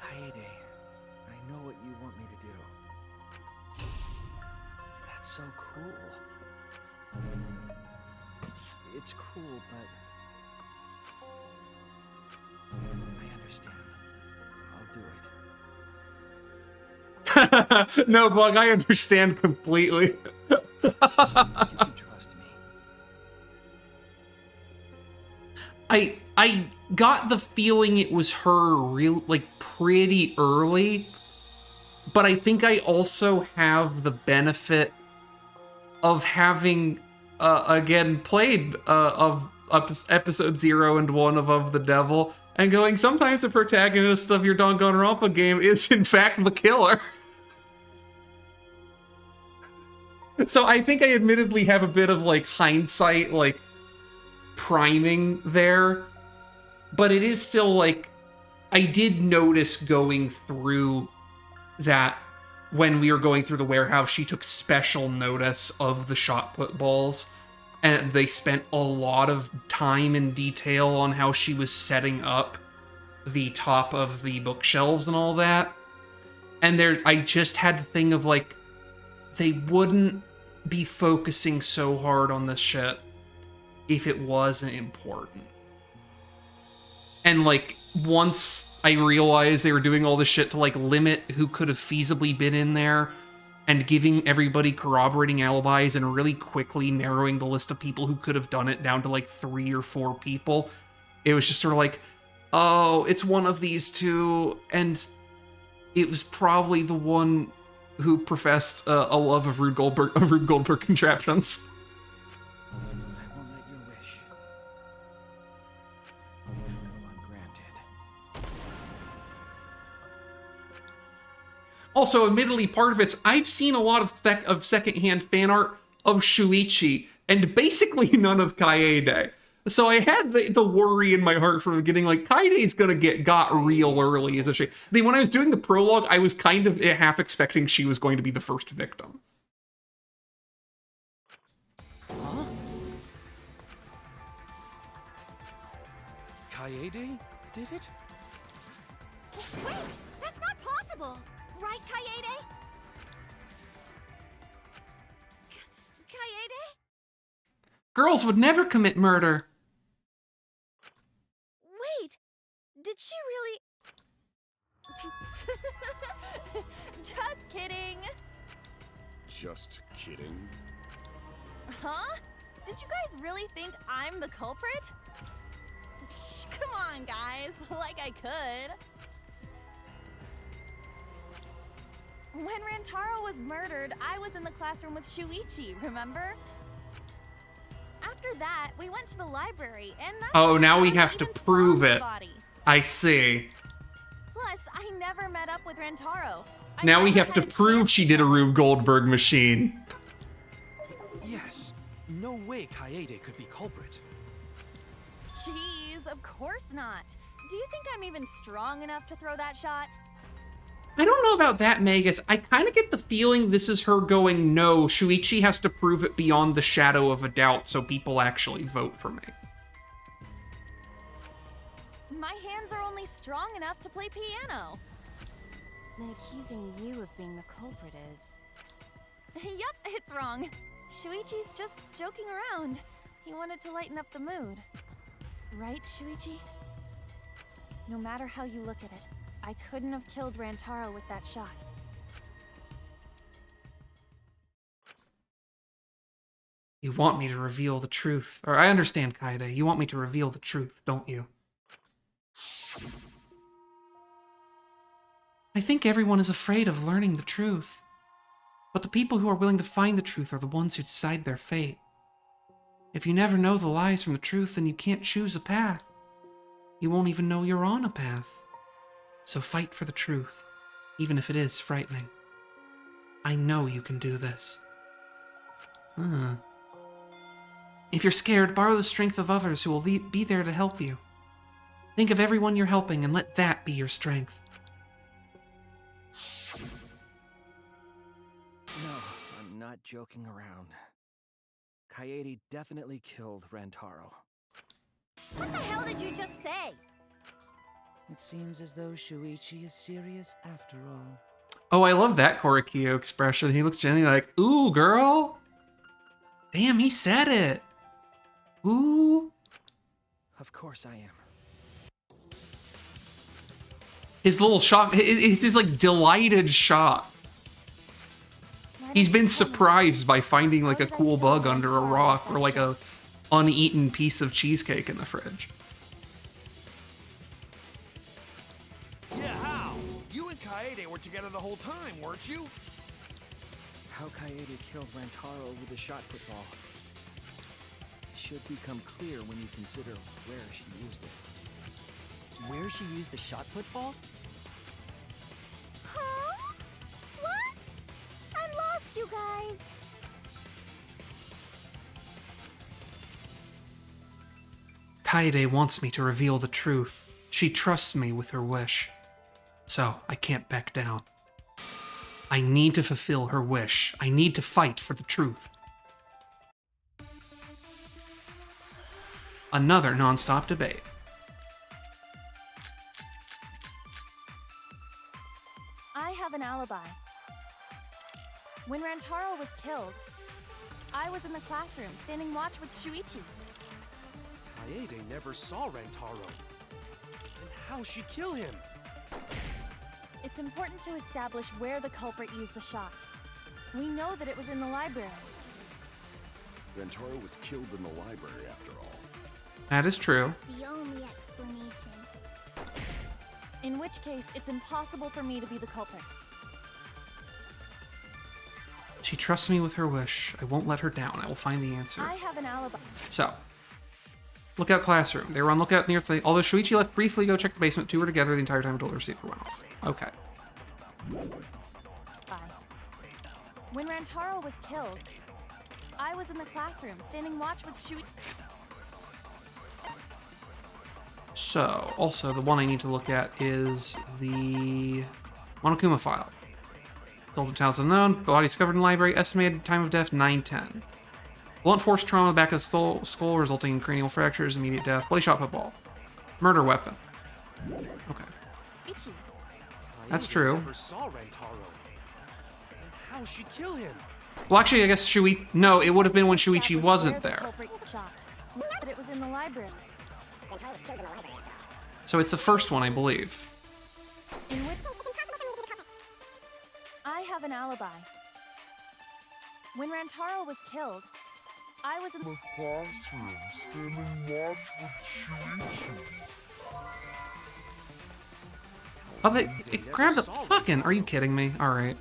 Kaede, I know what you want me to do. That's so cool. It's cool, but... I understand. I'll do it. No, Bug, I understand completely. You can trust me. I got the feeling it was her pretty early, but I think I also have the benefit of having again played of episode 0 and 1 of the Devil, and going, sometimes the protagonist of your Danganronpa game is in fact the killer. So I think I admittedly have a bit of hindsight priming there, but it is still I did notice going through that when we were going through the warehouse, she took special notice of the shot put balls, and they spent a lot of time and detail on how she was setting up the top of the bookshelves and all that. And I just had the thing of they wouldn't be focusing so hard on this shit if it wasn't important. And once I realized they were doing all this shit to limit who could have feasibly been in there and giving everybody corroborating alibis and really quickly narrowing the list of people who could have done it down to 3 or 4 people, it was just sort of oh, it's one of these two, and it was probably the one who professed a love of Rube Goldberg contraptions. I won't let your wish go ungranted. Also, admittedly, part of it's I've seen a lot of secondhand fan art of Shuichi, and basically none of Kaede. So I had the worry in my heart from the beginning, Kaide's gonna got real early, isn't she? When I was doing the prologue, I was kind of half expecting she was going to be the first victim. Huh? Kaede did it? Wait! That's not possible! Right, Kaede? Kaede? Girls would never commit murder. Wait! Did she really... Just kidding! Just kidding? Huh? Did you guys really think I'm the culprit? Psh, come on, guys. Like I could. When Rantaro was murdered, I was in the classroom with Shuichi, remember? After that, we went to the library, and that's Oh, now we when have to even prove saw the it. body. I see. with Rantaro. Now we have to prove she did a Rube Goldberg machine. Yes. No way Kaede could be culprit. Jeez, of course not. Do you think I'm even strong enough to throw that shot? I don't know about that, Magus. I kind of get the feeling this is her going, no, Shuichi has to prove it beyond the shadow of a doubt so people actually vote for me. My hands are only strong enough to play piano. Then accusing you of being the culprit is... Yup, it's wrong. Shuichi's just joking around. He wanted to lighten up the mood. Right, Shuichi? No matter how you look at it, I couldn't have killed Rantaro with that shot. You want me to reveal the truth. Or I understand, Kaede. You want me to reveal the truth, don't you? I think everyone is afraid of learning the truth. But the people who are willing to find the truth are the ones who decide their fate. If you never know the lies from the truth, then you can't choose a path. You won't even know you're on a path. So fight for the truth, even if it is frightening. I know you can do this. If you're scared, borrow the strength of others who will be there to help you. Think of everyone you're helping and let that be your strength. No, I'm not joking around. Kaede definitely killed Rantaro. What the hell did you just say? It seems as though Shuichi is serious after all. Oh, I love that Korikyo expression. He looks genuinely like, ooh, girl. Damn, he said it. Ooh. Of course I am. His little shock, his like delighted shock. He's been surprised by finding like a cool bug under a rock or like a uneaten piece of cheesecake in the fridge. Yeah, how? You and Kaede were together the whole time, weren't you? How Kaede killed Rantaro with the shot put ball should become clear when you consider where she used it. Where she used the shot put ball? Huh? What? I'm lost, you guys. Kaede wants me to reveal the truth. She trusts me with her wish. So, I can't back down. I need to fulfill her wish. I need to fight for the truth. Another non-stop debate. I have an alibi. When Rantaro was killed, I was in the classroom standing watch with Shuichi. Kaede never saw Rantaro. Then how'd she kill him? It's important to establish where the culprit used the shot. We know that it was in the library. Rantaro was killed in the library after all. That is true. The only explanation. In which case, it's impossible for me to be the culprit. She trusts me with her wish. I won't let her down. I will find the answer. I have an alibi. So, lookout classroom. They were on lookout near the... Although Shuichi left briefly to go check the basement, two were together the entire time until the receiver went off. Okay. Bye. When Rantaro was killed, I was in the classroom standing watch with Shuichi. So, also, the one I need to look at is the Monokuma file. Adult talents unknown, body discovered in library, estimated time of death 9:10. Blunt force trauma in the back of the skull resulting in cranial fractures, immediate death, bloody shot football. Murder weapon. Okay. Ichi. That's true. Never saw Rantaro. Then how'd she kill him? Well, actually, I guess Shuichi... No, it would have been when Shuichi wasn't there. But it was in the library. So it's the first one, I believe. In which I have an alibi. When Rantaro was killed, I was in the classroom standing watch with Shuichi. Oh, it grabbed the fucking... Are you kidding me? All right.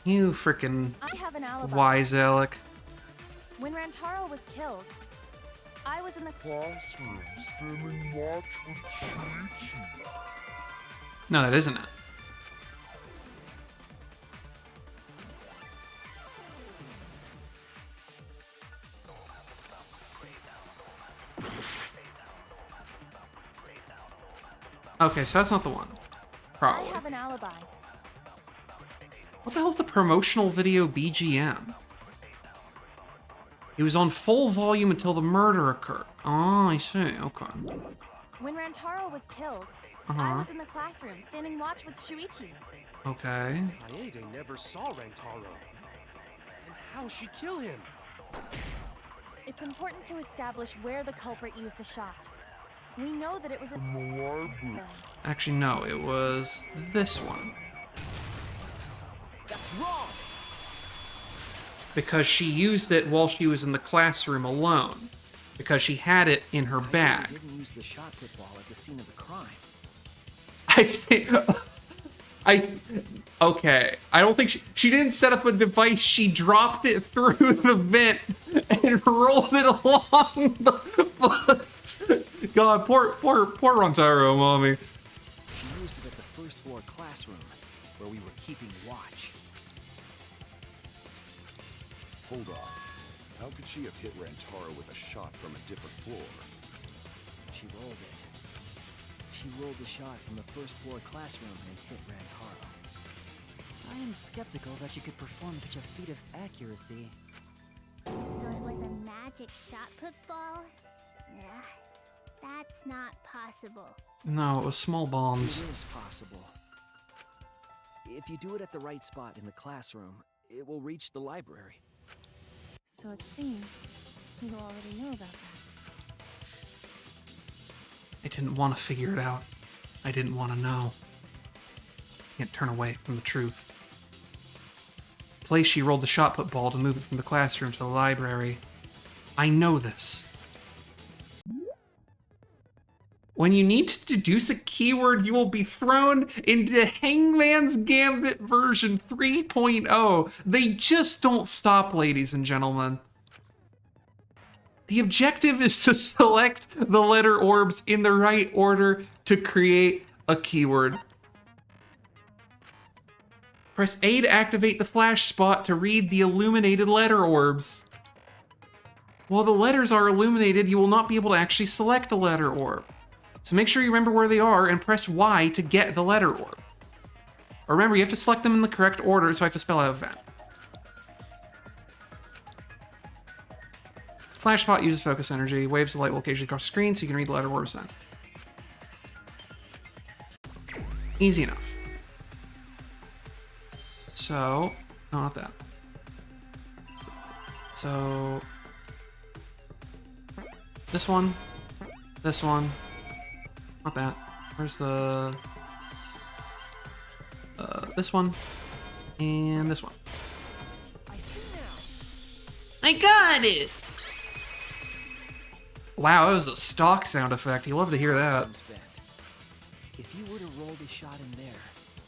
You freaking wise Alec. When Rantaro was killed, I was in the classroom, standing watch with Shuichi. No, that isn't it. Okay, so that's not the one. Probably. I have an alibi. What the hell's the promotional video BGM? It was on full volume until the murder occurred. Oh, I see. Okay. When Rantaro was killed, I was in the classroom standing watch with Shuichi. Okay. Kaede never saw Rantaro. And how'd she kill him? It's important to establish where the culprit used the shot. We know that it was in the library. Actually, no, it was this one. That's wrong! Because she used it while she was in the classroom alone. Because she had it in her bag. Didn't use the shot put ball at the scene of the crime. I think... Okay. I don't think she didn't set up a device. She dropped it through the vent and rolled it along the books. God, poor Rantaro, mommy. She used it at the first floor classroom, where we were keeping watch. Hold on. How could she have hit Rantaro with a shot from a different floor? She rolled it. She rolled the shot from the first floor classroom and hit Rantaro. I am skeptical that she could perform such a feat of accuracy. So it was a magic shot put ball? Ugh, that's not possible. No, it was small bombs. It is possible. If you do it at the right spot in the classroom, it will reach the library. So it seems you already know about that. I didn't want to figure it out. I didn't want to know. Can't turn away from the truth. Place she rolled the shot put ball to move it from the classroom to the library. I know this. When you need to deduce a keyword, you will be thrown into Hangman's Gambit version 3.0. They just don't stop, ladies and gentlemen. The objective is to select the letter orbs in the right order to create a keyword. Press A to activate the flash spot to read the illuminated letter orbs. While the letters are illuminated, you will not be able to actually select a letter orb. So make sure you remember where they are and press Y to get the letter orb. Or remember, you have to select them in the correct order, so I have to spell out event. Flash spot uses focus energy. Waves of light will occasionally cross the screen, so you can read the letter orbs then. Easy enough. So, no, not that. So, this one, not that. Where's the, this one, and this one. I see now. I got it! Wow, that was a stock sound effect. You love to hear that. If you were to roll the shot in there,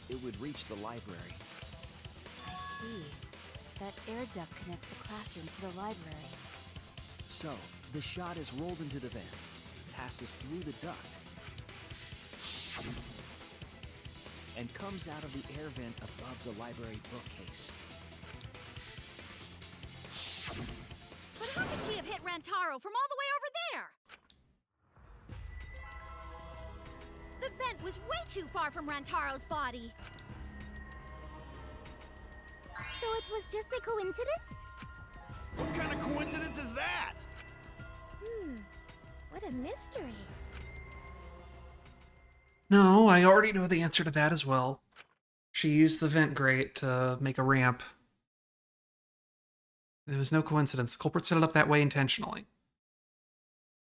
it would reach the library. I see. That air duct connects the classroom to the library. So, the shot is rolled into the vent, passes through the duct, and comes out of the air vent above the library bookcase. But how could she have hit Rantaro from all the way over there? The vent was way too far from Rantaro's body. So it was just a coincidence? What kind of coincidence is that? What a mystery. No, I already know the answer to that as well. She used the vent grate to make a ramp. There was no coincidence. The culprit set it up that way intentionally.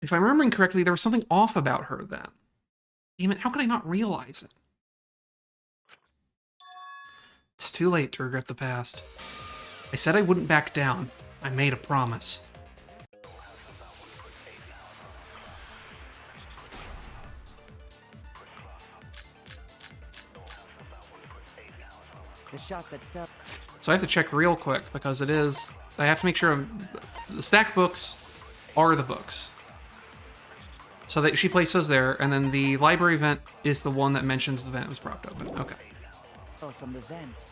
If I'm remembering correctly, there was something off about her then. Damn it, how could I not realize it? It's too late to regret the past. I said I wouldn't back down. I made a promise. The shot that fell. So I have to check real quick because it is... I have to make sure The stack books are the books. So that she placed those there, and then the library vent is the one that mentions the vent was propped open. Okay. Oh, from the vent.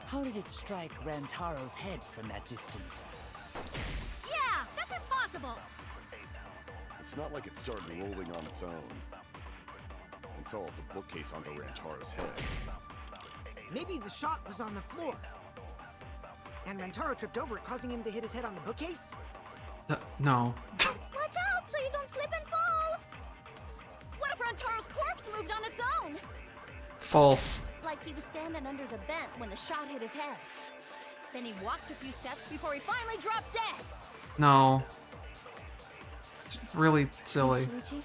How did it strike Rantaro's head from that distance? Yeah, that's impossible! It's not like it started rolling on its own and fell off the bookcase onto Rantaro's head. Maybe the shot was on the floor. And Rantaro tripped over it, causing him to hit his head on the bookcase? No. Watch out so you don't slip and fall! What if Rantaro's corpse moved on its own? False. Like he was standing under the vent when the shot hit his head. Then he walked a few steps before he finally dropped dead. No. It's really silly. Shuichi,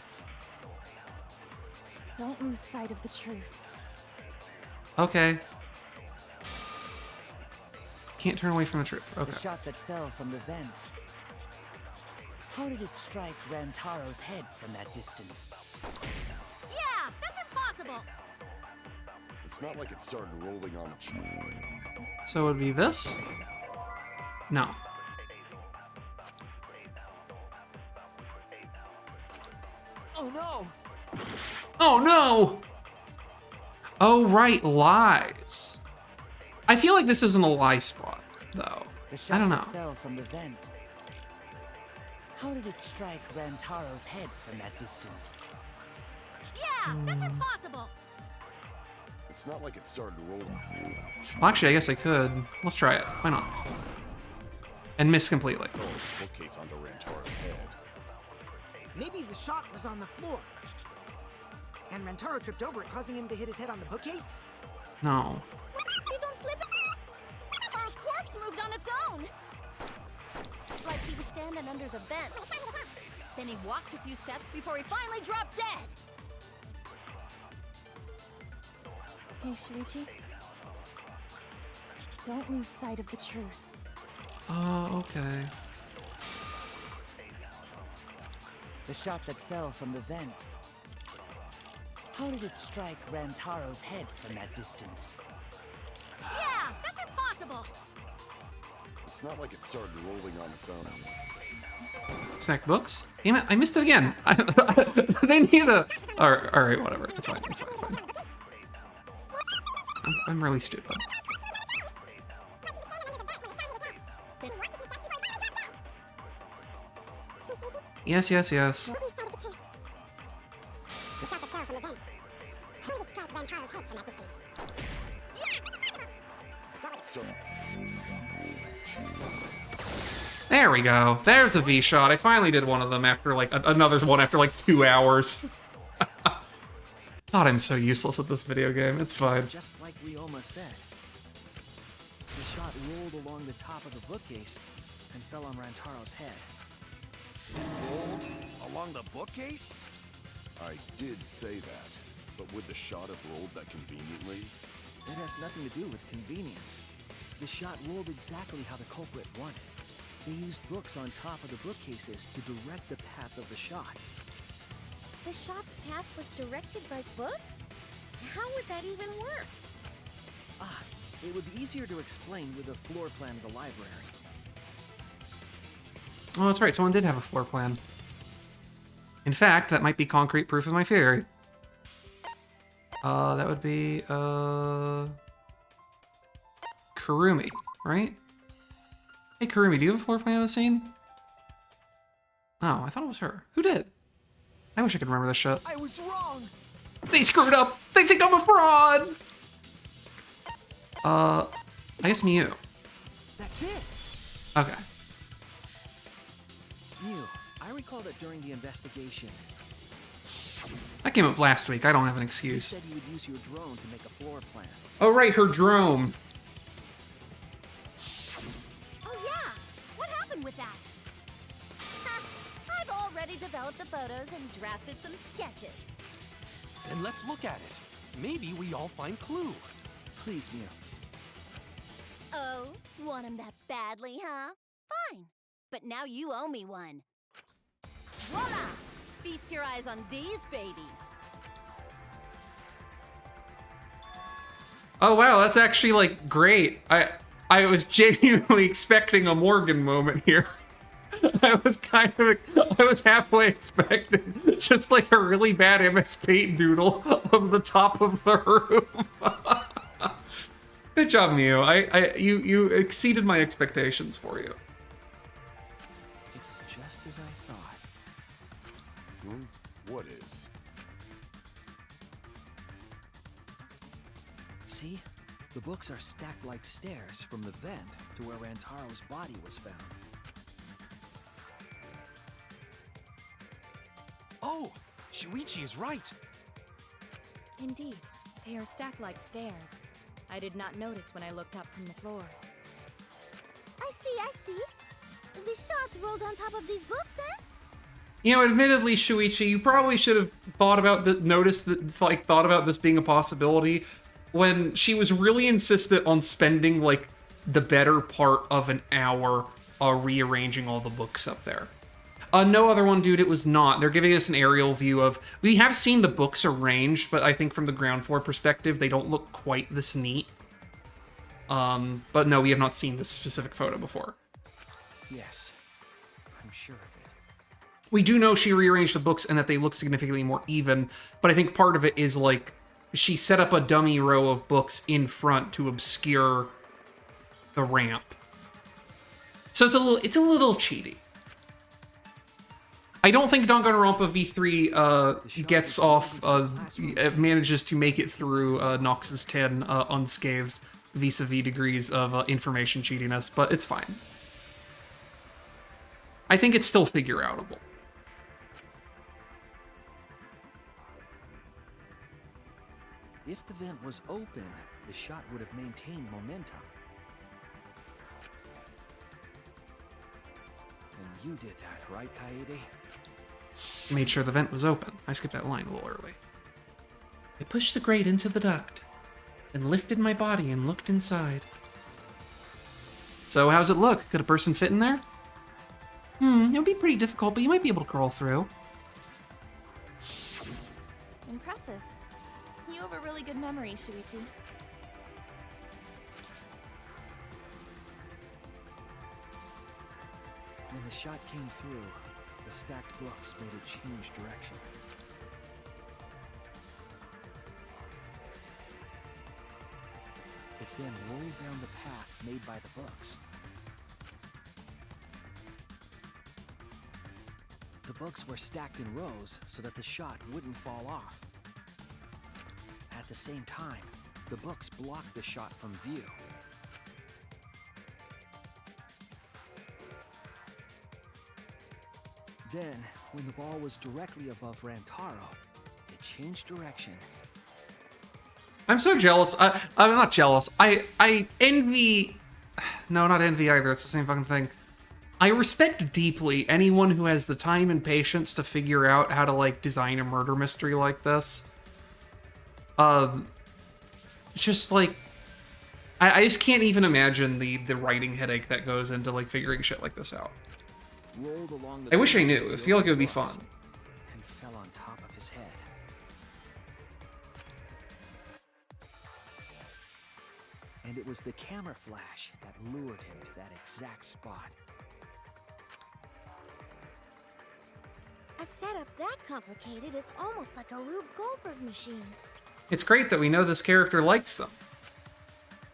don't lose sight of the truth. Okay. Can't turn away from the truth. Okay. The shot that fell from the vent. How did it strike Rantaro's head from that distance? Yeah, that's impossible! It's not like it started rolling on its own. So it would be this? No. Oh no! Oh no! Oh right, lies. I feel like this isn't a lie spot, though. The shot I don't know. that fell from the vent. How did it strike Rantaro's head from that distance? Yeah, that's impossible! It's not like it started rolling. Well, actually, I guess I could. Let's try it. Why not? And miss completely. Fell off the bookcase onto Rantaro's head. Maybe the shot was on the floor. And Rantaro tripped over it, causing him to hit his head on the bookcase? No. You don't slip and... Rantaro's corpse moved on its own! Like he was standing under the vent. Then he walked a few steps before he finally dropped dead. Hey, Shuichi. Don't lose sight of the truth. Oh, okay. The shot that fell from the vent. How did it strike Rantaro's head from that distance? Yeah, that's impossible! It's not like it started rolling on its own. Snack books? Damn it, I missed it again. They need a... Alright, whatever. It's fine, it's fine, it's fine. I'm really stupid. Yes, yes, yes. There we go. There's a V shot. I finally did one of them after like another one after like 2 hours. God, I'm so useless at this video game. It's fine. Just like Ryoma said. The shot rolled along the top of the bookcase and fell on Rantaro's head. Rolled along the bookcase? I did say that, but would the shot have rolled that conveniently? It has nothing to do with convenience. The shot rolled exactly how the culprit wanted. They used books on top of the bookcases to direct the path of the shot. The shot's path was directed by books? How would that even work? Ah, it would be easier to explain with a floor plan of the library. Oh, that's right. Someone did have a floor plan. In fact, that might be concrete proof of my theory. That would be, Kurumi, right? Hey, Kurumi, do you have a floor plan of the scene? Oh, I thought it was her. Who did? I wish I could remember this shit. I was wrong! They screwed up! They think I'm a fraud! I guess Mew. That's it! Okay. Mew, I recall that during the investigation, That came up last week. I don't have an you excuse. said you would use your drone to make a floor plan. Oh, right, her drone. Oh yeah! What happened with that? I've already developed the photos and drafted some sketches. Then let's look at it. Maybe we all find clue. Please, Mew. Oh, want him that badly, huh? Fine. But now you owe me one. Voila! Feast your eyes on these babies. Oh, wow, that's actually, like, great. I was genuinely expecting a Morgan moment here. I was halfway expecting just like a really bad MS Paint doodle of the top of the room. Good job, Mio. You exceeded my expectations for you. It's just as I thought. What is? See? The books are stacked like stairs from the vent to where Rantaro's body was found. Oh! Shuichi is right! Indeed, they are stacked like stairs. I did not notice when I looked up from the floor. I see. The shot rolled on top of these books, eh? You know, admittedly, Shuichi, you probably should have thought about this being a possibility when she was really insistent on spending, like, the better part of an hour rearranging all the books up there. No other one, dude, it was not. They're giving us an aerial view of... We have seen the books arranged, but I think from the ground floor perspective, they don't look quite this neat. But no, we have not seen this specific photo before. Yes, I'm sure of it. We do know she rearranged the books and that they look significantly more even, but I think part of it is, like, she set up a dummy row of books in front to obscure the ramp. So it's a little cheaty. I don't think Danganronpa V3 gets off, manages to make it through Nox's 10 unscathed vis-a-vis degrees of information cheatiness, but it's fine. I think it's still figure-outable. If the vent was open, the shot would have maintained momentum. And you did that, right, Kaede? Made sure the vent was open. I skipped that line a little early. I pushed the grate into the duct, then lifted my body and looked inside. So how's it look? Could a person fit in there? It would be pretty difficult, but you might be able to crawl through. Impressive. You have a really good memory, Shuichi. When the shot came through, the stacked books made it change direction. It then rolled down the path made by the books. The books were stacked in rows so that the shot wouldn't fall off. At the same time, the books blocked the shot from view. Then, when the ball was directly above Rantaro, it changed direction. I'm so jealous. I'm not jealous. I envy... No, not envy either. It's the same fucking thing. I respect deeply anyone who has the time and patience to figure out how to, like, design a murder mystery like this. Just, like... I just can't even imagine the writing headache that goes into, like, figuring shit like this out. Rolled along the I wish I knew. I feel like it would be fun. And fell on top of his head. And it was the camera flash that lured him to that exact spot. A setup that complicated is almost like a Rube Goldberg machine. It's great that we know this character likes them.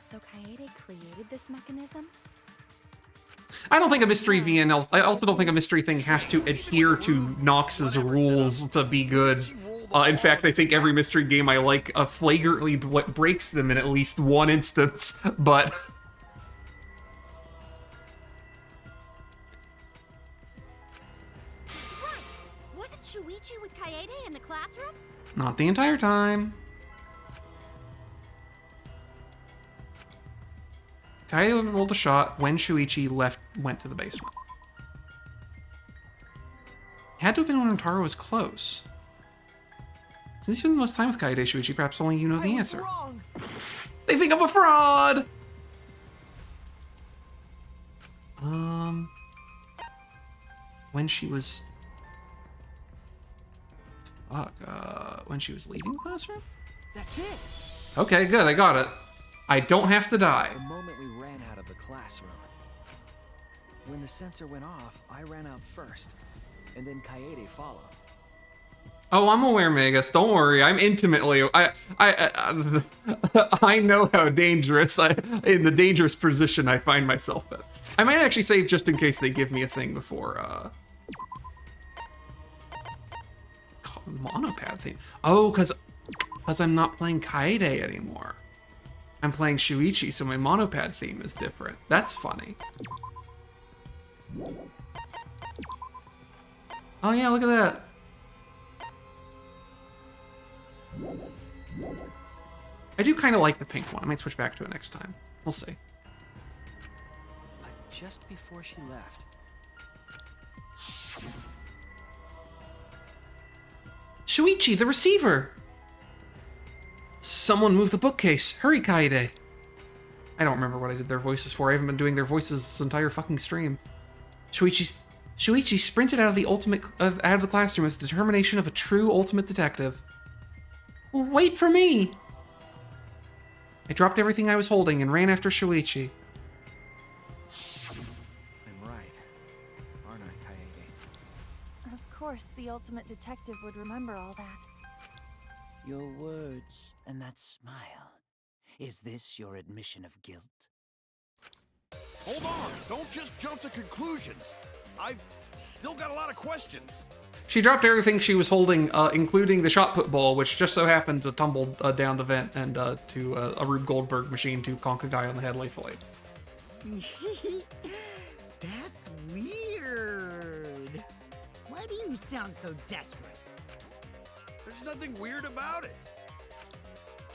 So Kaede created this mechanism? I don't think a mystery VNL... I also don't think a mystery thing has to adhere to Nox's rules to be good. In fact, I think every mystery game I like flagrantly breaks them in at least one instance, but... That's right! Wasn't Shuichi with Kaede in the classroom? Not the entire time. Kaede rolled a shot when Shuichi went to the basement. It had to have been when Rantaro was close. Since you spend the most time with Kaede, Shuichi, perhaps only you know the answer. Wrong. They think I'm a fraud! When she was... when she was leaving the classroom? That's it! Okay, good, I got it. I don't have to die. The moment we ran out of the classroom. When the sensor went off, I ran out first, and then Kaede followed. Oh, I'm aware, Magus. Don't worry. I'm intimately. I know how dangerous in the dangerous position I find myself in. I might actually save just in case they give me a thing before. Monopad theme. Oh, because I'm not playing Kaede anymore. I'm playing Shuichi, so my monopad theme is different. That's funny. Oh yeah, look at that. I do kind of like the pink one. I might switch back to it next time. We'll see. But just before she left... Shuichi, the receiver! Someone move the bookcase. Hurry, Kaede. I don't remember what I did their voices for. I haven't been doing their voices this entire fucking stream. Shuichi sprinted out of the classroom with the determination of a true ultimate detective. Wait for me! I dropped everything I was holding and ran after Shuichi. I'm right, aren't I, Kaede? Of course, the ultimate detective would remember all that. Your words and that smile. Is this your admission of guilt? Hold on! Don't just jump to conclusions! I've still got a lot of questions. She dropped everything she was holding, including the shot put ball, which just so happened to tumble down the vent and to a Rube Goldberg machine to conk a guy on the head lethally. That's weird. Why do you sound so desperate? There's nothing weird about it.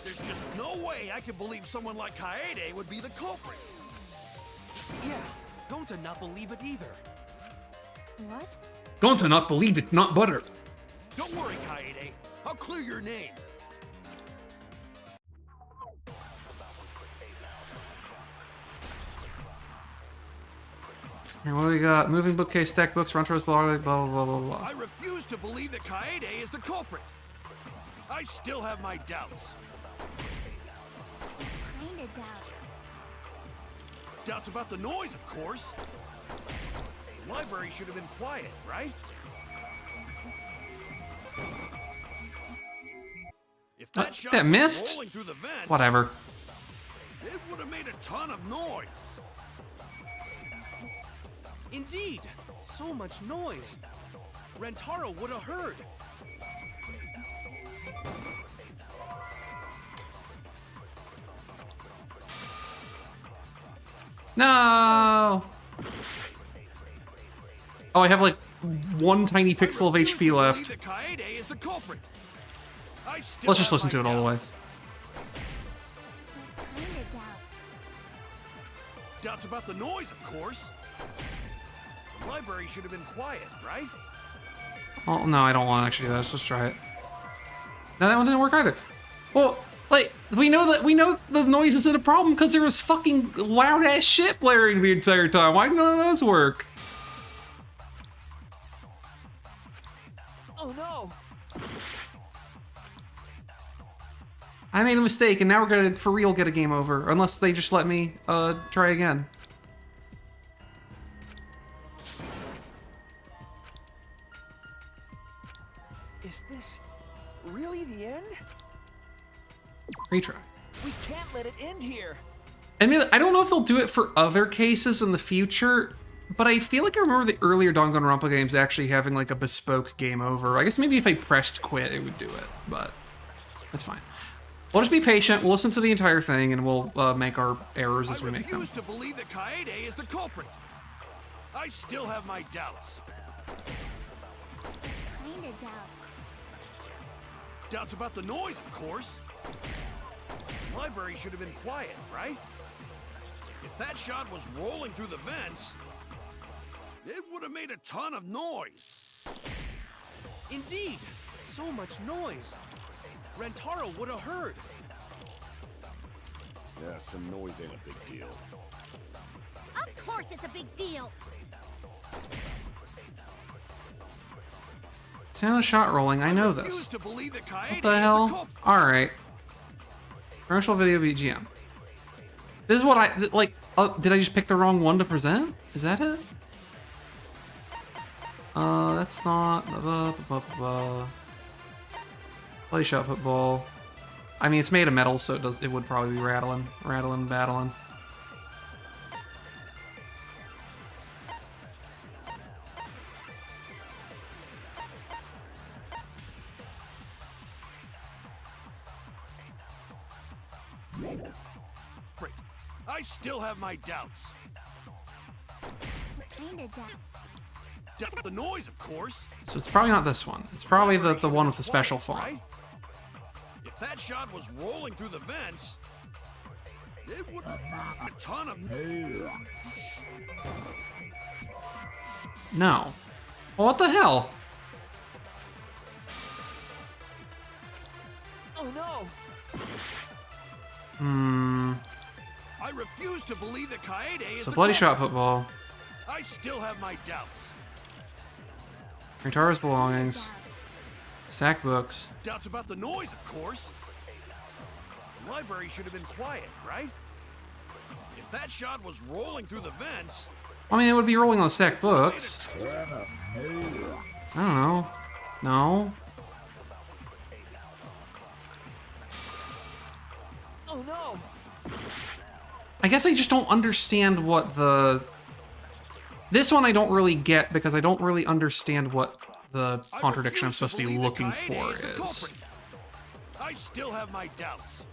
There's just no way I can believe someone like Kaede would be the culprit. Yeah, going to not believe it either. What? Going to not believe it's not butter. Don't worry, Kaede. I'll clear your name. And what do we got? Moving bookcase, stack books, Ronpa's blah, blah, blah, blah, blah. I refuse to believe that Kaede is the culprit. I still have my doubts. Kinda doubts. Doubts about the noise, of course. The library should have been quiet, right? If that shot that was missed? rolling through the vents, Whatever. it would have made a ton of noise. Indeed, so much noise. Rentaro would have heard. No! Oh, I have like one tiny pixel of HP left. Let's just listen to it all the way. Kinda doubts. Doubts about the noise, of course. The library should have been quiet, right? Oh, no, I don't want to actually do that. Let's just try it. No, that one didn't work either. Well, like, we know the noise isn't a problem because there was fucking loud-ass shit blaring the entire time. Why did none of those work? Oh no! I made a mistake, and now we're gonna, for real, get a game over. Unless they just let me, try again. Is this really the end? Retry. We can't let it end here. I mean, I don't know if they'll do it for other cases in the future, but I feel like I remember the earlier Danganronpa games actually having like a bespoke game over. I guess maybe if I pressed quit, it would do it, but that's fine. We'll just be patient, we'll listen to the entire thing, and we'll make our errors as we make them. I refuse to believe that Kaede is the culprit. I still have my doubts. Kinda doubts. Doubts about the noise, of course. The library should have been quiet, right? If that shot was rolling through the vents, it would have made a ton of noise. Indeed, so much noise. Rentaro would have heard. Yeah, some noise ain't a big deal. Of course it's a big deal. Sound of shot rolling, I know this. What the hell? Alright. Commercial video BGM. This is what I, like, did I just pick the wrong one to present? Is that it? That's not... Play shot football. I mean, it's made of metal, so it would probably be rattling, battling. Great. I still have my doubts. Kinda doubt. The noise, of course. So it's probably not this one. It's probably the one with the special font. Right? If that shot was rolling through the vents, it would have a ton of... No. Well, what the hell? Oh no! I refuse to believe that Kaede is So the bloody culprit. shot football. I still have my doubts. Rentaro's belongings. Stack books. Doubts about the noise, of course. The library should have been quiet, right? If that shot was rolling through the vents... I mean, it would be rolling on the stack books. I don't know. No. Oh no! I guess I just don't understand what the... This one I don't really get because I don't really understand what the contradiction I'm supposed to be looking for is. I still have my doubts.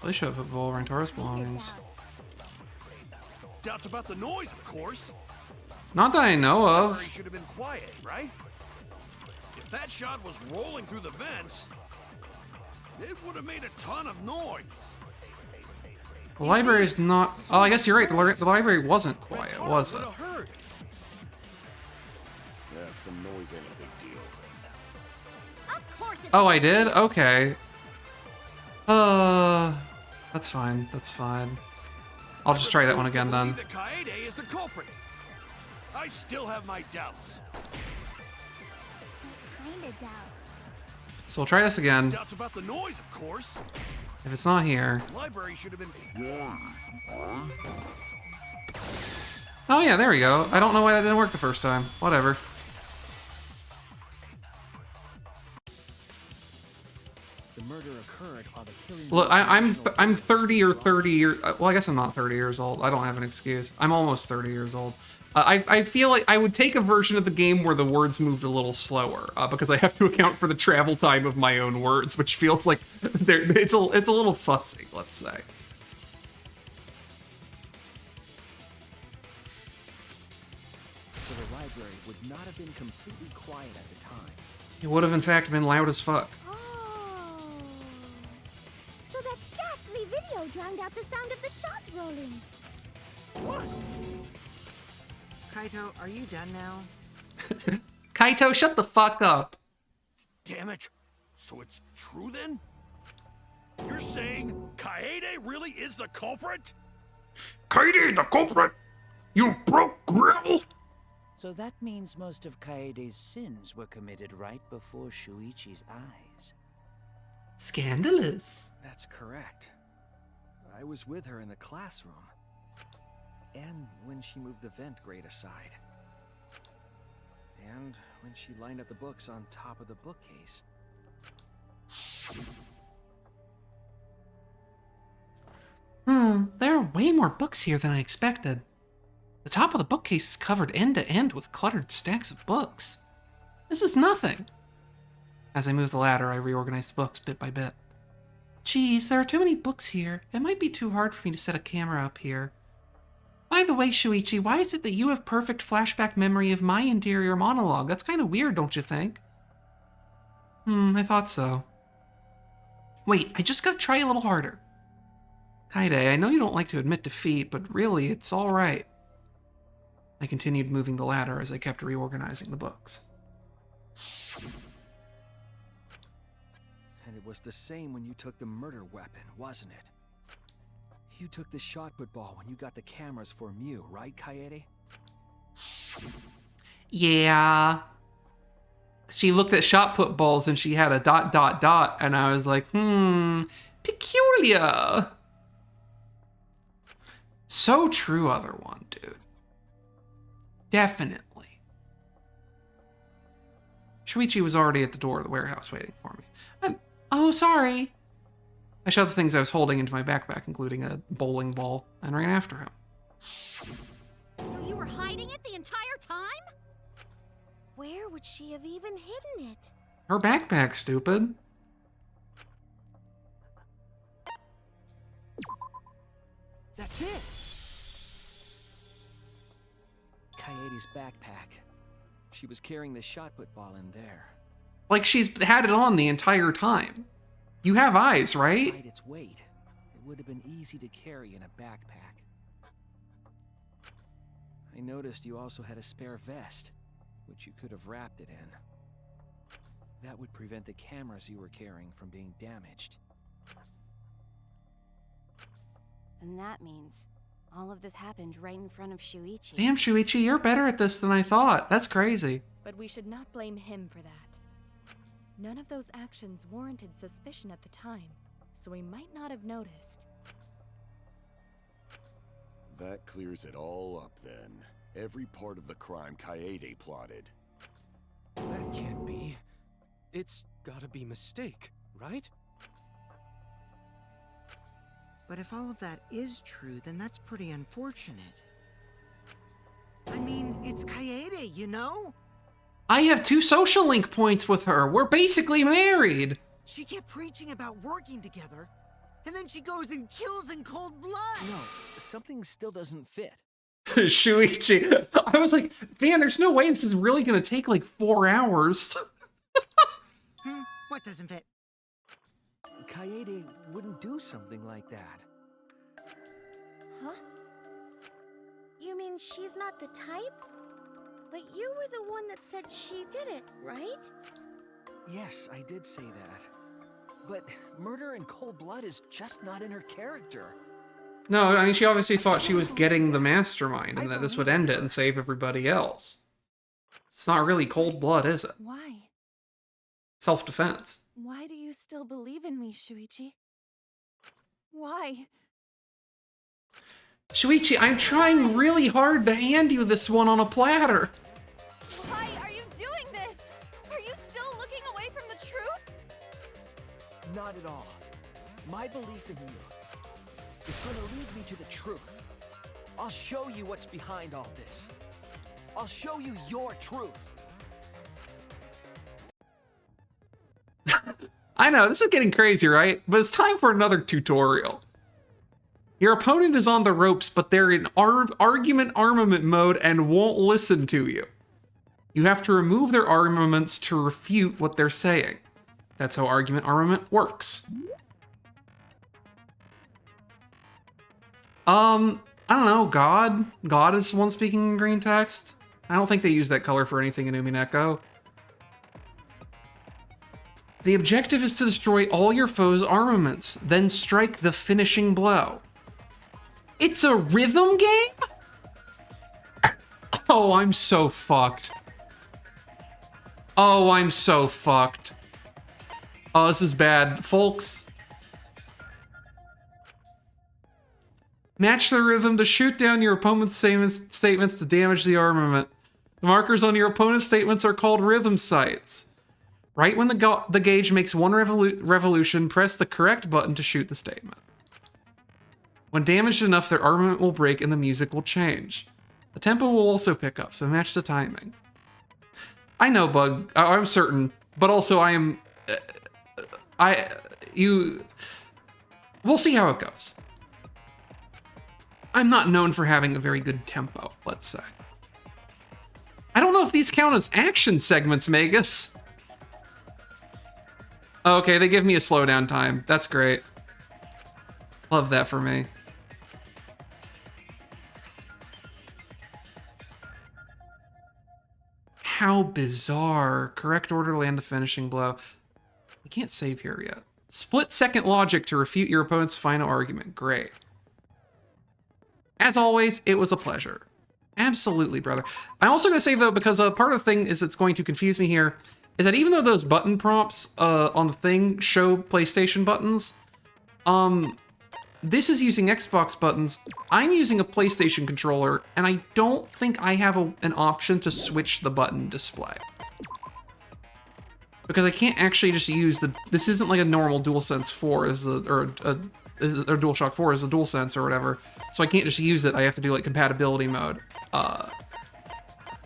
Play shot football, Rentaro's belongings. Doubts about the noise, of course. Not that I know The of. library should have been quiet, right? If that shot was rolling through the vents, it would have made a ton of noise. The library is not... Oh, I guess you're right. The library wasn't quiet, was it? Yeah, some noise ain't a big deal. Of course it's Oh, I did? Okay. That's fine. That's fine. I'll just try that one again then. That Kaede is the culprit. I still have my doubts. Kinda doubts. So we'll try this again. Doubts about the noise, of course. If it's not here... The library should have been... Oh yeah, there we go. I don't know why that didn't work the first time. Whatever. The murder occurred while the killing... Look, I'm 30 or 30 years... Well, I guess I'm not 30 years old. I don't have an excuse. I'm almost 30 years old. I feel like I would take a version of the game where the words moved a little slower, because I have to account for the travel time of my own words, which feels like it's a little fussy, let's say. So the library would not have been completely quiet at the time. It would have, in fact, been loud as fuck. Oh. So that ghastly video drowned out the sound of the shot rolling. What? Kaito, are you done now? Kaito, shut the fuck up. Damn it. So it's true then? You're saying Kaede really is the culprit? Kaede, the culprit! You broke grill! So that means most of Kaede's sins were committed right before Shuichi's eyes. Scandalous. That's correct. I was with her in the classroom. And when she moved the vent grate aside. And when she lined up the books on top of the bookcase. There are way more books here than I expected. The top of the bookcase is covered end to end with cluttered stacks of books. This is nothing. As I move the ladder, I reorganize the books bit by bit. Geez, there are too many books here. It might be too hard for me to set a camera up here. By the way, Shuichi, why is it that you have perfect flashback memory of my interior monologue? That's kind of weird, don't you think? I thought so. Wait, I just gotta try a little harder. Kaede, I know you don't like to admit defeat, but really, it's all right. I continued moving the ladder as I kept reorganizing the books. And it was the same when you took the murder weapon, wasn't it? You took the shot put ball when you got the cameras for Mew, right, Kaede? Yeah. She looked at shot put balls and she had a ... and I was like, peculiar. So true, other one, dude. Definitely. Shuichi was already at the door of the warehouse waiting for me. Oh, sorry. I shoved the things I was holding into my backpack, including a bowling ball, and ran after him. So you were hiding it the entire time? Where would she have even hidden it? Her backpack, stupid. That's it! Coyote's backpack. She was carrying the shot put ball in there. Like she's had it on the entire time. You have eyes, right? Despite its weight, it would have been easy to carry in a backpack. I noticed you also had a spare vest, which you could have wrapped it in. That would prevent the cameras you were carrying from being damaged. Then that means all of this happened right in front of Shuichi. Damn, Shuichi, you're better at this than I thought. That's crazy. But we should not blame him for that. None of those actions warranted suspicion at the time, so we might not have noticed. That clears it all up then. Every part of the crime Kaede plotted. That can't be. It's gotta be mistake, right? But if all of that is true, then that's pretty unfortunate. I mean, it's Kaede, you know? I have 2 social link points with her. We're basically married. She kept preaching about working together, and then she goes and kills in cold blood. No, something still doesn't fit. Shuichi. I was like, man, there's no way this is really gonna take like 4 hours. What doesn't fit? Kaede wouldn't do something like that. Huh? You mean she's not the type? But you were the one that said she did it, right? Yes, I did say that. But murder in cold blood is just not in her character. No, I mean, she obviously thought she was getting the mastermind and that this would end it and save everybody else. It's not really cold blood, is it? Why? Self-defense. Why do you still believe in me, Shuichi? Why? Shuichi, I'm trying really hard to hand you this one on a platter. Why are you doing this? Are you still looking away from the truth? Not at all. My belief in you is going to lead me to the truth. I'll show you what's behind all this. I'll show you your truth. I know, this is getting crazy, right? But it's time for another tutorial. Your opponent is on the ropes, but they're in argument armament mode and won't listen to you. You have to remove their armaments to refute what they're saying. That's how argument armament works. I don't know, God? God is the one speaking in green text? I don't think they use that color for anything in Umineko. The objective is to destroy all your foe's armaments, then strike the finishing blow. It's a rhythm game? Oh, I'm so fucked. Oh, I'm so fucked. Oh, this is bad. Folks. Match the rhythm to shoot down your opponent's statements to damage the armament. The markers on your opponent's statements are called rhythm sites. Right when the gauge makes one revolution, press the correct button to shoot the statement. When damaged enough, their armament will break and the music will change. The tempo will also pick up, so match the timing. I know, Bug. I'm certain, but also I am... We'll see how it goes. I'm not known for having a very good tempo, let's say. I don't know if these count as action segments, Magus. Okay, they give me a slowdown time. That's great. Love that for me. How bizarre. Correct order to land the finishing blow. We can't save here yet. Split-second logic to refute your opponent's final argument. Great. As always, it was a pleasure. Absolutely, brother. I'm also going to say, though, because part of the thing is it's going to confuse me here, is that even though those button prompts on the thing show PlayStation buttons, this is using Xbox buttons. I'm using a PlayStation controller, and I don't think I have an option to switch the button display. because I can't actually just use the. This isn't like a normal DualSense 4 or DualShock 4 as a DualSense or whatever. So I can't just use it. I have to do like compatibility mode.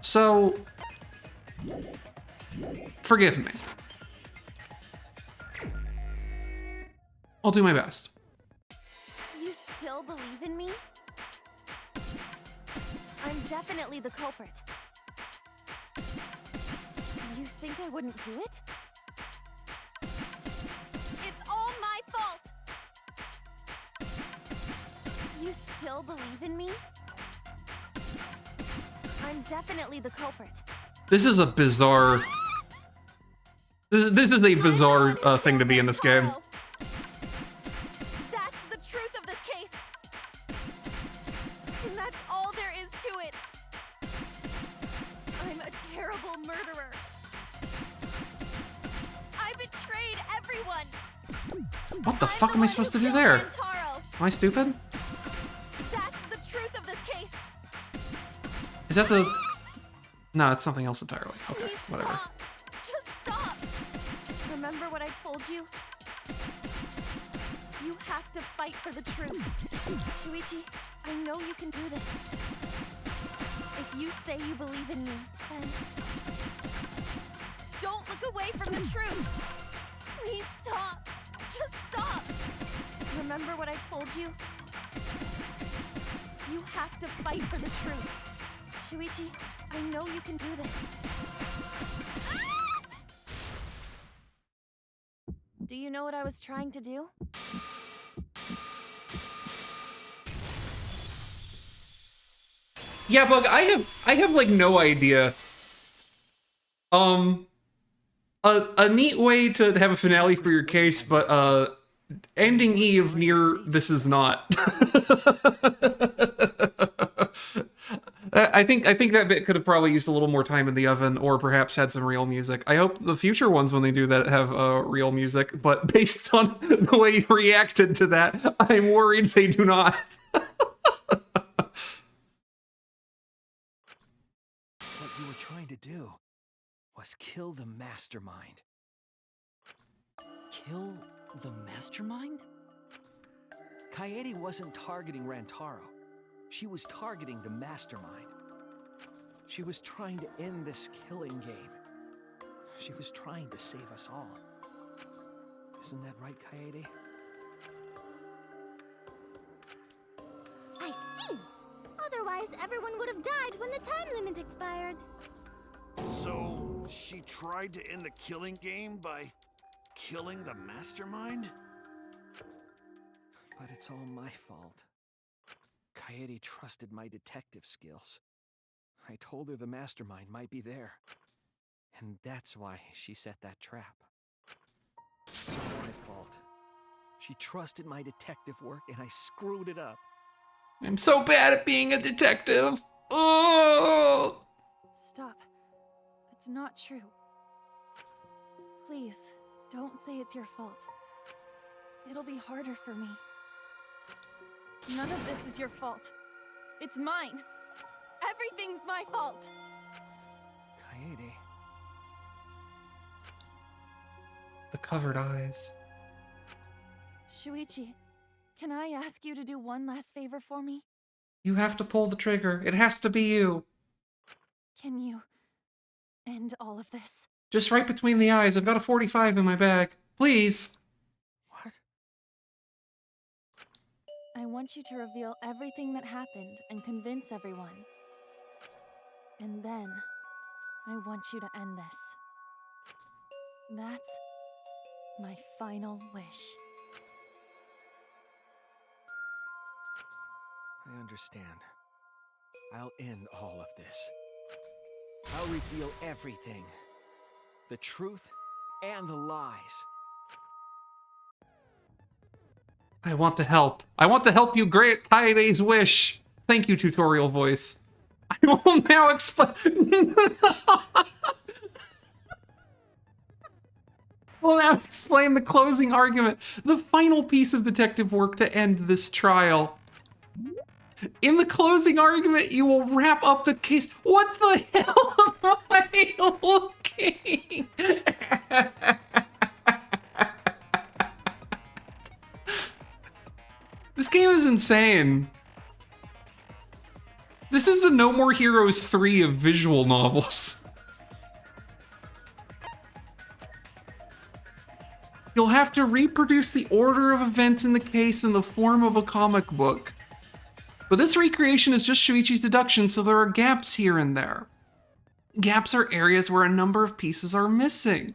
So forgive me. I'll do my best. You still believe in me? I'm definitely the culprit. You think I wouldn't do it? It's all my fault! You still believe in me? I'm definitely the culprit. This is a bizarre. This is a bizarre thing to be in this game. That's the truth of this case. And that's all there is to it. I'm a terrible murderer. I betrayed everyone. What the fuck am I supposed to do there? Am I stupid? That's the truth of this case. Is that the... No, it's something else entirely. Okay, Please whatever. Stop. Just stop. Remember what I told you? You have to fight for the truth. Shuichi, I know you can do this. If you say you believe in me, then don't look away from the truth. Please stop. Just stop. Remember what I told you? You have to fight for the truth. Shuichi, I know you can do this. Do you know what I was trying to do? Yeah, Bug, I have like no idea. A neat way to have a finale for your case, but ending Eve near this is not. I think that bit could have probably used a little more time in the oven, or perhaps had some real music. I hope the future ones, when they do that, have real music. But based on the way you reacted to that, I'm worried they do not. What you were trying to do was kill the mastermind. Kill the mastermind? Kaede wasn't targeting Rantaro. She was targeting the mastermind. She was trying to end this killing game. She was trying to save us all. Isn't that right, Kaede? I see. Otherwise, everyone would have died when the time limit expired. So, she tried to end the killing game by killing the mastermind? But it's all my fault. Kaede trusted my detective skills. I told her the mastermind might be there. And that's why she set that trap. It's all my fault. She trusted my detective work and I screwed it up. I'm so bad at being a detective. Oh! Stop. It's not true. Please, don't say it's your fault. It'll be harder for me. None of this is your fault. It's mine. Everything's my fault. Kaede. The covered eyes. Shuichi, can I ask you to do one last favor for me? You have to pull the trigger. It has to be you. Can you end all of this? Just right between the eyes. I've got a 45 in my bag. Please. What? I want you to reveal everything that happened and convince everyone. And then, I want you to end this. That's my final wish. I understand. I'll end all of this. I'll reveal everything. The truth and the lies. I want to help. I want to help you grant Kaede's wish. Thank you, tutorial voice. I will now explain. We'll now explain the closing argument, the final piece of detective work to end this trial. In the closing argument, you will wrap up the case. What the hell am I looking at? This game is insane. This is the No More Heroes 3 of visual novels. You'll have to reproduce the order of events in the case in the form of a comic book. But this recreation is just Shuichi's deduction, so there are gaps here and there. Gaps are areas where a number of pieces are missing.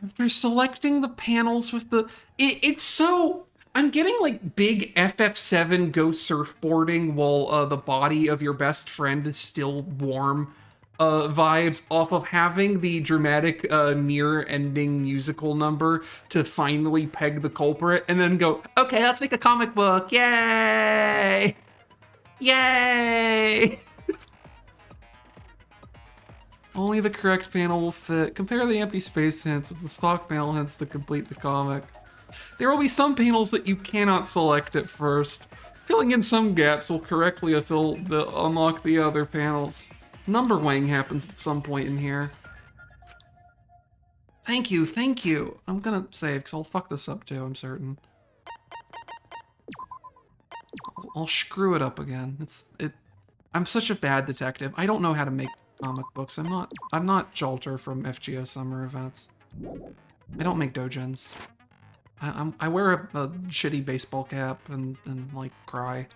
After selecting the panels with the... It's so... I'm getting like big FF7 go surfboarding while the body of your best friend is still warm vibes off of having the dramatic near-ending musical number to finally peg the culprit and then go, okay, let's make a comic book, yay! Yay! Only the correct panel will fit. Compare the empty space hints with the stock panel hints to complete the comic. There will be some panels that you cannot select at first. Filling in some gaps will correctly unlock the other panels. Number weighing happens at some point in here. Thank you, thank you. I'm gonna save, because I'll fuck this up too, I'm certain. I'll screw it up again. I'm such a bad detective. I don't know how to make comic books. I'm not Jolter from FGO Summer Events. I don't make dojins. I wear a shitty baseball cap and like cry.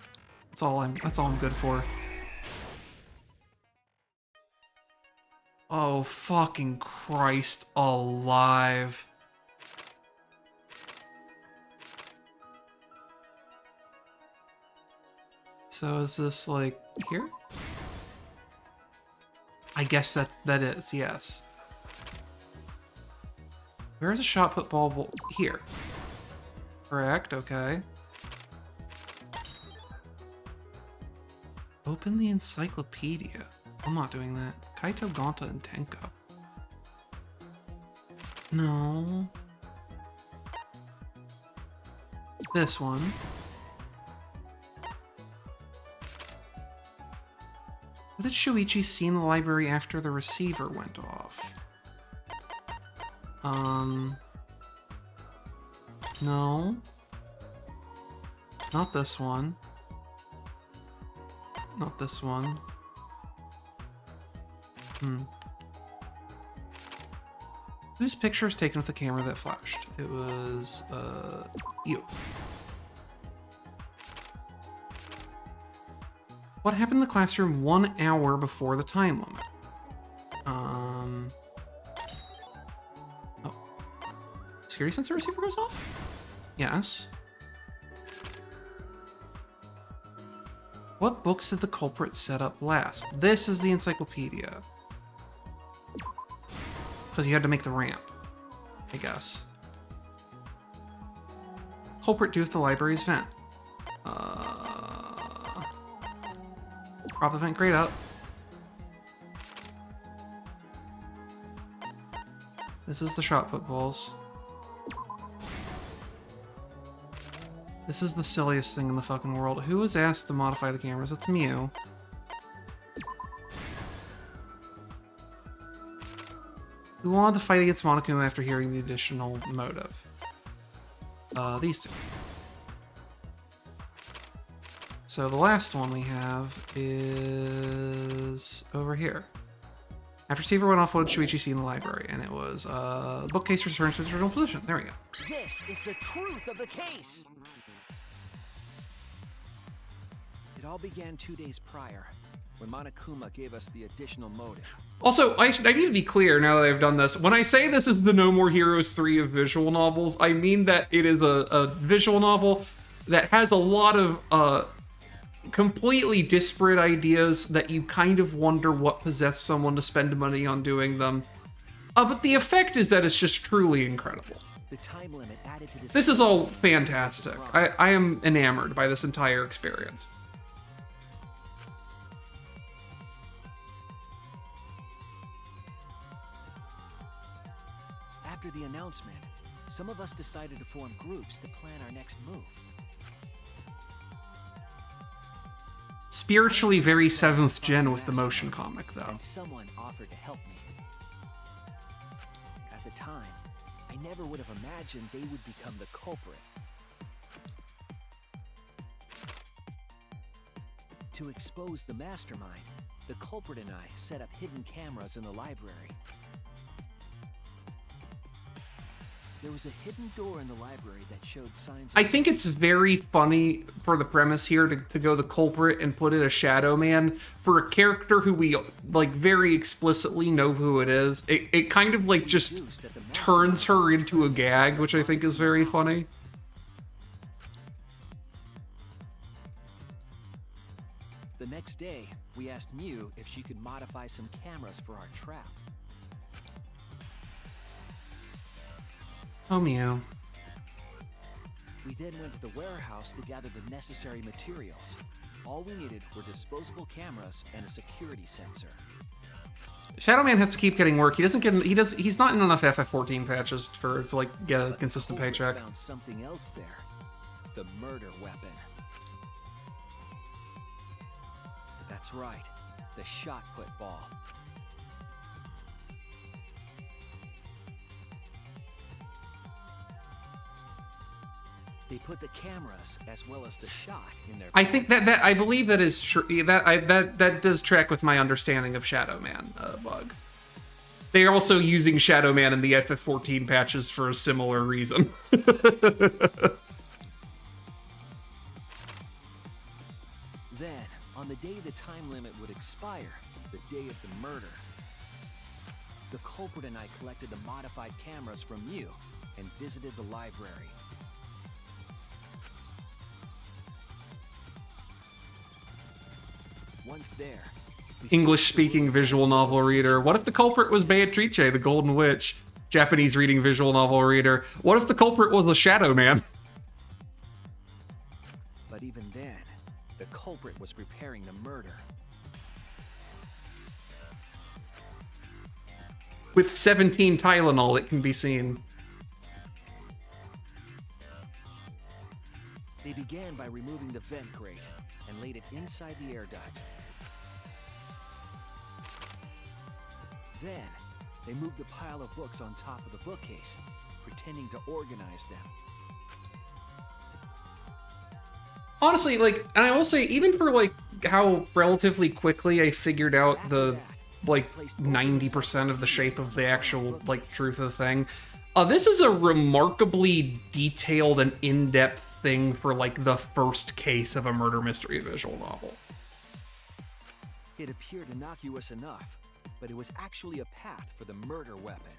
That's all I'm good for. Oh fucking Christ alive. So is this like here? I guess that is, yes. Where's a shot put ball? Here. Correct, okay. Open the encyclopedia. I'm not doing that. Kaito, Gonta, and Tenko. No. This one. What did Shuichi see in the library after the receiver went off? No. Not this one. Not this one. Whose picture was taken with the camera that flashed? It was, you. What happened in the classroom 1 hour before the time limit? Oh. Security sensor receiver goes off? Yes. What books did the culprit set up last? This is the encyclopedia. Because you had to make the ramp, I guess. Culprit due at the library's vent. Prop event grayed out. This is the shot put balls. This is the silliest thing in the fucking world. Who was asked to modify the cameras? It's Mew. Who wanted to fight against Monokuma after hearing the additional motive? These two. So the last one we have is over here. After receiver went off, what did Shuichi see in the library? And it was bookcase returns to its original position. There we go. This is the truth of the case. It all began 2 days prior, when Monokuma gave us the additional motive. Also, I need to be clear now that I've done this. When I say this is the No More Heroes 3 of visual novels, I mean that it is a visual novel that has a lot of completely disparate ideas that you kind of wonder what possessed someone to spend money on doing them. But the effect is that it's just truly incredible. The time limit added to This is all fantastic. I am enamored by this entire experience. After the announcement, some of us decided to form groups to plan our next move. Spiritually very 7th gen with the motion comic, though. And someone offered to help me. time, I never would have imagined they would become the culprit. To expose the mastermind, the culprit and I set up hidden cameras in the library. There was a hidden door in the library that showed signs of... I think it's very funny for the premise here to go the culprit and put in a Shadow Man for a character who we like very explicitly know who it is. It kind of like just turns her into a gag, which I think is very funny. The next day, we asked Mew if she could modify some cameras for our trap. Oh, Mew. We then went to the warehouse to gather the necessary materials. All we needed were disposable cameras and a security sensor. Shadow Man has to keep getting work. He doesn't get. He's not in enough FF14 patches for to like get a consistent paycheck. Found something else there. The murder weapon. That's right. The shot put ball. They put the cameras as well as the shot in their... I think that I believe that is true. That does track with my understanding of Shadow Man bug. They are also using Shadow Man in the FF14 patches for a similar reason. Then, on the day the time limit would expire, the day of the murder, the culprit and I collected the modified cameras from you and visited the library. Once there, English-speaking visual novel reader. What if the culprit was Beatrice, the Golden Witch? Japanese reading visual novel reader. What if the culprit was a Shadow Man? But even then, the culprit was preparing the murder. With 17 Tylenol, it can be seen. They began by removing the vent grate and laid it inside the air duct. Then, they moved the pile of books on top of the bookcase, pretending to organize them. Honestly, like, and I will say, even for like how relatively quickly I figured out the like 90% of the shape of the actual like truth of the thing, this is a remarkably detailed and in-depth thing for like the first case of a murder mystery visual novel. It appeared innocuous enough, but it was actually a path for the murder weapon.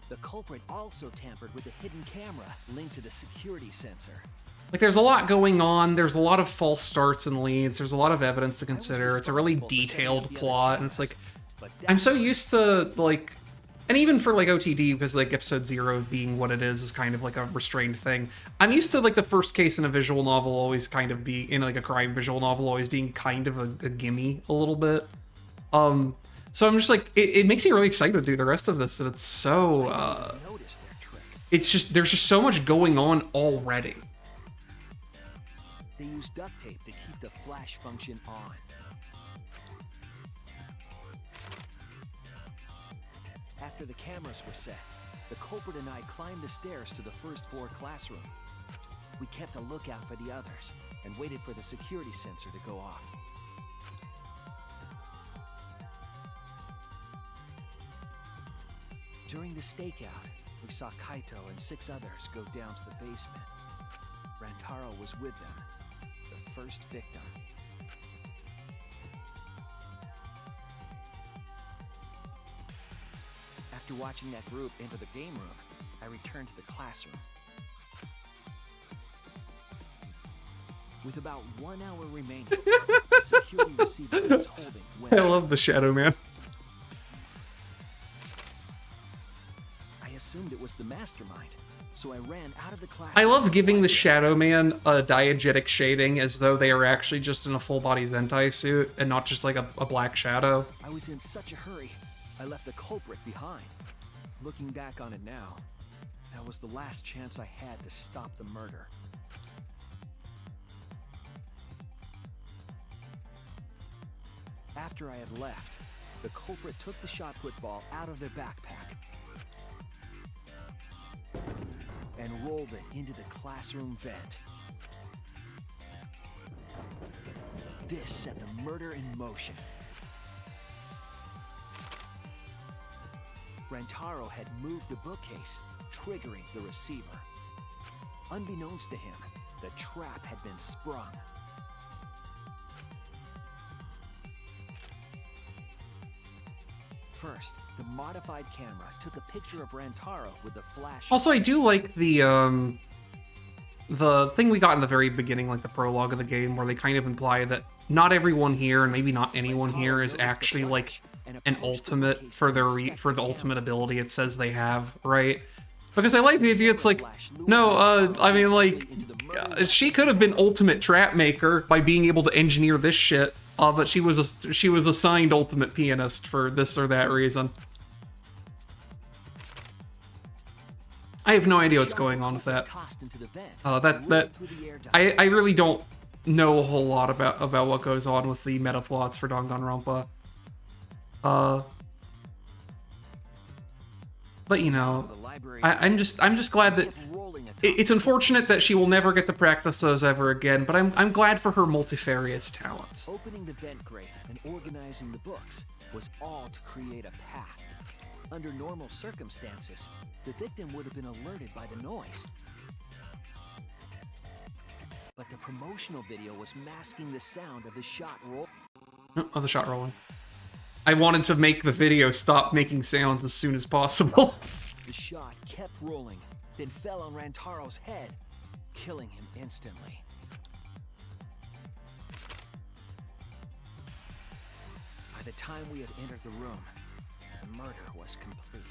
The culprit also tampered with the hidden camera linked to the security sensor. Like, there's a lot going on. There's a lot of false starts and leads. There's a lot of evidence to consider. It's a really detailed plot, and it's like, I'm so used to, like, and even for, like, OTD, because, like, episode 0 being what it is kind of, like, a restrained thing. I'm used to, like, the first case in a visual novel always kind of be, in, like, a crime visual novel, always being kind of a gimme a little bit. So I'm just, like, it makes me really excited to do the rest of this, and it's so, it's just, there's just so much going on already. They used duct tape to keep the flash function on. After the cameras were set, the culprit and I climbed the stairs to the first floor classroom. We kept a lookout for the others and waited for the security sensor to go off. During the stakeout, we saw Kaito and 6 others go down to the basement. Rantaro was with them, the first victim. After watching that group enter the game room, I returned to the classroom. With about 1 hour remaining, the security receiver I was holding went I love the Shadow Man. I assumed it was the mastermind, so I ran out of the class. I love giving the Shadow Man a diegetic shading as though they are actually just in a full-body Zentai suit and not just like a black shadow. I was in such a hurry, I left the culprit behind. Looking back on it now, that was the last chance I had to stop the murder. After I had left, the culprit took the shot put ball out of their backpack and rolled it into the classroom vent. This set the murder in motion. Rantaro had moved the bookcase, triggering the receiver. Unbeknownst to him, the trap had been sprung. First, the modified camera took a picture of Rantaro with the flash. Also, I do like the thing we got in the very beginning, like the prologue of the game, where they kind of imply that not everyone here, and maybe not anyone here, is actually like an ultimate for their for the ultimate ability it says they have, right? Because I like the idea. It's like, no, I mean, like, she could have been ultimate trap maker by being able to engineer this shit. But she was assigned ultimate pianist for this or that reason. I have no idea what's going on with that. I really don't know a whole lot about what goes on with the meta plots for Danganronpa. But you know, I'm just glad that it's unfortunate that she will never get to practice those ever again. But I'm glad for her multifarious talents. Opening the vent grate and organizing the books was all to create a path. Under normal circumstances, the victim would have been alerted by the noise. But the promotional video was masking the sound of the shot roll. Oh, the shot rolling. I wanted to make the video stop making sounds as soon as possible. The shot kept rolling, then fell on Rantaro's head, killing him instantly. By the time we had entered the room, the murder was complete.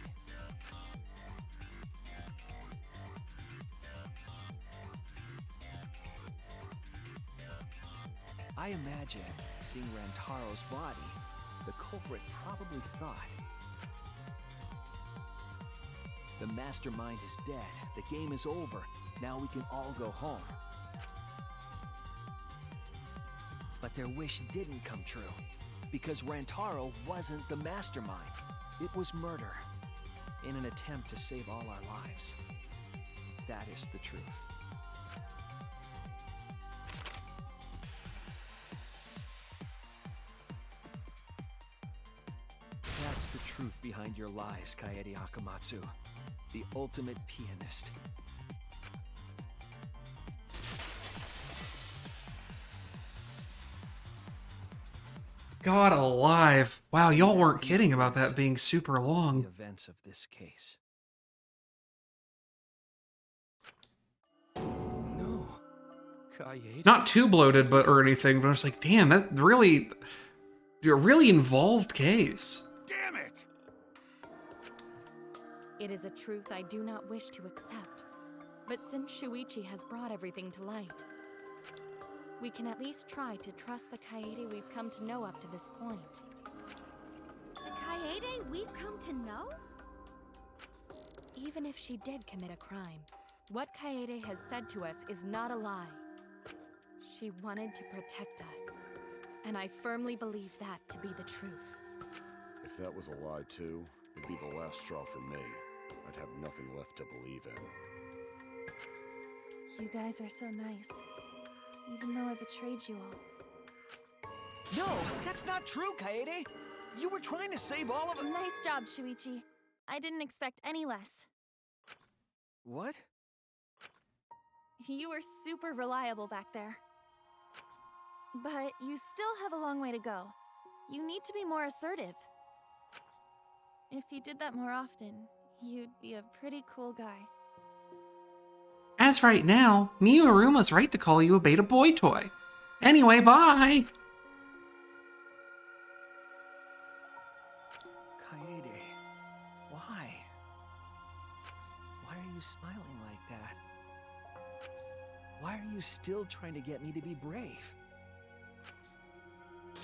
I imagine, seeing Rantaro's body, the culprit probably thought, the mastermind is dead, the game is over, now we can all go home. But their wish didn't come true, because Rantaro wasn't the mastermind. It was murder, in an attempt to save all our lives. That is the truth. That's the truth behind your lies, Kaede Akamatsu. The ultimate pianist. God alive. Wow, y'all weren't kidding about that being super long. The events of this case. No. Kaede. Not too bloated, but or anything, but I was like, damn, that's really a really involved case. Damn it! It is a truth I do not wish to accept. But since Shuichi has brought everything to light, we can at least try to trust the Kaede we've come to know up to this point. The Kaede we've come to know? Even if she did commit a crime, what Kaede has said to us is not a lie. She wanted to protect us, and I firmly believe that to be the truth. If that was a lie too, it'd be the last straw for me. I'd have nothing left to believe in. You guys are so nice, even though I betrayed you all. No, that's not true, Kaede! You were trying to save all of them. Nice job, Shuichi. I didn't expect any less. What? You were super reliable back there. But you still have a long way to go. You need to be more assertive. If you did that more often, you'd be a pretty cool guy. As right now, Miyu Aruma's right to call you a beta boy toy. Anyway, bye! Kaede, why? Why are you smiling like that? Why are you still trying to get me to be brave?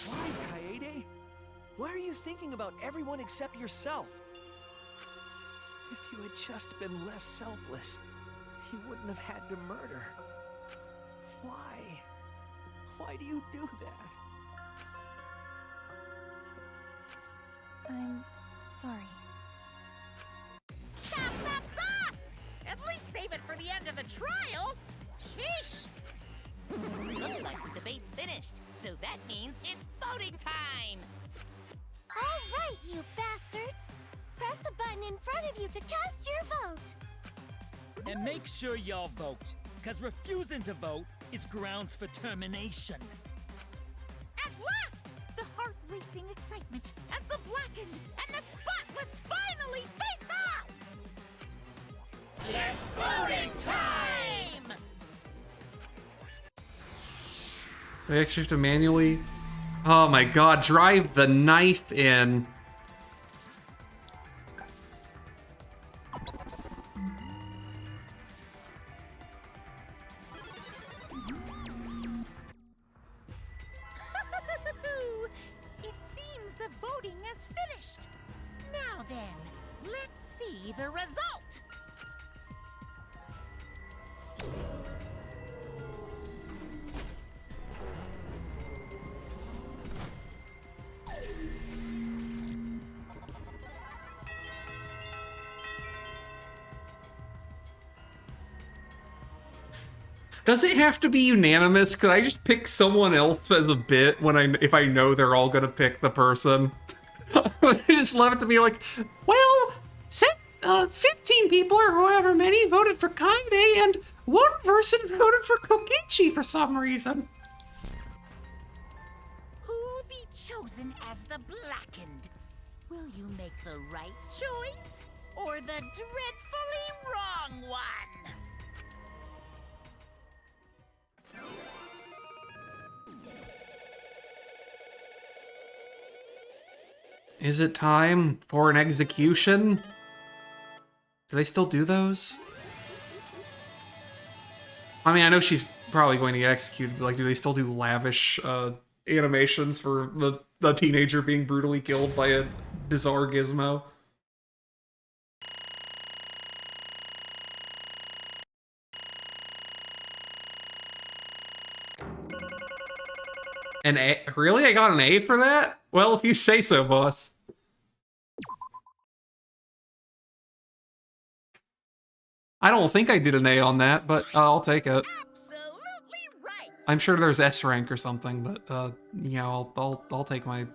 Why, Kaede? Why are you thinking about everyone except yourself? If you had just been less selfless, you wouldn't have had to murder. Why? Why do you do that? I'm sorry. Stop, stop, stop! At least save it for the end of the trial. Sheesh! Looks like the debate's finished, so that means it's voting time! All right, you bastards! Press the button in front of you to cast your vote! And make sure y'all vote, because refusing to vote is grounds for termination. At last! The heart-racing excitement as the Blackened and the Spotless finally face off! It's voting time! Do I actually have to manually? Oh my god, drive the knife in. It seems the voting has finished. Now then, let's see the result. Does it have to be unanimous? Could I just pick someone else as a bit if I know they're all gonna pick the person? I just love it to be like, well, 15 people or however many voted for Kaide, and one person voted for Kokichi for some reason. Who'll be chosen as the Blackened? Will you make the right choice or the dreadfully wrong one? Is it time for an execution? Do they still do those? I mean, I know she's probably going to get executed, but like, do they still do lavish animations for the teenager being brutally killed by a bizarre gizmo? An A? Really? I got an A for that? Well, if you say so, boss. I don't think I did an A on that, but I'll take it. Absolutely right. I'm sure there's S rank or something, but you know, I'll take my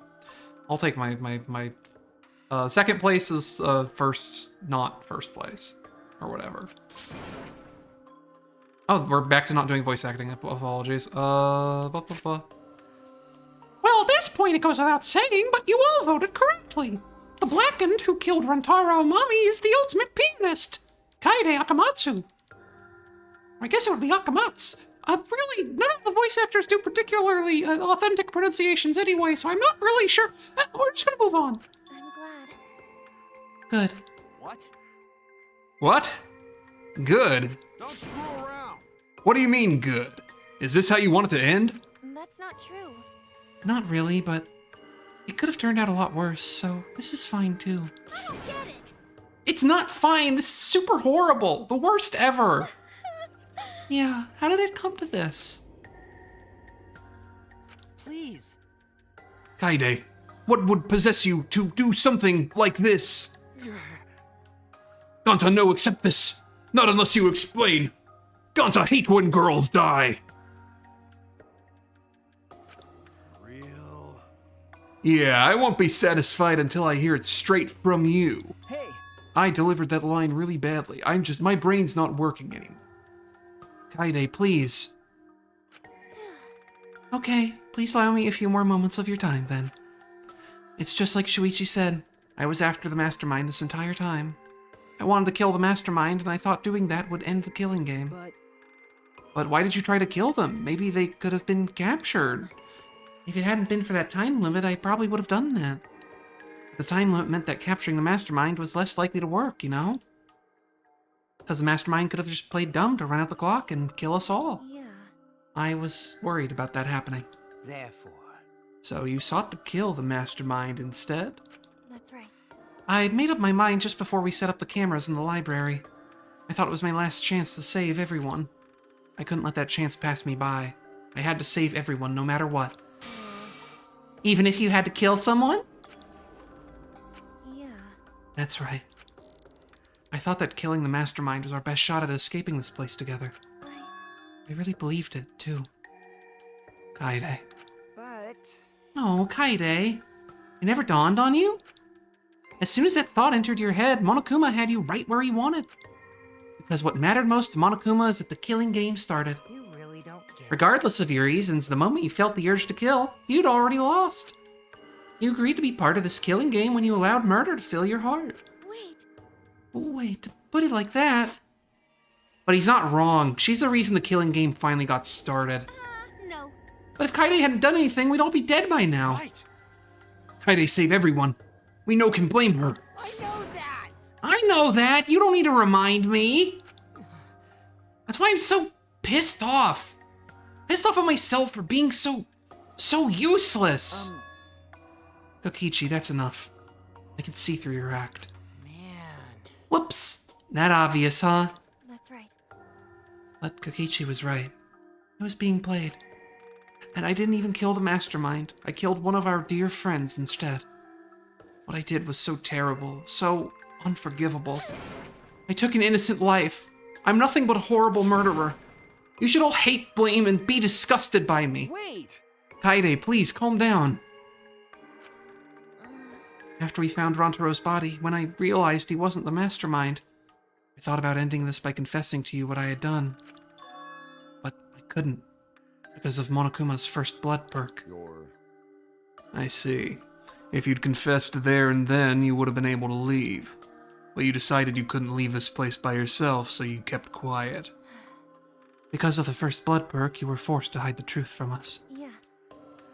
second place is first, not first place, or whatever. Oh, we're back to not doing voice acting. Apologies. Well, at this point it goes without saying, but you all voted correctly. The Blackened who killed Rentaro Mami is the ultimate pianist, Kaide Akamatsu. I guess it would be Akamatsu. Really, none of the voice actors do particularly authentic pronunciations anyway, so I'm not really sure. We're just gonna move on. I'm glad. Good. What? What? Good? Don't screw around. What do you mean, good? Is this how you want it to end? That's not true. Not really, but it could have turned out a lot worse, so this is fine too. I don't get it. It's not fine, this is super horrible, the worst ever. Yeah, how did it come to this? Please. Kaide, what would possess you to do something like this? Ganta no accept this, not unless you explain. Ganta hate when girls die. Yeah, I won't be satisfied until I hear it straight from you. Hey! I delivered that line really badly. My brain's not working anymore. Kaide, please. Okay, please allow me a few more moments of your time, then. It's just like Shuichi said. I was after the mastermind this entire time. I wanted to kill the mastermind, and I thought doing that would end the killing game. But why did you try to kill them? Maybe they could have been captured. If it hadn't been for that time limit, I probably would have done that. The time limit meant that capturing the mastermind was less likely to work, you know? Because the mastermind could have just played dumb to run out the clock and kill us all. Yeah. I was worried about that happening. Therefore. So you sought to kill the mastermind instead? That's right. I had made up my mind just before we set up the cameras in the library. I thought it was my last chance to save everyone. I couldn't let that chance pass me by. I had to save everyone, no matter what. Even if you had to kill someone? That's right. I thought that killing the mastermind was our best shot at escaping this place together. I really believed it, too. Kaede. But... Oh, Kaede. It never dawned on you? As soon as that thought entered your head, Monokuma had you right where he wanted. Because what mattered most to Monokuma is that the killing game started. You really don't get it. Regardless of your reasons, the moment you felt the urge to kill, you'd already lost. You agreed to be part of this killing game when you allowed murder to fill your heart. Wait, to put it like that... But he's not wrong. She's the reason the killing game finally got started. No. But if Kaede hadn't done anything, we'd all be dead by now. Right. Kaede saved everyone. We no can blame her. I know that! I know that. You don't need to remind me. That's why I'm so pissed off. Pissed off at myself for being so useless. Kokichi, that's enough. I can see through your act. Whoops. That obvious, huh? That's right. But Kokichi was right. I was being played. And I didn't even kill the mastermind. I killed one of our dear friends instead. What I did was so terrible, so unforgivable. I took an innocent life. I'm nothing but a horrible murderer. You should all hate, blame, and be disgusted by me. Wait! Kaede, please, calm down. After we found Rantaro's body, when I realized he wasn't the mastermind, I thought about ending this by confessing to you what I had done. But I couldn't, because of Monokuma's first blood perk. I see. If you'd confessed there and then, you would have been able to leave. But you decided you couldn't leave this place by yourself, so you kept quiet. Because of the first blood perk, you were forced to hide the truth from us. Yeah.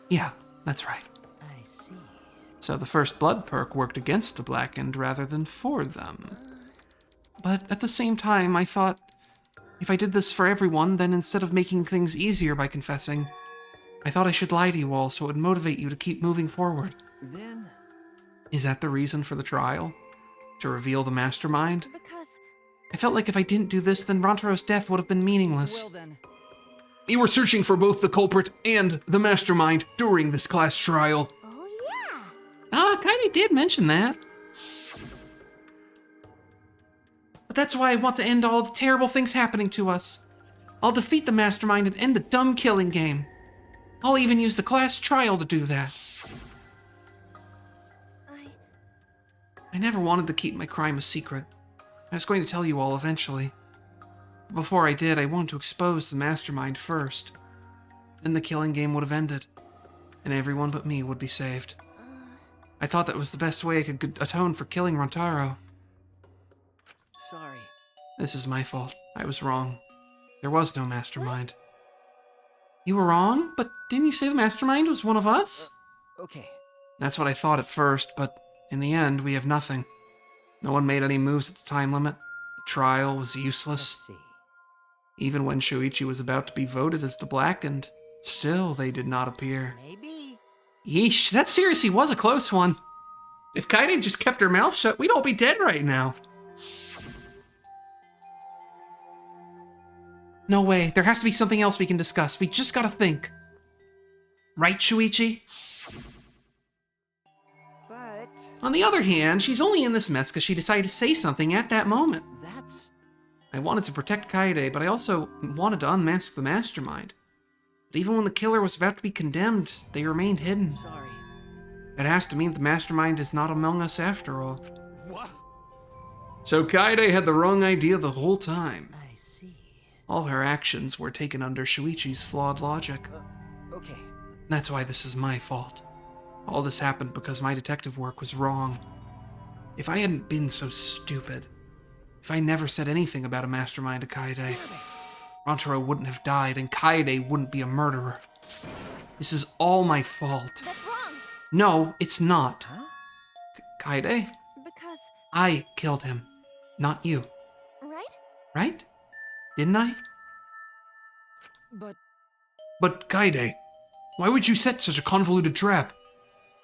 Yeah, that's right. I see. So the first blood perk worked against the Blackened rather than for them. But at the same time, I thought, if I did this for everyone, then instead of making things easier by confessing, I thought I should lie to you all so it would motivate you to keep moving forward. Then... Is that the reason for the trial? To reveal the mastermind? Because... I felt like if I didn't do this, then Rantaro's death would have been meaningless. Well then... We were searching for both the culprit and the mastermind during this class trial. Oh, yeah. Kaede did mention that. But that's why I want to end all the terrible things happening to us. I'll defeat the mastermind and end the dumb killing game. I'll even use the class trial to do that. I never wanted to keep my crime a secret. I was going to tell you all eventually. But before I did, I wanted to expose the mastermind first. Then the killing game would have ended, and everyone but me would be saved. I thought that was the best way I could atone for killing Rantaro. Sorry. This is my fault. I was wrong. There was no mastermind. You were wrong? But didn't you say the mastermind was one of us? Okay. That's what I thought at first, but in the end, we have nothing. No one made any moves at the time limit. The trial was useless. Let's see. Even when Shuichi was about to be voted as the Blackened, still they did not appear. Maybe. Yeesh, that seriously was a close one. If Kaede just kept her mouth shut, we'd all be dead right now. No way, there has to be something else we can discuss. We just gotta think. Right, Shuichi? But... On the other hand, she's only in this mess because she decided to say something at that moment. That's... I wanted to protect Kaede, but I also wanted to unmask the mastermind. But even when the killer was about to be condemned, they remained hidden. Sorry. That has to mean the mastermind is not among us after all. What? So Kaede had the wrong idea the whole time. I see. All her actions were taken under Shuichi's flawed logic. Okay. That's why this is my fault. All this happened because my detective work was wrong. If I hadn't been so stupid, if I never said anything about a mastermind to Kaede, Rantaro wouldn't have died and Kaede wouldn't be a murderer. This is all my fault. That's wrong. No, it's not. Huh? Kaede, Because... I killed him, not you. Right? Right? Didn't I? But Kaede, why would you set such a convoluted trap?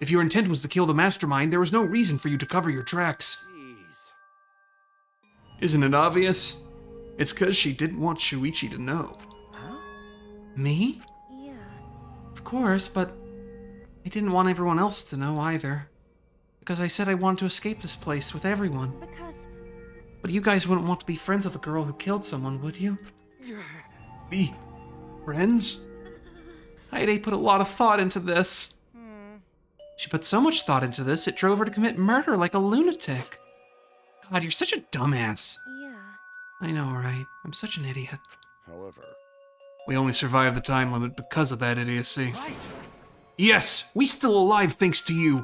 If your intent was to kill the mastermind, there was no reason for you to cover your tracks. Jeez. Isn't it obvious? It's because she didn't want Shuichi to know. Huh? Me? Yeah. Of course, but I didn't want everyone else to know either. Because I said I wanted to escape this place with everyone. Because... But you guys wouldn't want to be friends with a girl who killed someone, would you? Be friends? Kaede put a lot of thought into this. She put so much thought into this, it drove her to commit murder like a lunatic. God, you're such a dumbass. Yeah. I know, right? I'm such an idiot. However, We only survived the time limit because of that idiocy. Right. Yes, we still alive thanks to you.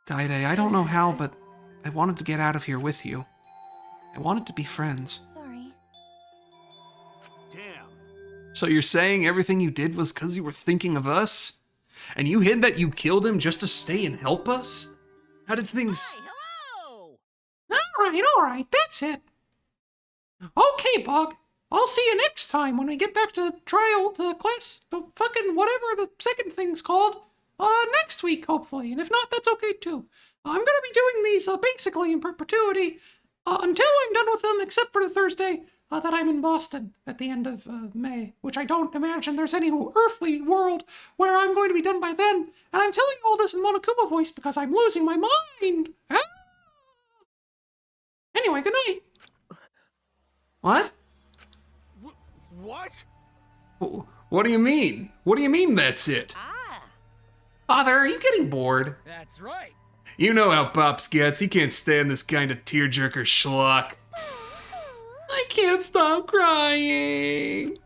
Kaede, I don't know how, but I wanted to get out of here with you. I wanted to be friends. Sorry. Damn. So you're saying everything you did was because you were thinking of us? And you hid that you killed him just to stay and help us? How did things... Hello! Alright, that's it. Okay, Bug. I'll see you next time when we get back to trial, to class, to fucking whatever the second thing's called. Next week, hopefully. And if not, that's okay too. I'm gonna be doing these basically in perpetuity until I'm done with them, except for the Thursday that I'm in Boston at the end of May, which I don't imagine there's any earthly world where I'm going to be done by then. And I'm telling you all this in Monokuma voice because I'm losing my mind. Ah! Anyway, good night. What? What? What do you mean? What do you mean that's it? Father, are you getting bored? That's right. You know how Pops gets. He can't stand this kind of tearjerker schlock. I can't stop crying.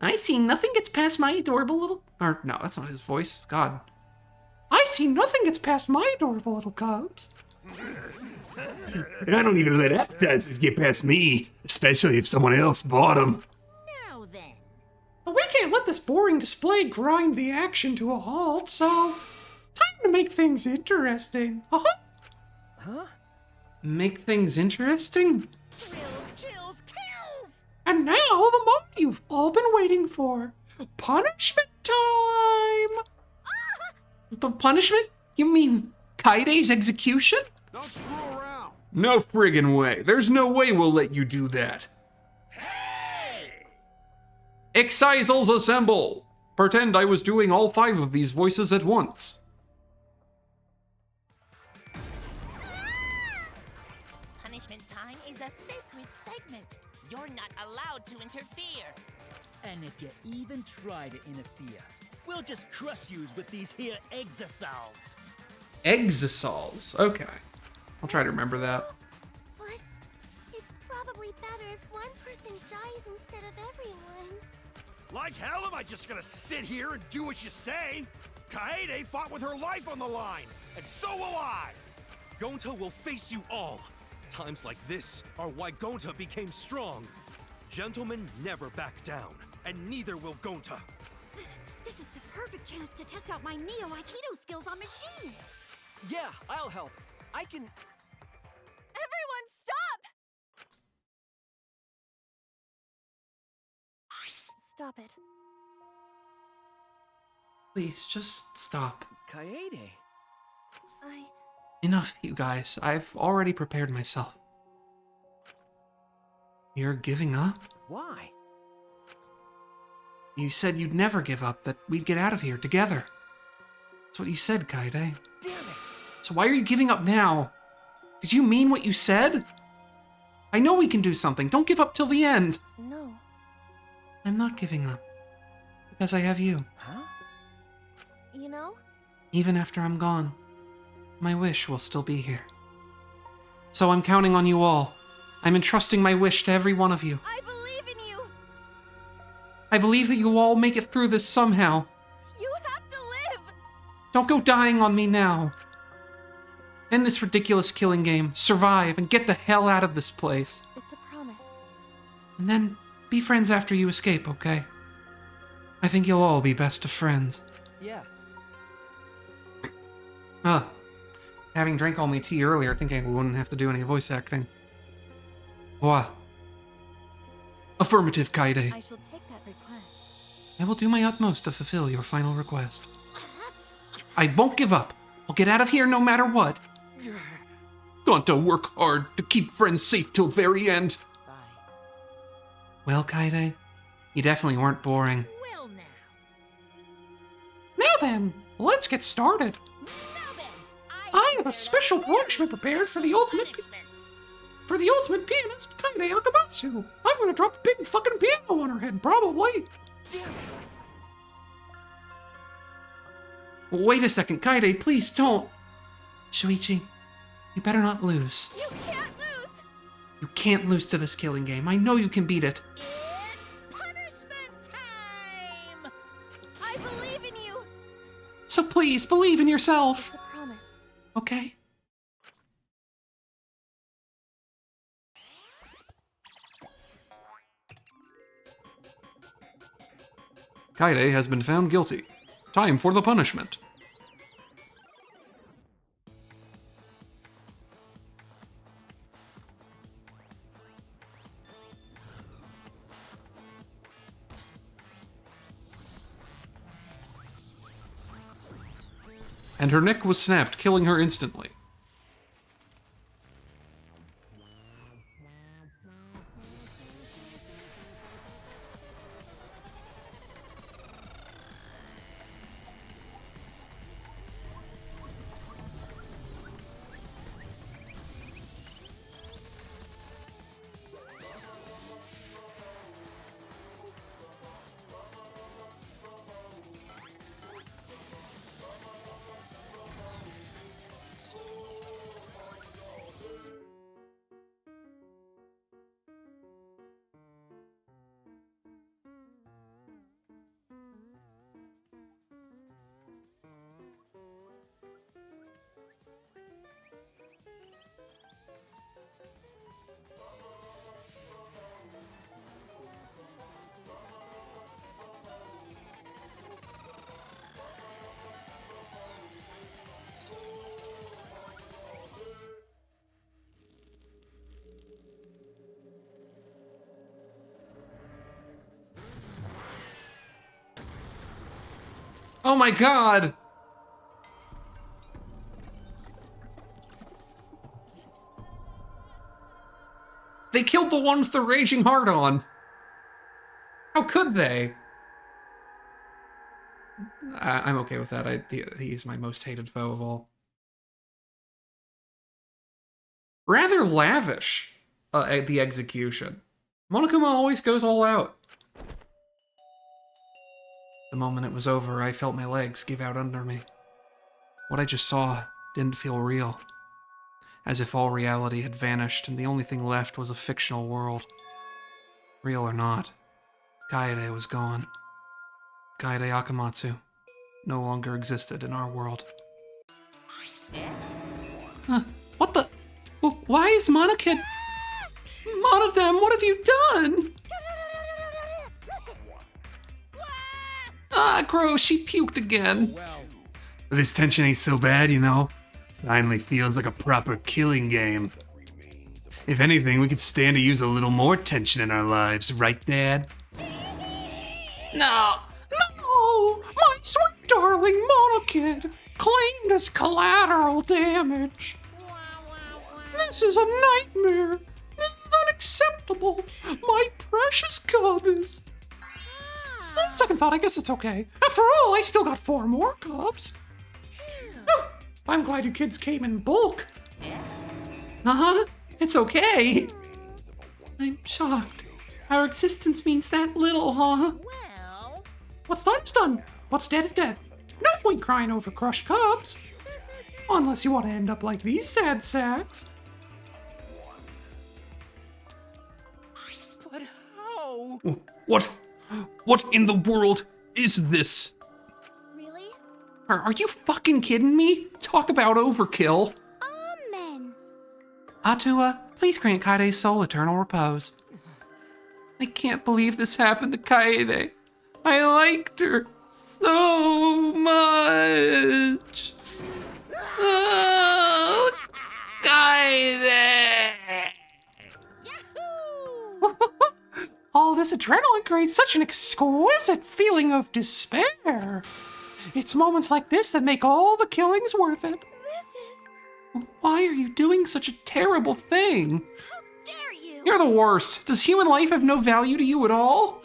I see nothing gets past my adorable little... Or, no, that's not his voice. God. I see nothing gets past my adorable little cubs. I don't even let appetizers get past me, especially if someone else bought them. Now then. But we can't let this boring display grind the action to a halt, so... Time to make things interesting. Huh? Make things interesting? Thrills, chills, kills! And now, the moment you've all been waiting for. Punishment time! But punishment? You mean Kaide's execution? Don't screw around. No friggin' way. There's no way we'll let you do that. Hey! Excisals assemble! Pretend I was doing all 5 of these voices at once. Punishment time is a sacred segment. You're not allowed to interfere. And if you even try to interfere, we'll just crush you with these here exosols. Exosols. Okay. I'll try to remember that. But it's probably better if one person dies instead of everyone. Like hell am I just gonna sit here and do what you say? Kaede fought with her life on the line, and so will I! Gonta will face you all. Times like this are why Gonta became strong. Gentlemen never back down, and neither will Gonta. This is the perfect chance to test out my Neo Aikido skills on machines. Yeah, I'll help. I can... Everyone stop! Stop it. Please, just stop. Kaede. Enough, you guys. I've already prepared myself. You're giving up? Why? You said you'd never give up, that we'd get out of here together. That's what you said, Kaede. Damn it! So why are you giving up now? Did you mean what you said? I know we can do something. Don't give up till the end. No. I'm not giving up. Because I have you. Huh? You know? Even after I'm gone, my wish will still be here. So I'm counting on you all. I'm entrusting my wish to every one of you. I believe in you! I believe that you will all make it through this somehow. You have to live! Don't go dying on me now. End this ridiculous killing game, survive, and get the hell out of this place. It's a promise. And then be friends after you escape, okay? I think you'll all be best of friends. Yeah. Having drank all my tea earlier, thinking we wouldn't have to do any voice acting. What? Affirmative, Kaede. I shall take that request. I will do my utmost to fulfill your final request. I won't give up. I'll get out of here no matter what. Got to work hard to keep friends safe till very end. Bye. Well, Kaede, you definitely weren't boring. Well now. Now then, let's get started. I have a special punishment prepared for the ultimate pianist, Kaede Akamatsu. I'm gonna drop a big fucking piano on her head, probably. Wait a second, Kaede, please don't. Shuichi, you better not lose. You can't lose! You can't lose to this killing game. I know you can beat it. It's punishment time! I believe in you! So please, believe in yourself. It's a promise. Okay? Kaede has been found guilty. Time for the punishment. And her neck was snapped, killing her instantly. Oh my god! They killed the one with the raging heart on. How could they? I'm okay with that. He's my most hated foe of all. Rather lavish, the execution. Monokuma always goes all out. The moment it was over, I felt my legs give out under me. What I just saw didn't feel real. As if all reality had vanished and the only thing left was a fictional world. Real or not, Kaede was gone. Kaede Akamatsu no longer existed in our world. What the? Why is Monokid? Monodam, what have you done? Ah, gross, she puked again. This tension ain't so bad, you know. Finally feels like a proper killing game. If anything, we could stand to use a little more tension in our lives, right, Dad? No, my sweet darling Monokid claimed as collateral damage. This is a nightmare. This is unacceptable. My precious cub is... On second thought, I guess it's okay. After all, I still got 4 more cubs. Oh, I'm glad you kids came in bulk. Uh-huh, it's okay. I'm shocked. Our existence means that little, huh? Well... What's done is done. What's dead is dead. No point crying over crushed cubs. Unless you want to end up like these sad sacks. But how? What in the world is this? Really? Are you fucking kidding me? Talk about overkill. Amen. Atua, please grant Kaede's soul eternal repose. I can't believe this happened to Kaede. I liked her so much. Oh, Kaede! All this adrenaline creates such an exquisite feeling of despair. It's moments like this that make all the killings worth it. Why are you doing such a terrible thing? How dare you? You're the worst. Does human life have no value to you at all?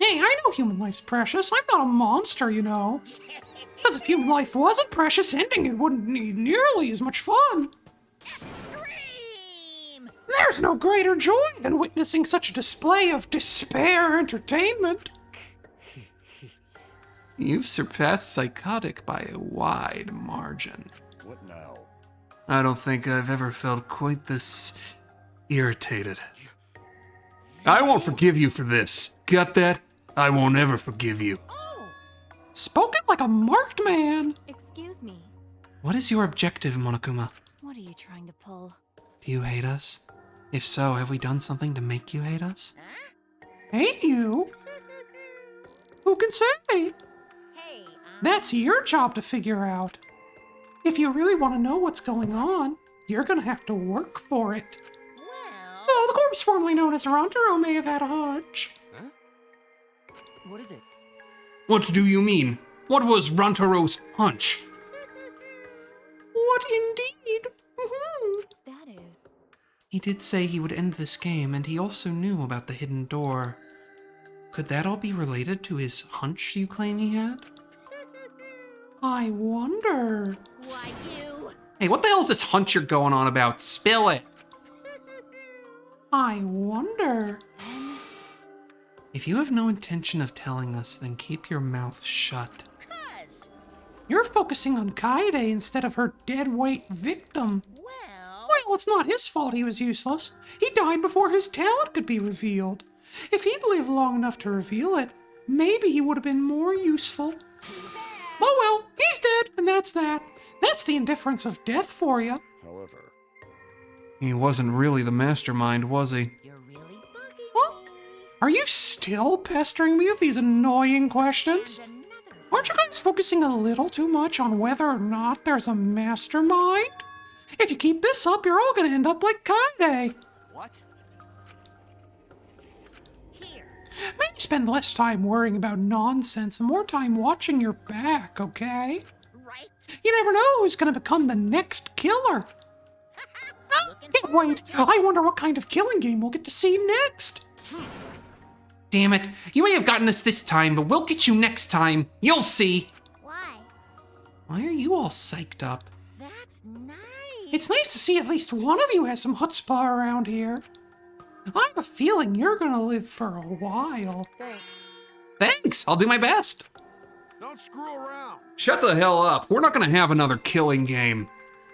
Hey, Hey, I know human life's precious. I'm not a monster, you know. Because if human life wasn't precious, ending it wouldn't need nearly as much fun. Extreme! There's no greater joy than witnessing such a display of despair entertainment. You've surpassed psychotic by a wide margin. What now? I don't think I've ever felt quite this irritated. I won't forgive you for this. Got that? I won't ever forgive you. Spoken like a marked man. Excuse me. What is your objective, Monokuma? What are you trying to pull? Do you hate us? If so, have we done something to make you hate us? Hate you? Who can say? That's your job to figure out. If you really want to know what's going on, you're gonna have to work for it. Well, the corpse formerly known as Rontaro may have had a hunch. Huh? What is it? What do you mean? What was Rantaro's hunch? What indeed? That is. He did say he would end this game, and he also knew about the hidden door. Could that all be related to his hunch you claim he had? I wonder. Why you? Hey, what the hell is this hunch you're going on about? Spill it. I wonder. If you have no intention of telling us, then keep your mouth shut. You're focusing on Kaede instead of her dead-weight victim. Well, it's not his fault he was useless. He died before his talent could be revealed. If he'd lived long enough to reveal it, maybe he would have been more useful. Oh well, he's dead, and that's that. That's the indifference of death for you. However, He wasn't really the mastermind, was he? Are you still pestering me with these annoying questions? Aren't you guys focusing a little too much on whether or not there's a mastermind? If you keep this up, you're all gonna end up like Kaede. What? Maybe spend less time worrying about nonsense and more time watching your back, okay? Right. You never know who's gonna become the next killer. Can't wait. I wonder what kind of killing game we'll get to see next. Damn it. You may have gotten us this time, but we'll get you next time. You'll see. Why? Why are you all psyched up? That's nice. It's nice to see at least one of you has some chutzpah around here. I have a feeling you're gonna live for a while. Thanks. I'll do my best. Don't screw around. Shut the hell up. We're not gonna have another killing game.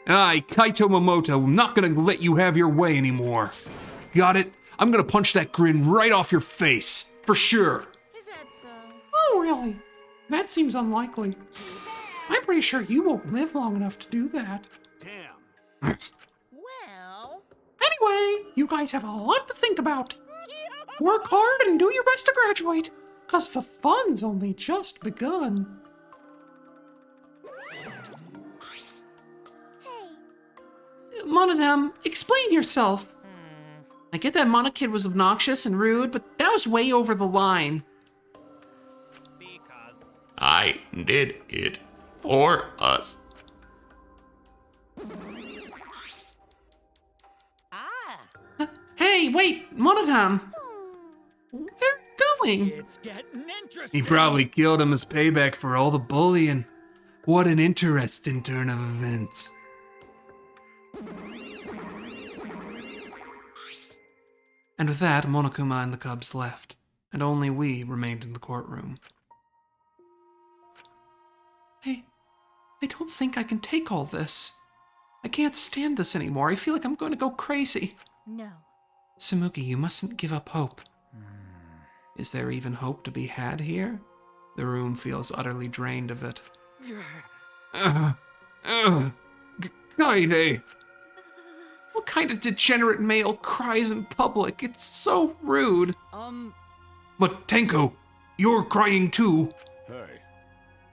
Kaito Momoto, I'm not gonna let you have your way anymore. Got it? I'm gonna punch that grin right off your face. For sure. Is that so? Oh, really? That seems unlikely. I'm pretty sure you won't live long enough to do that. Damn. Well. Anyway, you guys have a lot to think about. Work hard and do your best to graduate, 'cause the fun's only just begun. Monodam, explain yourself. I get that Monokid was obnoxious and rude, but that was way over the line. Because I did it for us. Hey, wait, Monodam. Where are you going? It's getting interesting. He probably killed him as payback for all the bullying. What an interesting turn of events. And with that, Monokuma and the cubs left, and only we remained in the courtroom. I don't think I can take all this. I can't stand this anymore. I feel like I'm going to go crazy. No. Samuki, you mustn't give up hope. Is there even hope to be had here? The room feels utterly drained of it. Kaede! What kind of degenerate male cries in public? It's so rude. But Tenko, you're crying too. hey,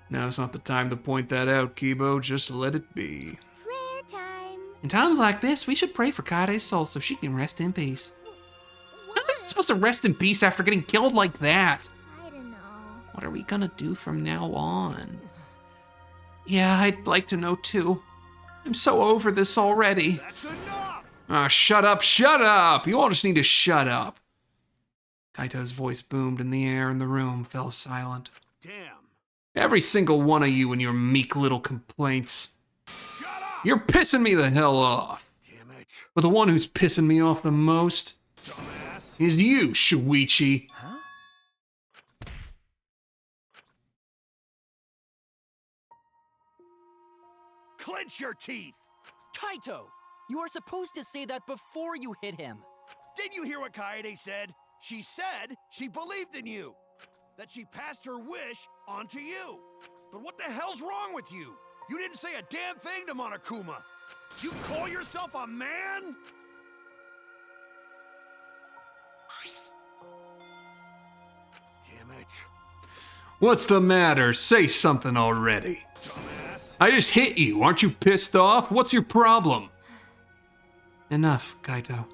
Now's not the time to point that out, Kibo. Just let it be. Prayer time. In times like this, we should pray for Kaide's soul so she can rest in peace. How's it supposed to rest in peace after getting killed like that? I don't know. What are we gonna do from now on? Yeah, I'd like to know too. I'm so over this already. that's enough. Shut up, shut up! You all just need to shut up. Kaito's voice boomed in the air and the room fell silent. Damn. Every single one of you and your meek little complaints. You're pissing me the hell off. Damn it. But the one who's pissing me off the most is you, Shuichi. Huh? Clench your teeth! Kaito! You are supposed to say that before you hit him. Did you hear what Kaede said? She said she believed in you. That she passed her wish on to you. But what the hell's wrong with you? You didn't say a damn thing to Monokuma. You call yourself a man? Damn it. What's the matter? Say something already. Dumbass. I just hit you. Aren't you pissed off? What's your problem? Enough, Kaito.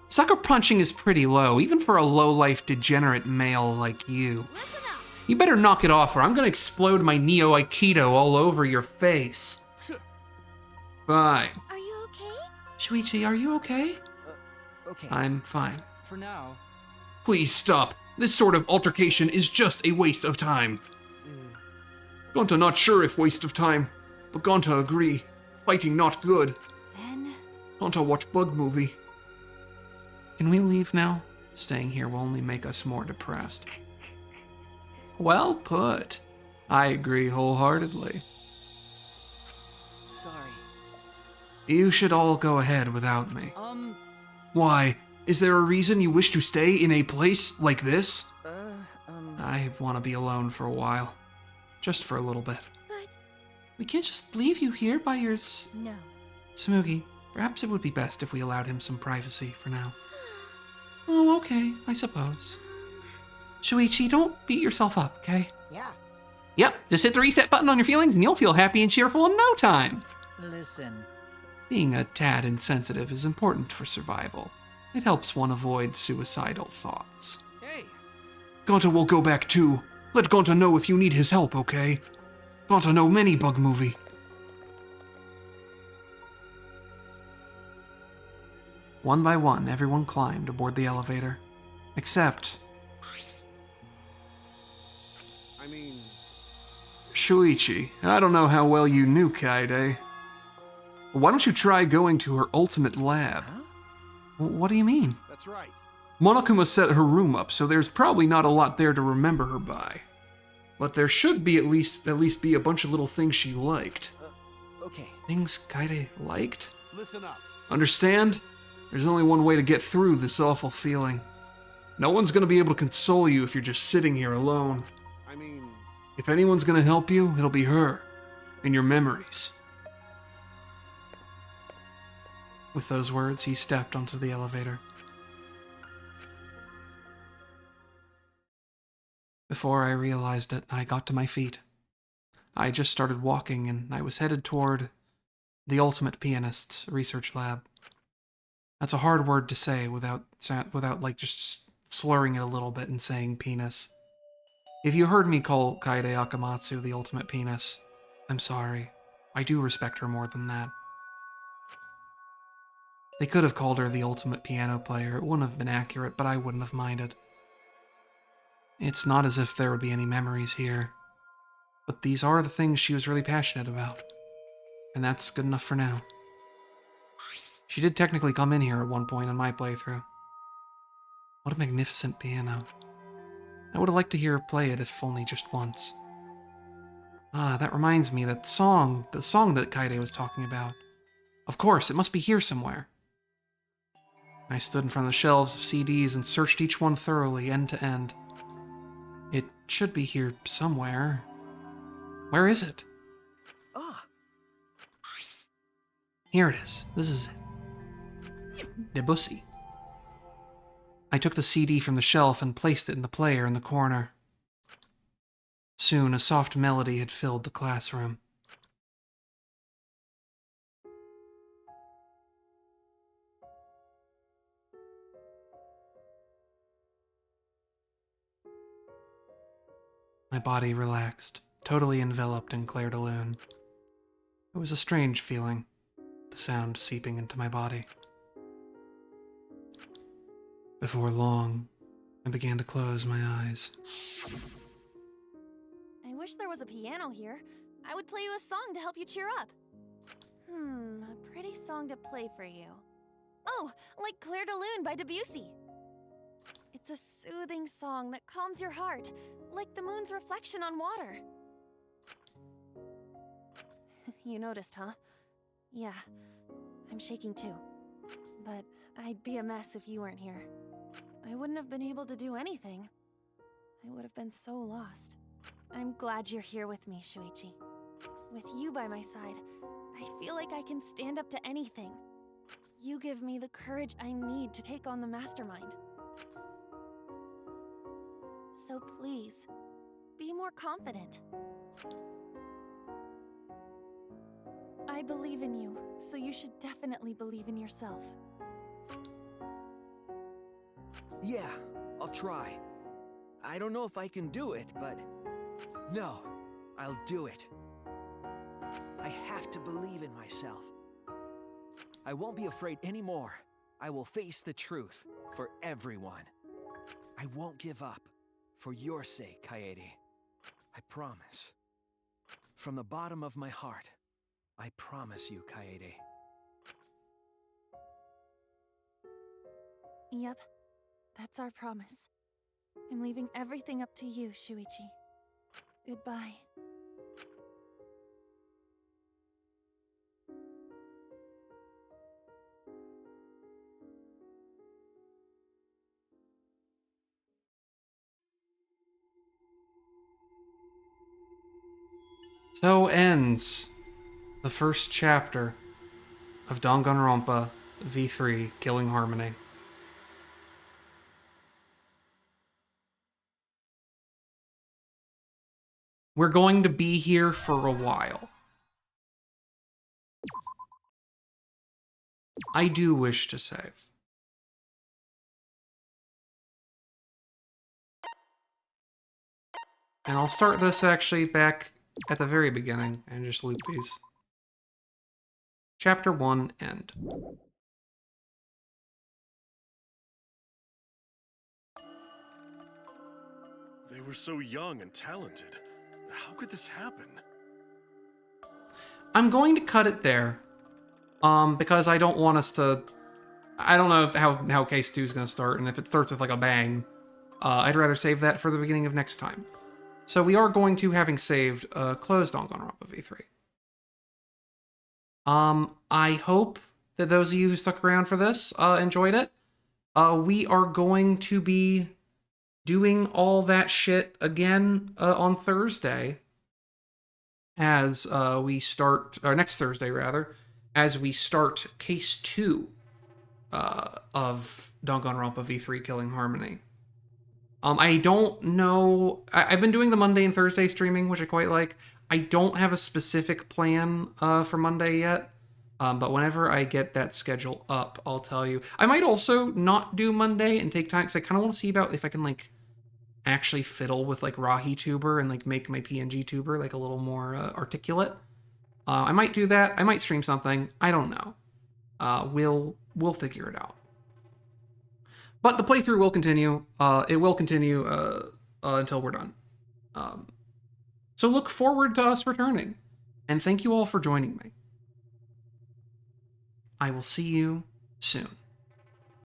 Sucker punching is pretty low, even for a low-life degenerate male like you. You better knock it off or I'm gonna explode my Neo Aikido all over your face. Fine. Are you okay? Shuichi, are you okay? Okay. I'm fine. For now. Please stop. This sort of altercation is just a waste of time. Gonta not sure if waste of time, but Gonta agree. Fighting not good. Then... Gonta watch bug movie. Can we leave now? Staying here will only make us more depressed. Well put. I agree wholeheartedly. Sorry. You should all go ahead without me. Why? Is there a reason you wish to stay in a place like this? I want to be alone for a while. Just for a little bit. But... We can't just leave you here by your No. Smoogie, perhaps it would be best if we allowed him some privacy for now. Oh, okay, I suppose. Shuichi, don't beat yourself up, okay? Yeah. Yep, just hit the reset button on your feelings and you'll feel happy and cheerful in no time. Listen. Being a tad insensitive is important for survival. It helps one avoid suicidal thoughts. Hey. Gonta will go back too. Let Gonta know if you need his help, okay? Gonta know many bug movie. One by one, everyone climbed aboard the elevator. Except... I mean... Shuichi. I don't know how well you knew Kaede. Why don't you try going to her ultimate lab? Huh? What do you mean? That's right. Monokuma set her room up, so there's probably not a lot there to remember her by. But there should be at least be a bunch of little things she liked. Okay. Things Kaede liked? Listen up. Understand? There's only one way to get through this awful feeling. No one's gonna be able to console you if you're just sitting here alone. I mean... If anyone's gonna help you, it'll be her. In your memories. With those words, he stepped onto the elevator. Before I realized it, I got to my feet. I just started walking, and I was headed toward the Ultimate Pianist's research lab. That's a hard word to say without like just slurring it a little bit and saying penis. If you heard me call Kaede Akamatsu the Ultimate Penis, I'm sorry. I do respect her more than that. They could have called her the Ultimate Piano Player. It wouldn't have been accurate, but I wouldn't have minded. It's not as if there would be any memories here. But these are the things she was really passionate about. And that's good enough for now. She did technically come in here at one point in my playthrough. What a magnificent piano. I would have liked to hear her play it if only just once. Ah, that reminds me, the song that Kaede was talking about. Of course, it must be here somewhere. I stood in front of the shelves of CDs and searched each one thoroughly, end to end. It should be here somewhere. Where is it? Here it is. This is it. Debussy. I took the CD from the shelf and placed it in the player in the corner. Soon, a soft melody had filled the classroom. My body relaxed, totally enveloped in Clair de Lune. It was a strange feeling, the sound seeping into my body. Before long, I began to close my eyes. I wish there was a piano here. I would play you a song to help you cheer up. A pretty song to play for you. Oh, like Clair de Lune by Debussy. It's a soothing song that calms your heart, like the moon's reflection on water. You noticed, huh? Yeah, I'm shaking too. But I'd be a mess if you weren't here. I wouldn't have been able to do anything. I would have been so lost. I'm glad you're here with me, Shuichi. With you by my side, I feel like I can stand up to anything. You give me the courage I need to take on the mastermind. So please, be more confident. I believe in you, so you should definitely believe in yourself. Yeah, I'll try. I don't know if I can do it, but... No, I'll do it. I have to believe in myself. I won't be afraid anymore. I will face the truth for everyone. I won't give up. For your sake, Kaede. I promise. From the bottom of my heart, I promise you, Kaede. Yep, that's our promise. I'm leaving everything up to you, Shuichi. Goodbye. So ends the first chapter of Danganronpa V3 Killing Harmony. We're going to be here for a while. I do wish to save. And I'll start this actually back at the very beginning and just loop these. Chapter 1, end. They were so young and talented. How could this happen? I'm going to cut it there. Because I don't want us to... I don't know how Case 2 is going to start, and if it starts with like a bang, I'd rather save that for the beginning of next time. So we are going to, having saved, close Danganronpa V3. I hope that those of you who stuck around for this enjoyed it. We are going to be doing all that shit again on Thursday, as we start, or next Thursday rather, as we start Case 2 of Danganronpa V3 Killing Harmony. I don't know... I've been doing the Monday and Thursday streaming, which I quite like. I don't have a specific plan for Monday yet, but whenever I get that schedule up, I'll tell you. I might also not do Monday and take time, because I kind of want to see about if I can, like, actually fiddle with, like, RahiTuber and, like, make my PNG tuber, like, a little more articulate. I might do that. I might stream something. I don't know. We'll figure it out. But the playthrough will continue. It will continue until we're done. So look forward to us returning. And thank you all for joining me. I will see you soon.